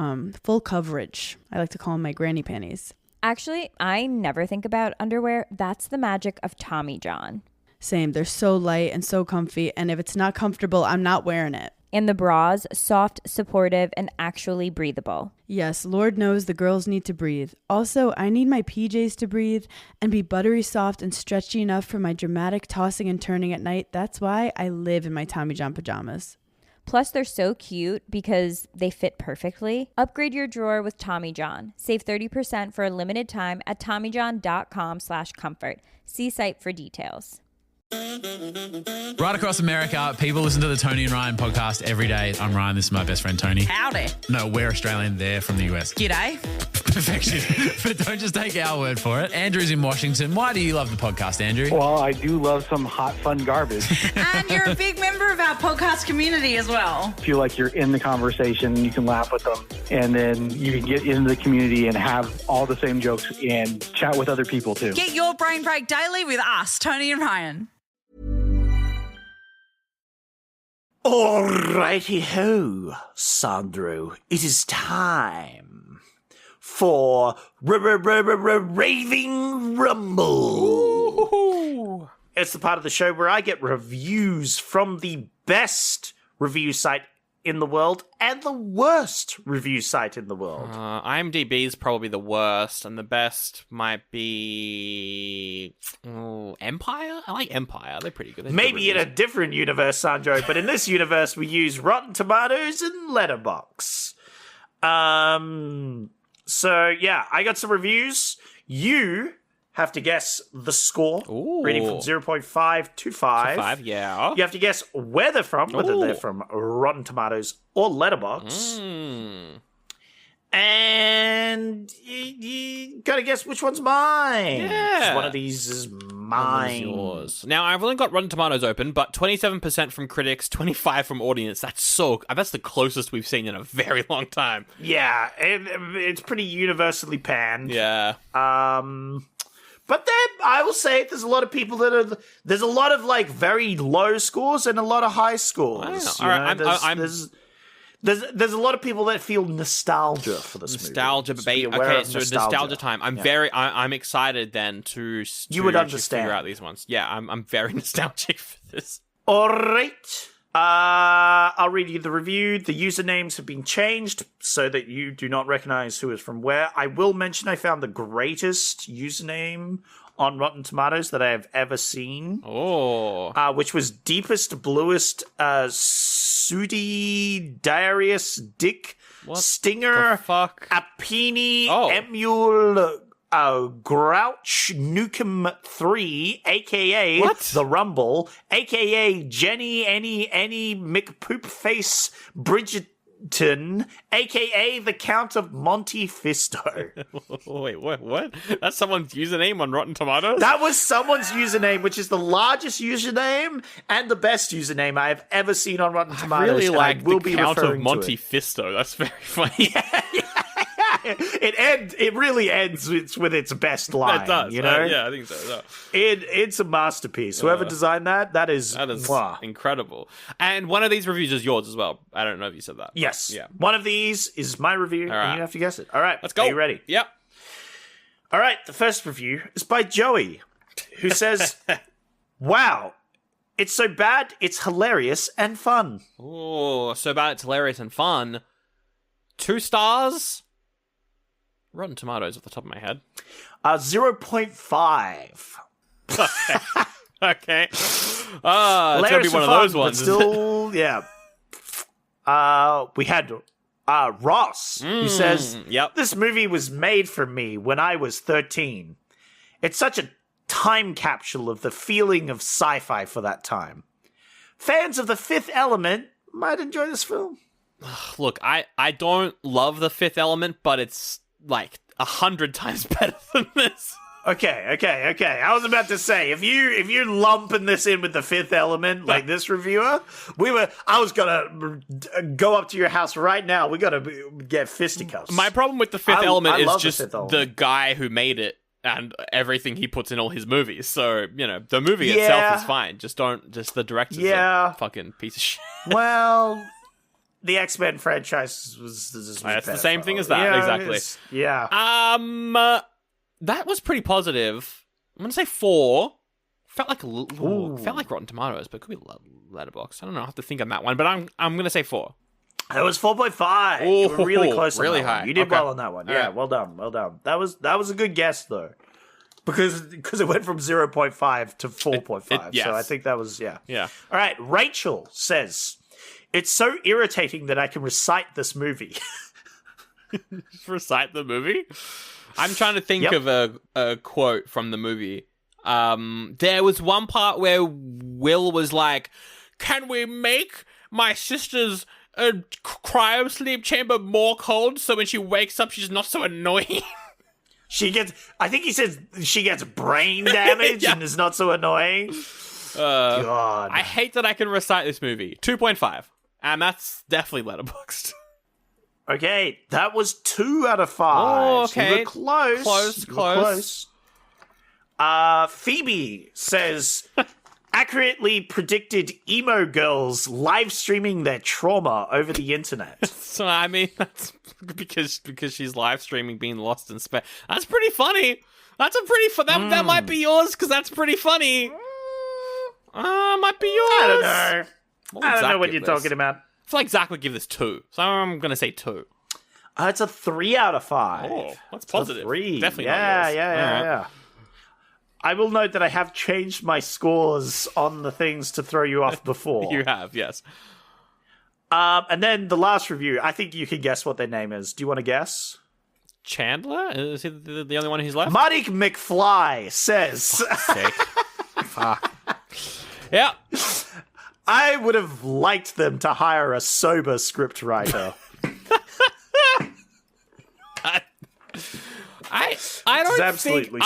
full coverage. I like to call them my granny panties. Actually, I never think about underwear. That's the magic of Tommy John. Same. They're so light and so comfy, and if it's not comfortable, I'm not wearing it. And the bras, soft, supportive, and actually breathable. Yes, Lord knows the girls need to breathe. Also, I need my PJs to breathe and be buttery soft and stretchy enough for my dramatic tossing and turning at night. That's why I live in my Tommy John pajamas. Plus, they're so cute because they fit perfectly. Upgrade your drawer with Tommy John. Save 30% for a limited time at TommyJohn.com/comfort. See site for details. Right across America, people listen to the Tony and Ryan podcast every day. I'm Ryan, this is my best friend Tony. Howdy. No, we're Australian, they're from the US. G'day. Perfection. But don't just take our word for it. Andrew's in Washington. Why do you love the podcast, Andrew? Well, I do love some hot, fun garbage. And you're a big member of our podcast community as well. Feel like you're in the conversation, you can laugh with them, and then you can get into the community and have all the same jokes and chat with other people too. Get your brain break daily with us, Tony and Ryan. Alrighty ho, Sandro. It is time for Raving Rumble. Ooh. It's the part of the show where I get reviews from the best review site in the world and the worst review site in the world. IMDb is probably the worst, and the best might be Empire. I like Empire; they're pretty good. Maybe in a different universe, Sandro, but in this universe, we use Rotten Tomatoes and Letterboxd. So yeah, I got some reviews. You have to guess the score. Ooh. Rating from 0.5 to 5. 5, yeah. You have to guess where they're from, whether they're from Rotten Tomatoes or Letterboxd. And you gotta guess which one's mine. Yeah. One of these is mine. Yours. Now, I've only got Rotten Tomatoes open, but 27% from critics, 25% from audience. That's the closest we've seen in a very long time. Yeah, it's pretty universally panned. Yeah. But then I will say there's a lot of people there's a lot of like very low scores and a lot of high scores. All right, there's a lot of people that feel nostalgia for this movie. Nostalgia, baby. Okay, so nostalgia time. I'm excited then to would understand. Figure out these ones. Yeah, I'm very nostalgic for this. All right. I'll read you the review. The usernames have been changed so that you do not recognize who is from where. I will mention I found the greatest username on Rotten Tomatoes that I have ever seen. Oh. Which was Deepest Bluest Sudi Darius Dick What Stinger the fuck? Apini Emule Grouch Nukem 3, aka The Rumble, aka Jenny Any McPoopface Bridgerton, aka the Count of Monte Fisto. Wait, what? That's someone's username on Rotten Tomatoes? That was someone's username, which is the largest username and the best username I have ever seen on Rotten Tomatoes. I really like will the be Count of referring to Monte it. Fisto. That's very funny. It really ends with its best line. It does. You know? Yeah, I think so. It's a masterpiece. Whoever designed that is incredible. And one of these reviews is yours as well. I don't know if you said that. Yes. Yeah. One of these is my review, All right. and you have to guess it. All right. Let's go. Are you ready? Yep. All right. The first review is by Joey, who says, "Wow, it's so bad, it's hilarious and fun." Oh, so bad it's hilarious and fun. 2 stars. Rotten Tomatoes off the top of my head. 0.5. Okay. It's gonna be one of those ones. But still, yeah. We had Ross, who says, "This movie was made for me when I was 13. It's such a time capsule of the feeling of sci-fi for that time. Fans of The Fifth Element might enjoy this film." Look, I don't love The Fifth Element, but it's like 100 times better than this. Okay. I was about to say, if you're lumping this in with The Fifth Element, like this reviewer, I was gonna go up to your house right now. We gotta get fisticuffs. My problem with The Fifth Element is love just The Fifth Element. the guy who made it and everything he puts in all his movies. So, the movie itself is fine. Just the director's a fucking piece of shit. Well, the X-Men franchise was It's the same thing as that, exactly. Yeah. That was pretty positive. I'm gonna say 4. Felt like Rotten Tomatoes, but it could be Letterboxd. I don't know. I have to think on that one, but I'm gonna say 4. It was 4.5. You were really close. Really on that high. One. You did Okay. well on that one. All Yeah, right. well done. That was a good guess though, because it went from 0.5 to 4.5. Yes. So I think that was Yeah. All right. Rachel says, "It's so irritating that I can recite this movie." Just recite the movie? I'm trying to think of a quote from the movie. There was one part where Will was like, "Can we make my sister's cryo sleep chamber more cold so when she wakes up she's not so annoying?" I think he says she gets brain damage and is not so annoying. God. I hate that I can recite this movie. 2.5. And that's definitely Letterboxd. Okay, that was 2 out of 5. Oh, okay. You were close. Close. Phoebe says, accurately predicted emo girls live streaming their trauma over the internet. So, I mean, that's because she's live streaming being lost in space. That's pretty funny. That's a pretty that might be yours because that's pretty funny. Might be yours. I don't know. I don't know what you're talking about. I feel like Zach would give this 2, so I'm gonna say 2. It's a 3 out of 5. Oh, that's positive. 3. Definitely not yours. Yeah. I will note that I have changed my scores on the things to throw you off before. You have, yes. And then the last review, I think you can guess what their name is. Do you want to guess? Chandler? Is he the only one who's left? Marty McFly says... Fuck. Yeah. I would have liked them to hire a sober scriptwriter. I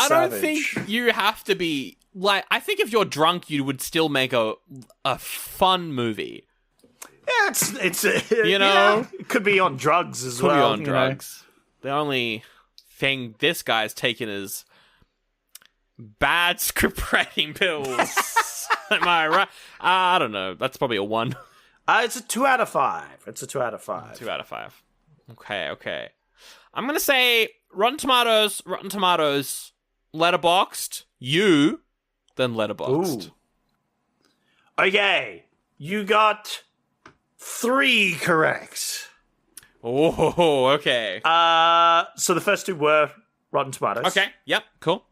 don't think you have to be like. I think if you're drunk, you would still make a fun movie. Yeah, it's it could be on drugs as well. Could be on drugs. The only thing this guy's taken is bad script writing pills. Am I right? I don't know. That's probably a 1. It's a 2 out of 5. It's a 2 out of 5. 2 out of 5. Okay. I'm gonna say Rotten Tomatoes, Letterboxd, then Letterboxd. Ooh. Okay, you got 3 correct. Oh, okay. So the first 2 were Rotten Tomatoes. Okay, yep, cool.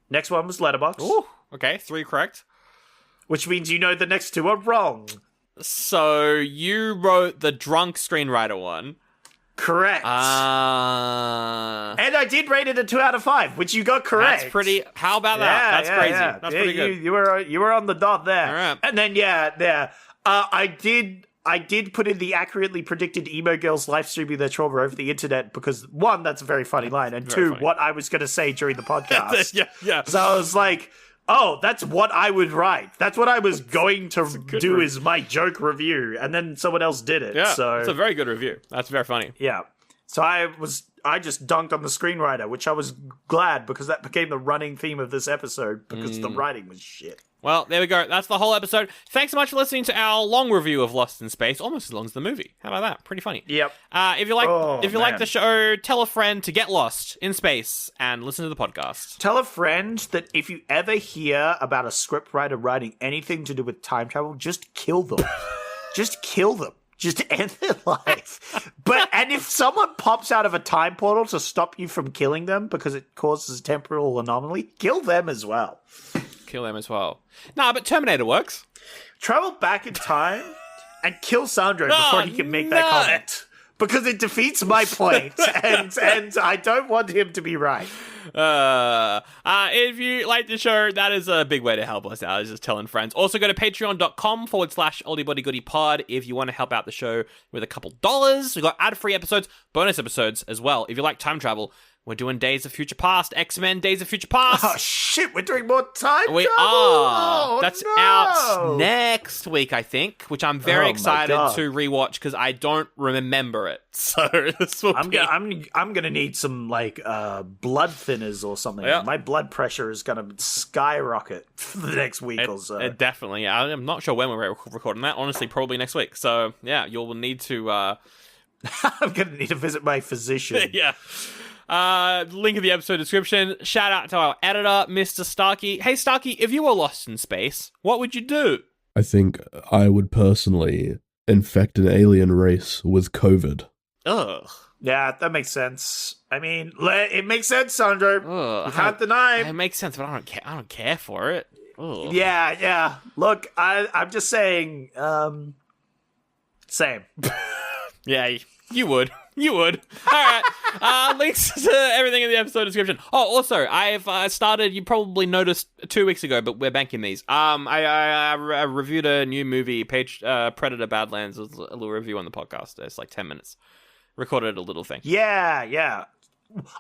Next one was Letterboxd. Ooh, okay, 3 correct. Which means you know the next 2 are wrong. So you wrote the drunk screenwriter one. Correct. And I did rate it a 2 out of 5, which you got correct. That's pretty. How about that? That's crazy. Yeah. That's pretty good. You were on the dot there. All right. And then I did put in the accurately predicted emo girls live streaming their trauma over the internet because 1, that's a very funny line, and 2, what I was going to say during the podcast. yeah. So I was like, oh, that's what I would write. That's what I was going to do as my joke review, and then someone else did it. Yeah, so it's a very good review. That's very funny. Yeah. So I just dunked on the screenwriter, which I was glad because that became the running theme of this episode because the writing was shit. Well, there we go. That's the whole episode. Thanks so much for listening to our long review of Lost in Space, almost as long as the movie. How about that? Pretty funny. Yep. If you like the show, tell a friend to get lost in space and listen to the podcast. Tell a friend that if you ever hear about a scriptwriter writing anything to do with time travel, just kill them. Just kill them. Just end their life. And if someone pops out of a time portal to stop you from killing them because it causes a temporal anomaly, kill them as well. Kill them as well. Nah, but Terminator works. Travel back in time and kill Sandro before he can make that comment. Because it defeats my point, and I don't want him to be right. If you like the show, that is a big way to help us out, is just telling friends. Also go to patreon.com/oldiebuddygoodypod if you want to help out the show with a couple dollars. We've got ad-free episodes, bonus episodes as well. If you like time travel, we're doing Days of Future Past, X-Men Days of Future Past. Oh, shit, we're doing more time travel? We are. Oh, That's out next week, I think, which I'm very excited to rewatch because I don't remember it. So this will I'm gonna need some, blood thinners or something. Yeah. My blood pressure is gonna skyrocket for the next week or so. Definitely, yeah. I'm not sure when we're recording that. Honestly, probably next week. So, yeah, you'll need to... I'm gonna need to visit my physician. Yeah. Link in the episode description. Shout out to our editor, Mr. Starkey. Hey, Starkey, if you were lost in space, what would you do? I think I would personally infect an alien race with COVID. Ugh. Yeah, that makes sense. I mean, it makes sense, Sandro. You can't deny. It makes sense, but I don't care for it. Ugh. Yeah. Look, I'm just saying, same. Yeah, you would. You would. All right. Links to everything in the episode description. Oh, also, I've started, you probably noticed 2 weeks ago, but we're banking these. I reviewed a new movie, Predator Badlands. It was a little review on the podcast. It's like 10 minutes. Recorded a little thing. Yeah.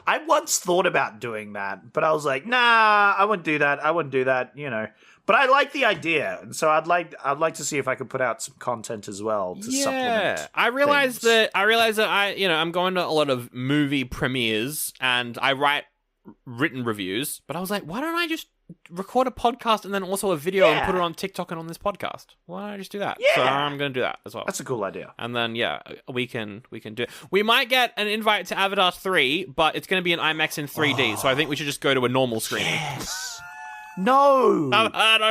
I once thought about doing that, but I was like, nah, I wouldn't do that, you know. But I like the idea, and so I'd like to see if I could put out some content as well to supplement. I realized that I'm going to a lot of movie premieres and I write written reviews, but I was like, why don't I just record a podcast and then also a video and put it on TikTok and on this podcast? Why don't I just do that? Yeah. So I'm going to do that as well. That's a cool idea. And then we can do it. We might get an invite to Avatar 3, but it's going to be an IMAX in 3D, so I think we should just go to a normal screening. Yes. No, I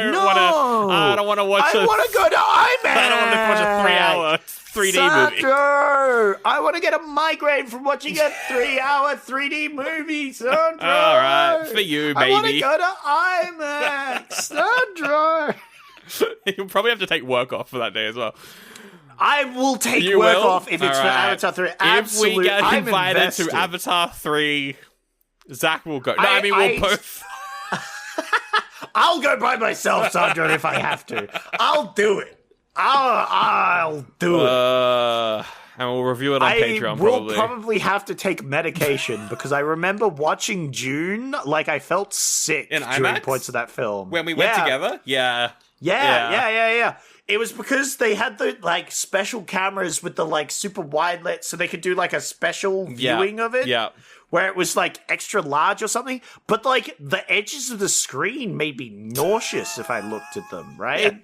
don't want to watch. I want to go to IMAX. I don't want to watch a 3-hour 3D movie. Sandro, I want to get a migraine from watching a 3-hour 3D movie. Sandro, all right, for you, baby. I want to go to IMAX. Sandro, you'll probably have to take work off for that day as well. I will take work off if it's for Avatar 3. Absolutely. If we get invited to Avatar 3, Zach will go. No, I mean we'll both. I'll go by myself, Sandro, if I have to. I'll do it. I'll do it. And we'll review it on Patreon, probably. I will probably have to take medication because I remember watching June, I felt sick during points of that film. When we went together? Yeah. It was because they had the, special cameras with the, super wide lit, so they could do, a special viewing of it. Yeah. Where it was, extra large or something. But, the edges of the screen made me nauseous if I looked at them, right?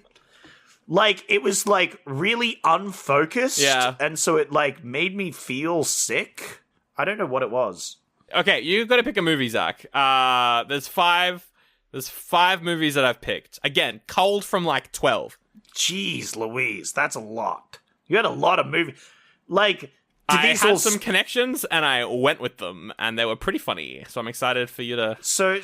Yeah. It was, really unfocused. Yeah. And so it, made me feel sick. I don't know what it was. Okay, you got to pick a movie, Zach. There's five movies that I've picked. Again, culled from, 12. Jeez Louise, that's a lot. You had a lot of movies. I had some connections and I went with them, and they were pretty funny. So I'm excited for you to. So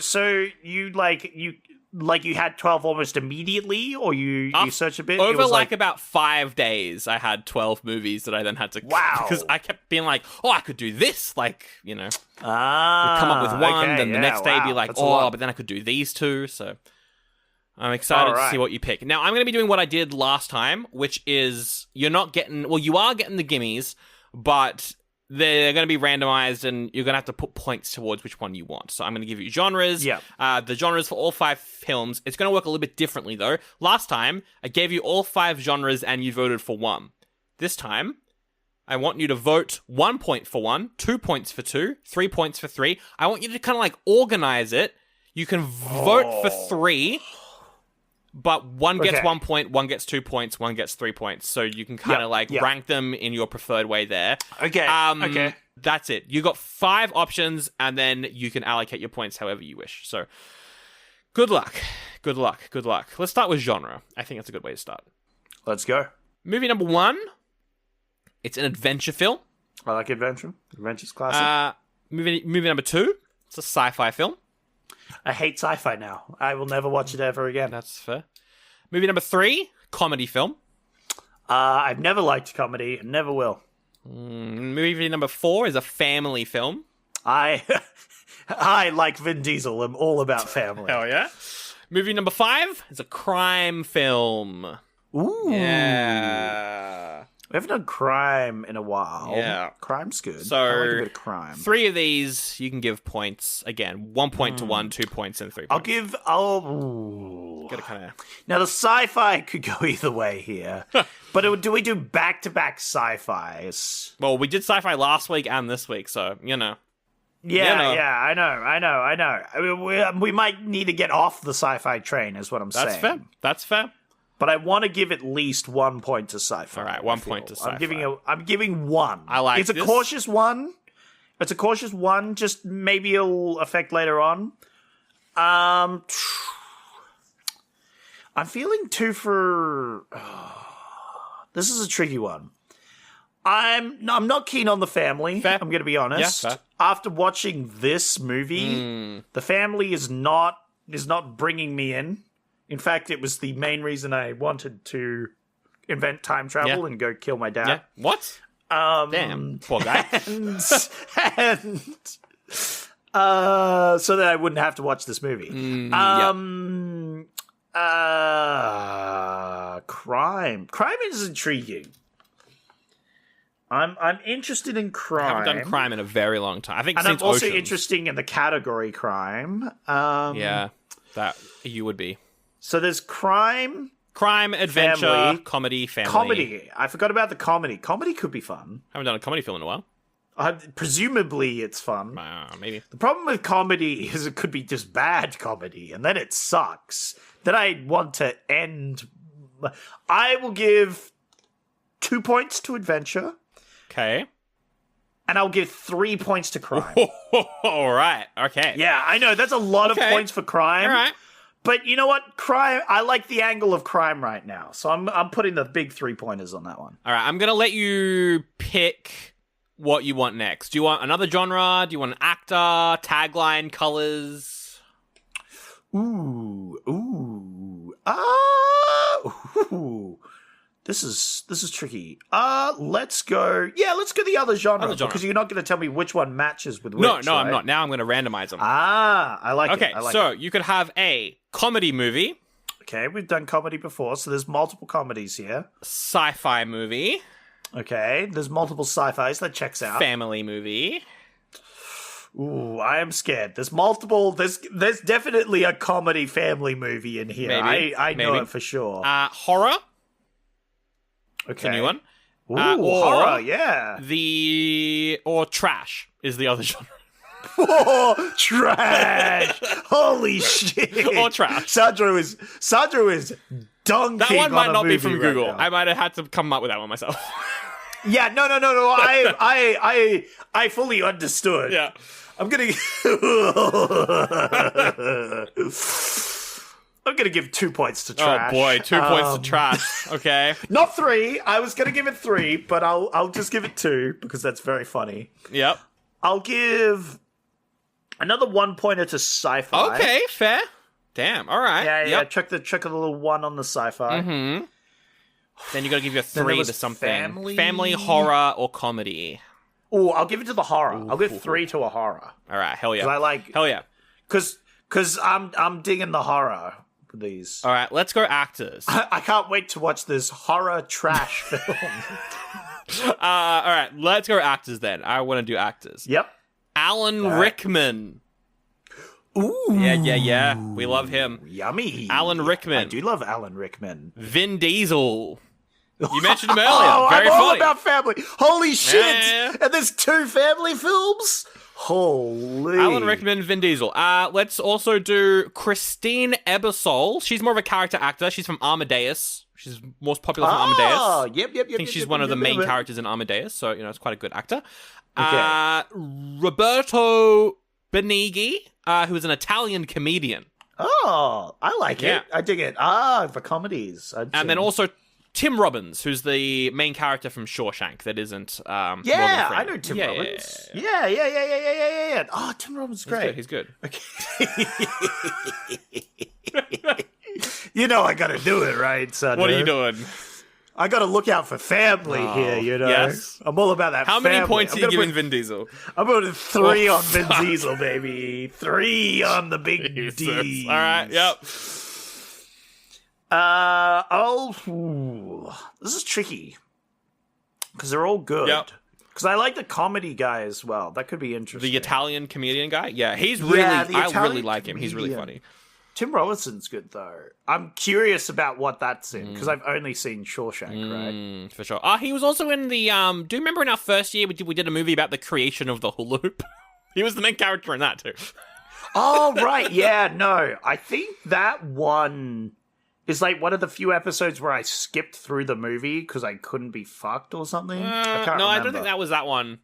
you had 12 almost immediately, or you searched a bit? Over about 5 days, I had 12 movies that I then had to. Wow. Because I kept being like, oh, I could do this. Like, we'd come up with one, then the next day be like, but then I could do these two. So I'm excited to see what you pick. Now, I'm going to be doing what I did last time, which is you are getting the gimmies, but they're going to be randomized, and you're going to have to put points towards which one you want. So I'm going to give you genres. Yeah. The genres for all 5 films. It's going to work a little bit differently, though. Last time, I gave you all 5 genres, and you voted for one. This time, I want you to vote 1 point for 1, 2 points for 2, 3 points for 3. I want you to kind of organize it. You can vote for 3, but one gets 1 point, one gets 2 points, one gets 3 points. So you can kind of rank them in your preferred way there. Okay. Okay. That's it. You got 5 options, and then you can allocate your points however you wish. So good luck. Good luck. Good luck. Let's start with genre. I think that's a good way to start. Let's go. Movie number 1. It's an adventure film. I like adventure. Adventure's classic. Movie number 2. It's a sci-fi film. I hate sci-fi now. I will never watch it ever again. That's fair. Movie number 3, comedy film. I've never liked comedy and never will. Movie number 4 is a family film. I like Vin Diesel. I'm all about family. Hell yeah. Movie number 5 is a crime film. Ooh. Yeah. We haven't done crime in a while. Yeah. Crime's good. So, I like a bit of crime. 3 of these, you can give points. Again, 1 point to 1, 2 points, and 3 points. Gotta kind of... Now, the sci-fi could go either way here. But do we do back-to-back sci-fis? Well, we did sci-fi last week and this week, so, Yeah, I know. I mean, we might need to get off the sci-fi train, is what I'm saying. That's fair. But I want to give at least 1 point to sci-fi. All right, 1 point to sci-fi. I'm giving 1. I like It's a cautious 1. It's a cautious 1. Just maybe it'll affect later on. I'm feeling 2 for. This is a tricky one. I'm not keen on the family. Fair. I'm going to be honest. Yeah, fair. After watching this movie, the family is not bringing me in. In fact, it was the main reason I wanted to invent time travel and go kill my dad. Yeah. What? Damn, poor guy. So that I wouldn't have to watch this movie. Crime. Crime is intriguing. I'm interested in crime. I haven't done crime in a very long time. I think, and since I'm also Oceans. interested in the category crime. Yeah, that you would be. So there's crime, adventure, family, comedy, family. Comedy. I forgot about the comedy. Comedy could be fun. I haven't done a comedy film in a while. Presumably it's fun. Maybe. The problem with comedy is it could be just bad comedy, and then it sucks. Then I want to end. I will give 2 points to adventure. Okay. And I'll give 3 points to crime. All right. Okay. Yeah, I know. That's a lot of points for crime. All right. But you know what? Crime. I like the angle of crime right now. So I'm putting the big 3-pointers on that one. All right. I'm going to let you pick what you want next. Do you want another genre? Do you want an actor, tagline, colors? Ooh. This is tricky. Let's go the other genre. Because you're not going to tell me which one matches with which. No, right? I'm not. Now I'm going to randomize them. I like it. Okay, so you could have a comedy movie. Okay, we've done comedy before, so there's multiple comedies here. Sci-fi movie. Okay, there's multiple sci-fis. That checks out. Family movie. Ooh, I am scared. There's multiple. There's definitely a comedy family movie in here. Maybe. I know it for sure. Horror. Okay. It's a new one. Ooh, horror, yeah. Or trash is the other genre. Oh, trash! Holy shit! Or trash. Sandro is dunking. That one might not be from right Google. now. I might have had to come up with that one myself. Yeah, no. I fully understood. Yeah. I'm gonna. I'm going to give 2 points to trash. Oh boy, 2 points to trash. Okay. Not 3. I was going to give it 3, but I'll just give it 2 because that's very funny. Yep. I'll give another 1 pointer to sci-fi. Okay, fair. Damn. All right. Yeah. Yep. Chuck the little 1 on the sci-fi. Mm-hmm. Then you got to give you a 3 to something. Family, horror, or comedy. Oh, I'll give it to the horror. I'll give 3 to a horror. All right. Hell yeah. 'Cause I like. Hell yeah. Because I'm digging the horror with these. All right. Let's go actors. I can't wait to watch this horror trash film. All right. Let's go actors then. I want to do actors. Yep. Alan Rickman. Ooh. Yeah. We love him. Yummy. Alan Rickman. I do love Alan Rickman. Vin Diesel. You mentioned him earlier. Oh, Very I'm all funny. about family. Holy shit! Yeah. And there's 2 family films? Holy. Alan Rickman, Vin Diesel. Let's also do Christine Ebersole. She's more of a character actor. She's from Amadeus. She's most popular from Amadeus. Oh, yep. I think she's one of the main characters in Amadeus, so, it's quite a good actor. Okay. Roberto Benigni, who is an Italian comedian. Oh, I like it. I dig it. For comedies. And then also Tim Robbins, who's the main character from Shawshank that isn't Morgan Yeah, Freeman. I know Tim Robbins. Yeah. Oh, Tim Robbins is great. He's good. Okay. You know I gotta do it, right, Sandro? What are you doing? I gotta look out for family here, you know? Yes. I'm all about that How family. many points are you giving Vin Diesel? I'm putting 3 on Vin fuck. Diesel, baby. 3 on the big D. All right, yep. This is tricky. Because they're all good. Yep. Because I like the comedy guy as well. That could be interesting. The Italian comedian guy? Yeah, he's really, I really like him. He's really funny. Tim Robinson's good, though. I'm curious about what that's in, because I've only seen Shawshank, right? For sure. He was also in the, do you remember in our first year we did a movie about the creation of the hula hoop? He was the main character in that, too. Oh, right. Yeah, no. I think that one is like one of the few episodes where I skipped through the movie because I couldn't be fucked or something. I can't remember. I don't think that was that one.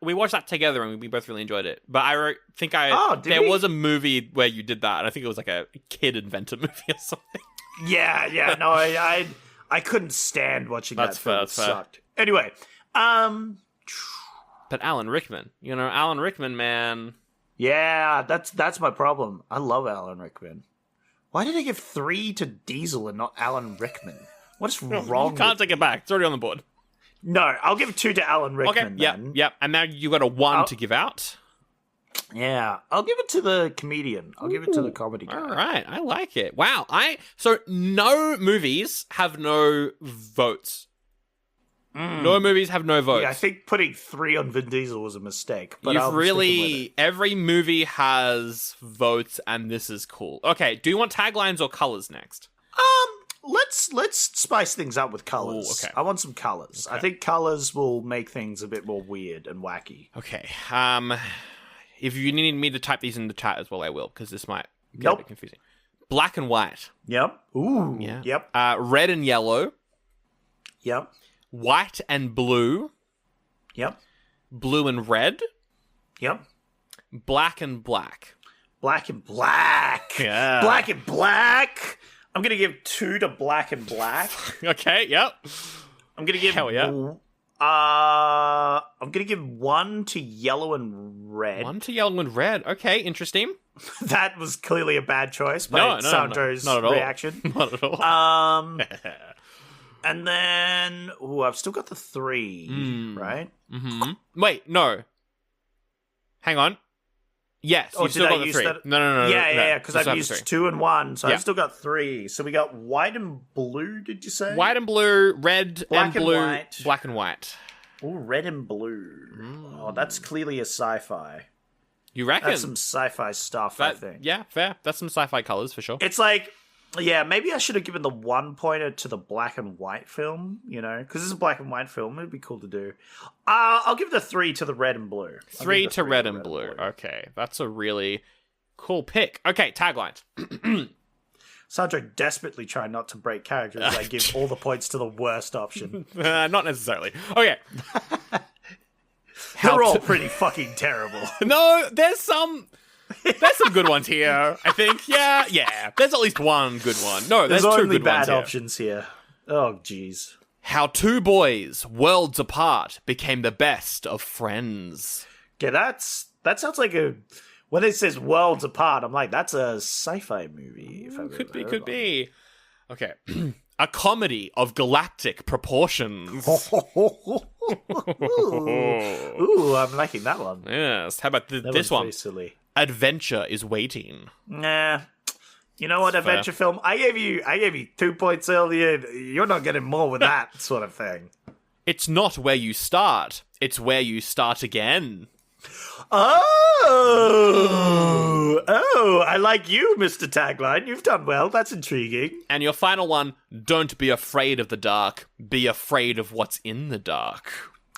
We watched that together and we both really enjoyed it. But I think there was a movie where you did that, and I think it was like a kid inventor movie or something. Yeah. No, I couldn't stand watching that film. It sucked. Anyway, but Alan Rickman, Alan Rickman, man. Yeah, that's my problem. I love Alan Rickman. Why did I give 3 to Diesel and not Alan Rickman? What's wrong? You can't take it back. It's already on the board. No, I'll give 2 to Alan Rickman. Okay, yep. And now you got a 1 to give out. Yeah, I'll give it to the comedian. I'll give it to the comedy guy. All right, I like it. Wow. So no movies have no votes. No movies have no votes. Yeah, I think putting 3 on Vin Diesel was a mistake. But every movie has votes, and this is cool. Okay, do you want taglines or colors next? Let's spice things up with colors. Ooh, okay. I want some colors. Okay. I think colors will make things a bit more weird and wacky. Okay. If you need me to type these in the chat as well, I will, because this might get a bit confusing. Black and white. Yep. Ooh. Yeah. Yep. Red and yellow. Yep. White and blue. Yep. Blue and red. Yep. Black and black. Black and black. Yeah. Black and black. I'm going to give 2 to black and black. Okay, yep. I'm going to give... Hell yeah. I'm going to give 1 to yellow and red. 1 to yellow and red. Okay, interesting. That was clearly a bad choice by Sandro's not at all. reaction. Not at all. And then... I've still got the 3, right? Mm-hmm. Wait, no. Hang on. Yes, you've still got the 3. No. Yeah, because I've used 2 and 1, so Yeah. I've still got 3. So we got white and blue, did you say? White and blue, red Black and blue, and white. black and white. Oh, red and blue. Oh, that's clearly a sci-fi. You reckon? That's some sci-fi stuff, I think. Yeah, fair. That's some sci-fi colors for sure. It's like, yeah, maybe I should have given the 1 pointer to the black and white film, because it's a black and white film. It'd be cool to do. I'll give the 3 to the red and blue. 3 to red and blue. Okay, that's a really cool pick. Okay, taglines. Sandro desperately trying not to break character as I give all the points to the worst option. Not necessarily. Okay. They're all pretty fucking terrible. No, there's some... There's some good ones here, I think. Yeah. There's at least one good one. No, there's two only good bad ones here. options here. Oh, jeez. How two boys, worlds apart, became the best of friends. Okay, that sounds like a... When it says worlds apart, I'm like, that's a sci-fi movie. If I've Could ever heard be. Okay. A comedy of galactic proportions. Ooh, I'm liking that one. Yes. How about this one's one? very silly. Adventure is waiting. Nah. You know what, That's adventure film? I gave you 2 points earlier. You're not getting more with that sort of thing. It's not where you start. It's where you start again. Oh, I like you, Mr. Tagline. You've done well. That's intriguing. And your final one, don't be afraid of the dark. Be afraid of what's in the dark.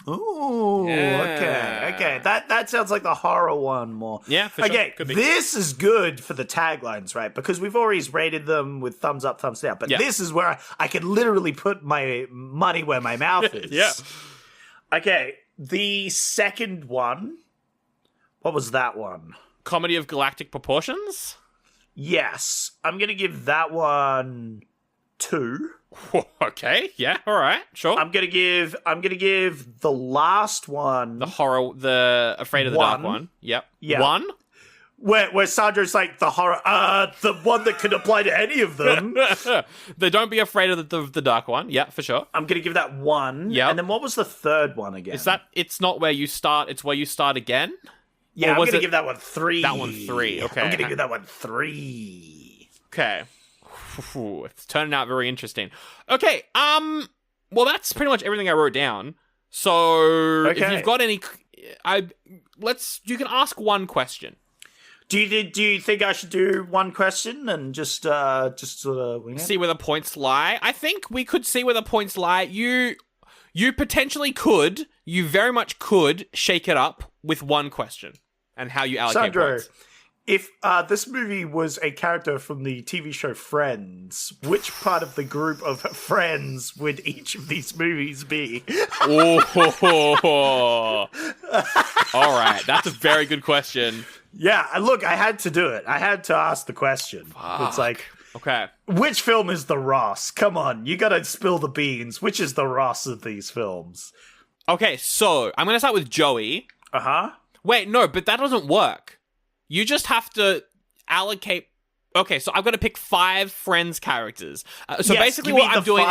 Ooh, okay. That sounds like the horror one more. Yeah, for sure. Okay, Could be. this is good for the taglines, right? Because we've always rated them with thumbs up, thumbs down. But this is where I can literally put my money where my mouth is. Yeah. Okay, the second one. What was that one? Comedy of galactic proportions? Yes. I'm going to give that one 2. Okay, yeah, all right, sure. I'm gonna give the last one, the Afraid of the Dark one. Yep. Yeah. 1. Where Sandro's like the horror, the one that could apply to any of them. The Don't Be Afraid of the Dark one. Yeah, for sure. I'm gonna give that 1. Yeah. And then what was the third one again? Is that It's Not Where You Start, It's Where You Start Again? Yeah, I'm gonna give that one 3. That one 3. Okay. I'm gonna give that one 3. Okay. It's turning out very interesting. Okay, well, that's pretty much everything I wrote down. So, if you've got any, you can ask one question. Do you think I should do one question and just sort of wing it? See where the points lie? I think we could see where the points lie. You potentially could, you very much could shake it up with one question and how you allocate Sandro, points. If this movie was a character from the TV show Friends, which part of the group of friends would each of these movies be? Oh. All right, that's a very good question. Yeah, look, I had to do it. I had to ask the question. It's like, okay, which film is the Ross? Come on, you gotta spill the beans. Which is the Ross of these films? Okay, so I'm gonna start with Joey. Wait, no, but that doesn't work. You just have to allocate... Okay, so I've got to pick 5 Friends characters. Basically what I'm doing is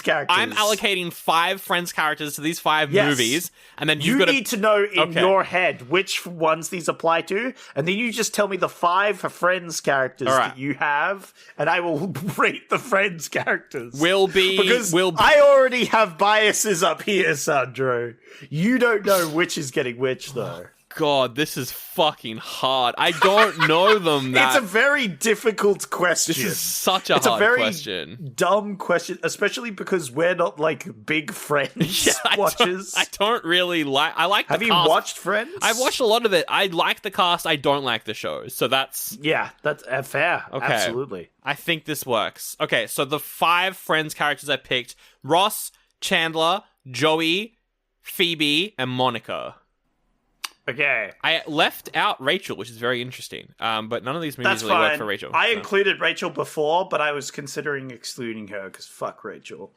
I'm allocating 5 Friends characters to these 5 movies, and then you need to know in your head which ones these apply to, and then you just tell me the 5 Friends characters that you have, and I will rate the Friends characters. Because I already have biases up here, Sandro. You don't know which is getting which, though. God, this is fucking hard. I don't know them that... It's a very difficult question. This is such a hard question. Dumb question, especially because we're not, like, big Friends watchers. I don't really like... I like the cast. Have you watched Friends? I've watched a lot of it. I like the cast. I don't like the show. So that's... Yeah, that's fair. Okay. Absolutely. I think this works. Okay, so the 5 Friends characters I picked, Ross, Chandler, Joey, Phoebe, and Monica. Okay. I left out Rachel, which is very interesting. But none of these movies really work for Rachel. I included Rachel before, but I was considering excluding her because fuck Rachel.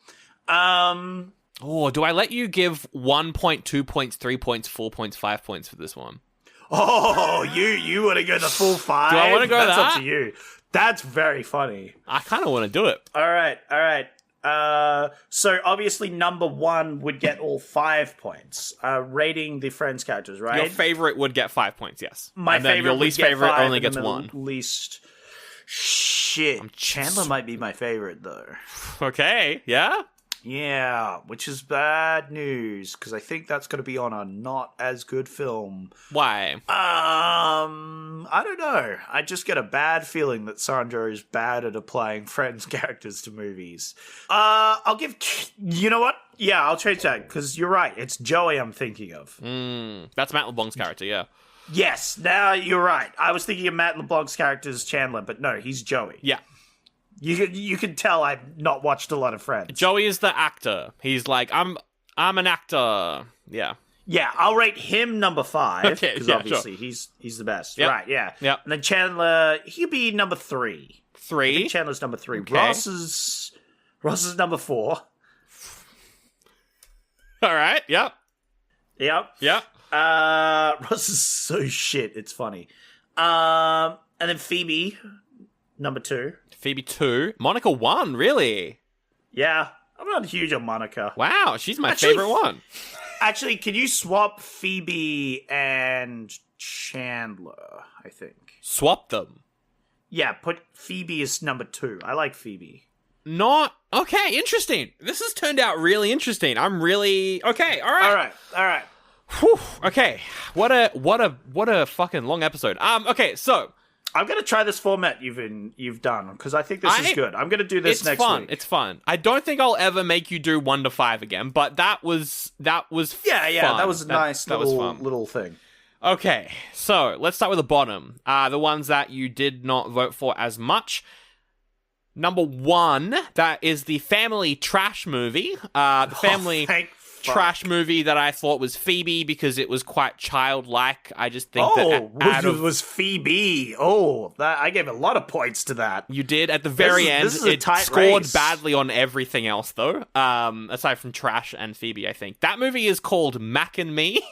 Do I let you give 1 point, 2 points, 3 points, 4 points, 5 points for this one? Oh, you want to go the full 5? Do I want to go That's up to you. That's very funny. I kind of want to do it. All right. So obviously number 1 would get all 5 points. Rating the Friends characters, right? Your favorite would get 5 points, yes. My favorite your least favorite only gets 1. Least. Shit. Chandler might be my favorite though. Okay. Yeah. Yeah, which is bad news because I think that's going to be on a not as good film. Why? I don't know. I just get a bad feeling that Sandro is bad at applying Friends characters to movies. I'll give... You know what? Yeah, I'll change that because you're right. It's Joey I'm thinking of. That's Matt LeBlanc's character, yeah. Yes, now you're right. I was thinking of Matt LeBlanc's character as Chandler, but no, he's Joey. Yeah. You can tell I've not watched a lot of Friends. Joey is the actor. He's like, I'm an actor. Yeah. Yeah, I'll rate him number 5. Okay, because yeah, obviously he's the best. Yep. Right, yeah. Yep. And then Chandler, he'd be number 3. 3? I think Chandler's number 3. Okay. Ross is number 4. All right, yep. Yep. Ross is so shit, it's funny. And then Phoebe, number 2. Phoebe 2. Monica 1, really? Yeah, I'm not huge on Monica. Wow, she's my favorite one. Actually, can you swap Phoebe and Chandler, I think? Swap them? Yeah, put Phoebe as number 2. I like Phoebe. Not... Okay, interesting. This has turned out really interesting. I'm really... Okay, all right. All right. Whew, okay, what a fucking long episode. Okay, so... I'm going to try this format you've done, because I think this is good. I'm going to do this next week. It's fun. I don't think I'll ever make you do 1 to 5 again, but that was Yeah, fun. that was a nice that was fun. little thing. Okay, so let's start with the bottom. The ones that you did not vote for as much. Number 1, that is the family trash movie. The family trash movie that I thought was Phoebe because it was quite childlike. I just think that was Phoebe. I gave a lot of points to that. You did at the very end. It scored badly on everything else, though. Aside from trash and Phoebe, I think that movie is called Mac and Me.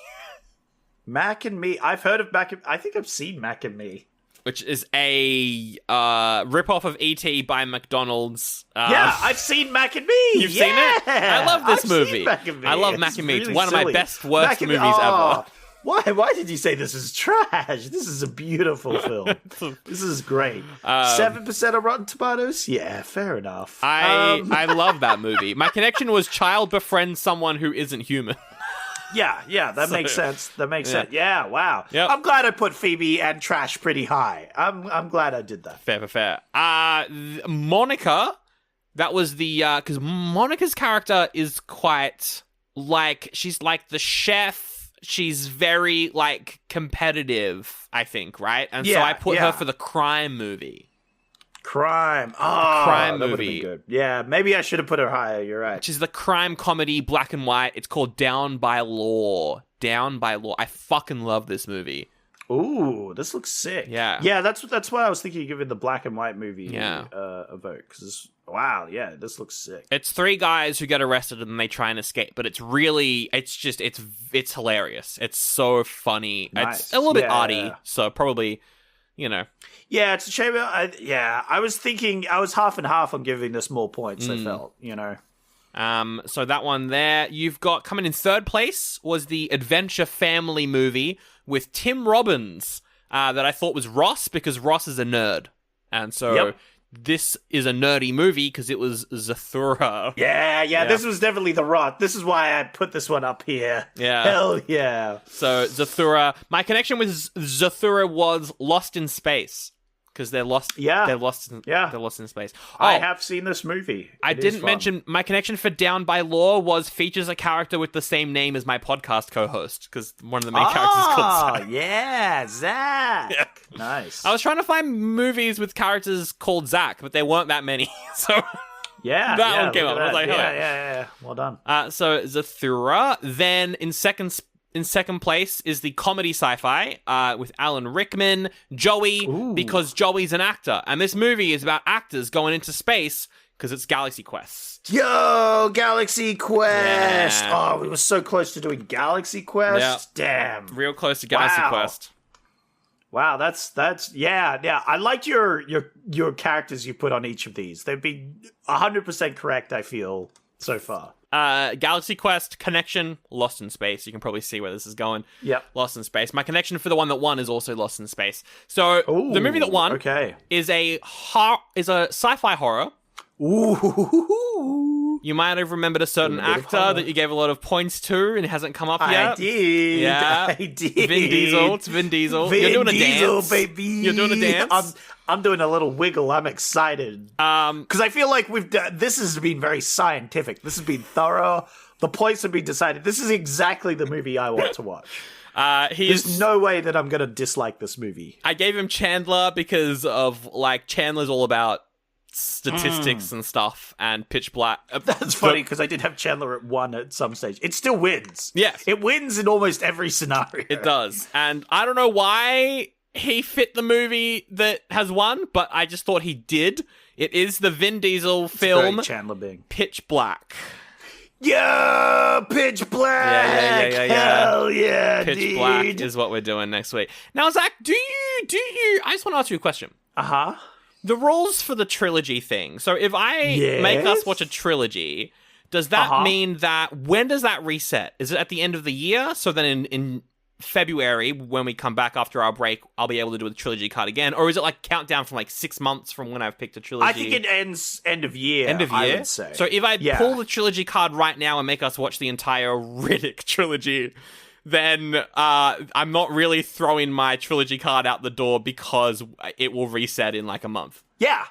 Mac and Me. I've heard of Mac. I think I've seen Mac and Me, which is a rip-off of E.T. by McDonald's. Yeah, I've seen Mac and Me. You've seen it? I love this movie. Mac and Me. I love Mac and Me. It's one of my best, worst movies ever. ever. Why did you say this is trash? This is a beautiful film. This is great. 7% of Rotten Tomatoes? Yeah, fair enough. I love that movie. My connection was child befriend someone who isn't human. Yeah, that makes sense. That makes sense. Yeah, wow. Yep. I'm glad I put Phoebe and trash pretty high. I'm glad I did that. Fair. Monica, that was the because Monica's character is quite like she's like the chef. She's very like competitive, I think, right? And so I put her for the crime movie. Crime movie. Good. Yeah, maybe I should have put her higher. You're right. Which is the crime comedy, black and white. It's called Down by Law. I fucking love this movie. Ooh, this looks sick. Yeah. That's why I was thinking of giving the black and white movie a vote. Because this looks sick. It's 3 guys who get arrested and they try and escape, but it's hilarious. It's so funny. Nice. It's a little bit arty, so probably, Yeah, it's a shame. I was thinking, I was half and half on giving this more points, I felt, So that one there. You've got, coming in 3rd place, was the Adventure Family movie with Tim Robbins, that I thought was Ross, because Ross is a nerd. And so this is a nerdy movie, because it was Zathura. Yeah, this was definitely the Ross. This is why I put this one up here. Yeah. Hell yeah. So Zathura. My connection with Zathura was Lost in Space. Because they're lost. Yeah. They're lost in space. I have seen this movie. I didn't mention my connection for Down by Law features a character with the same name as my podcast co-host, because one of the main characters is called Zach. Yeah, Zach. Yeah. Nice. I was trying to find movies with characters called Zach, but there weren't that many. So that one came up. I was like, yeah. Well done. So Zathura. Then in second place is the comedy sci-fi with Alan Rickman, Joey, because Joey's an actor. And this movie is about actors going into space because it's Galaxy Quest. Yo, Galaxy Quest! Yeah. Oh, we were so close to doing Galaxy Quest. Yeah. Damn. Real close to Galaxy Quest. Wow, that's yeah. I like your characters you put on each of these. They've been 100% correct, I feel, so far. Galaxy Quest, Connection, Lost in Space. You can probably see where this is going. Yep. Lost in Space. My connection for the one that won is also Lost in Space. So the movie that won is a sci-fi horror. Ooh. You might have remembered a certain actor that you gave a lot of points to and hasn't come up yet. I did. Yeah. I did. Vin Diesel. It's Vin Diesel. You're doing a dance. Baby. You're doing a dance. I'm doing a little wiggle. I'm excited. Because I feel like this has been very scientific. This has been thorough. The points have been decided. This is exactly the movie I want to watch. There's no way that I'm going to dislike this movie. I gave him Chandler because of, Chandler's all about statistics and stuff, and Pitch Black. That's funny because I did have Chandler at 1 at some stage. It still wins. Yes. It wins in almost every scenario. It does. And I don't know why he fit the movie that has won, but I just thought he did. It is the Vin Diesel film Chandler Bing. Pitch Black. Yeah, Pitch Black. Yeah. Hell yeah, Pitch dude. Black is what we're doing next week. Now, Zach, do you? I just want to ask you a question. The rules for the trilogy thing. So if I make us watch a trilogy, does that mean that when does that reset? Is it at the end of the year? So then in February, when we come back after our break, I'll be able to do the trilogy card again? Or is it like countdown from like 6 months from when I've picked a trilogy? I think it ends end of year. End of year? I would say. So if I pull the trilogy card right now and make us watch the entire Riddick trilogy, then I'm not really throwing my trilogy card out the door because it will reset in like a month. Yeah.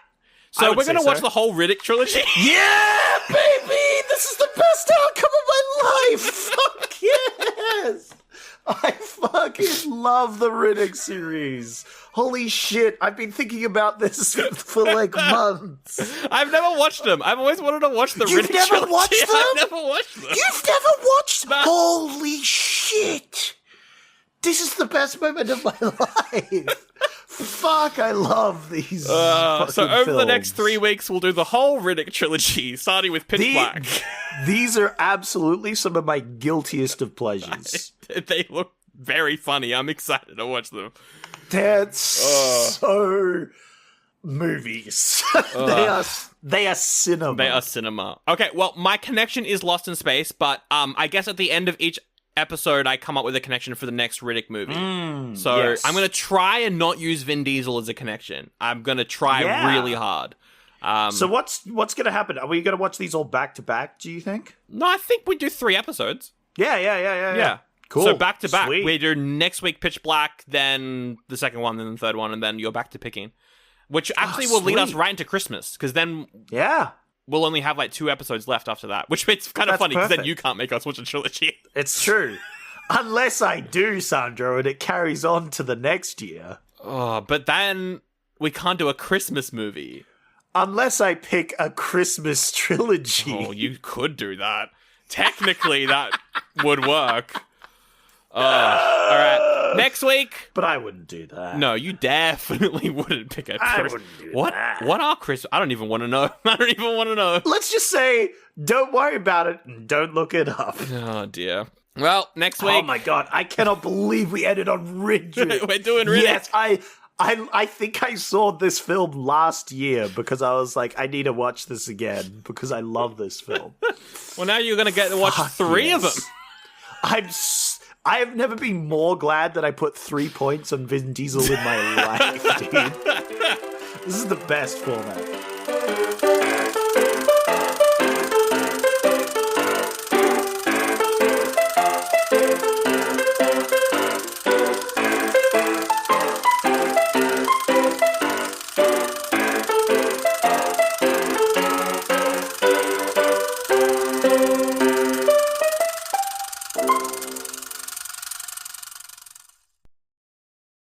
So we're going to watch the whole Riddick trilogy? Yeah, baby! This is the best outcome of my life! Fuck yes! I fucking love the Riddick series. Holy shit, I've been thinking about this for like months. I've never watched them. I've always wanted to watch the Riddick trilogy. You've never watched them? I've never watched them. You've never watched them? Holy shit! This is the best moment of my life. Fuck, I love these so over the films. next 3 weeks, we'll do the whole Riddick trilogy, starting with Pitch Black. These are absolutely some of my guiltiest of pleasures. They look very funny. I'm excited to watch them. That's so movies. They are cinema. They are cinema. Okay, well, my connection is Lost in Space, but I guess at the end of each episode, I come up with a connection for the next Riddick movie. I'm going to try and not use Vin Diesel as a connection. I'm going to try really hard. So what's going to happen? Are we going to watch these all back to back, do you think? No, I think we do 3 episodes. Yeah. Cool. So back to back. Sweet. We do next week Pitch Black, then the second one, then the third one, and then you're back to picking. Which actually will lead us right into Christmas, because then we'll only have like 2 episodes left after that, which it's kind of funny, because then you can't make us watch a trilogy. It's true. Unless I do, Sandro, and it carries on to the next year. Oh, but then we can't do a Christmas movie. Unless I pick a Christmas trilogy. Oh, you could do that. Technically, that would work. All right. Next week. But I wouldn't do that. No, you definitely wouldn't pick a Christmas. I wouldn't do that. What are Christmas? I don't even want to know. Let's just say, don't worry about it and don't look it up. Oh, dear. Well, next week. Oh, my God. I cannot believe we ended on Riddick. We're doing Riddick. Yes, I think I saw this film last year because I was like, I need to watch this again because I love this film. Well, now you're going to get to watch 3 of them. I have never been more glad that I put 3 points on Vin Diesel in my life, dude. This is the best format.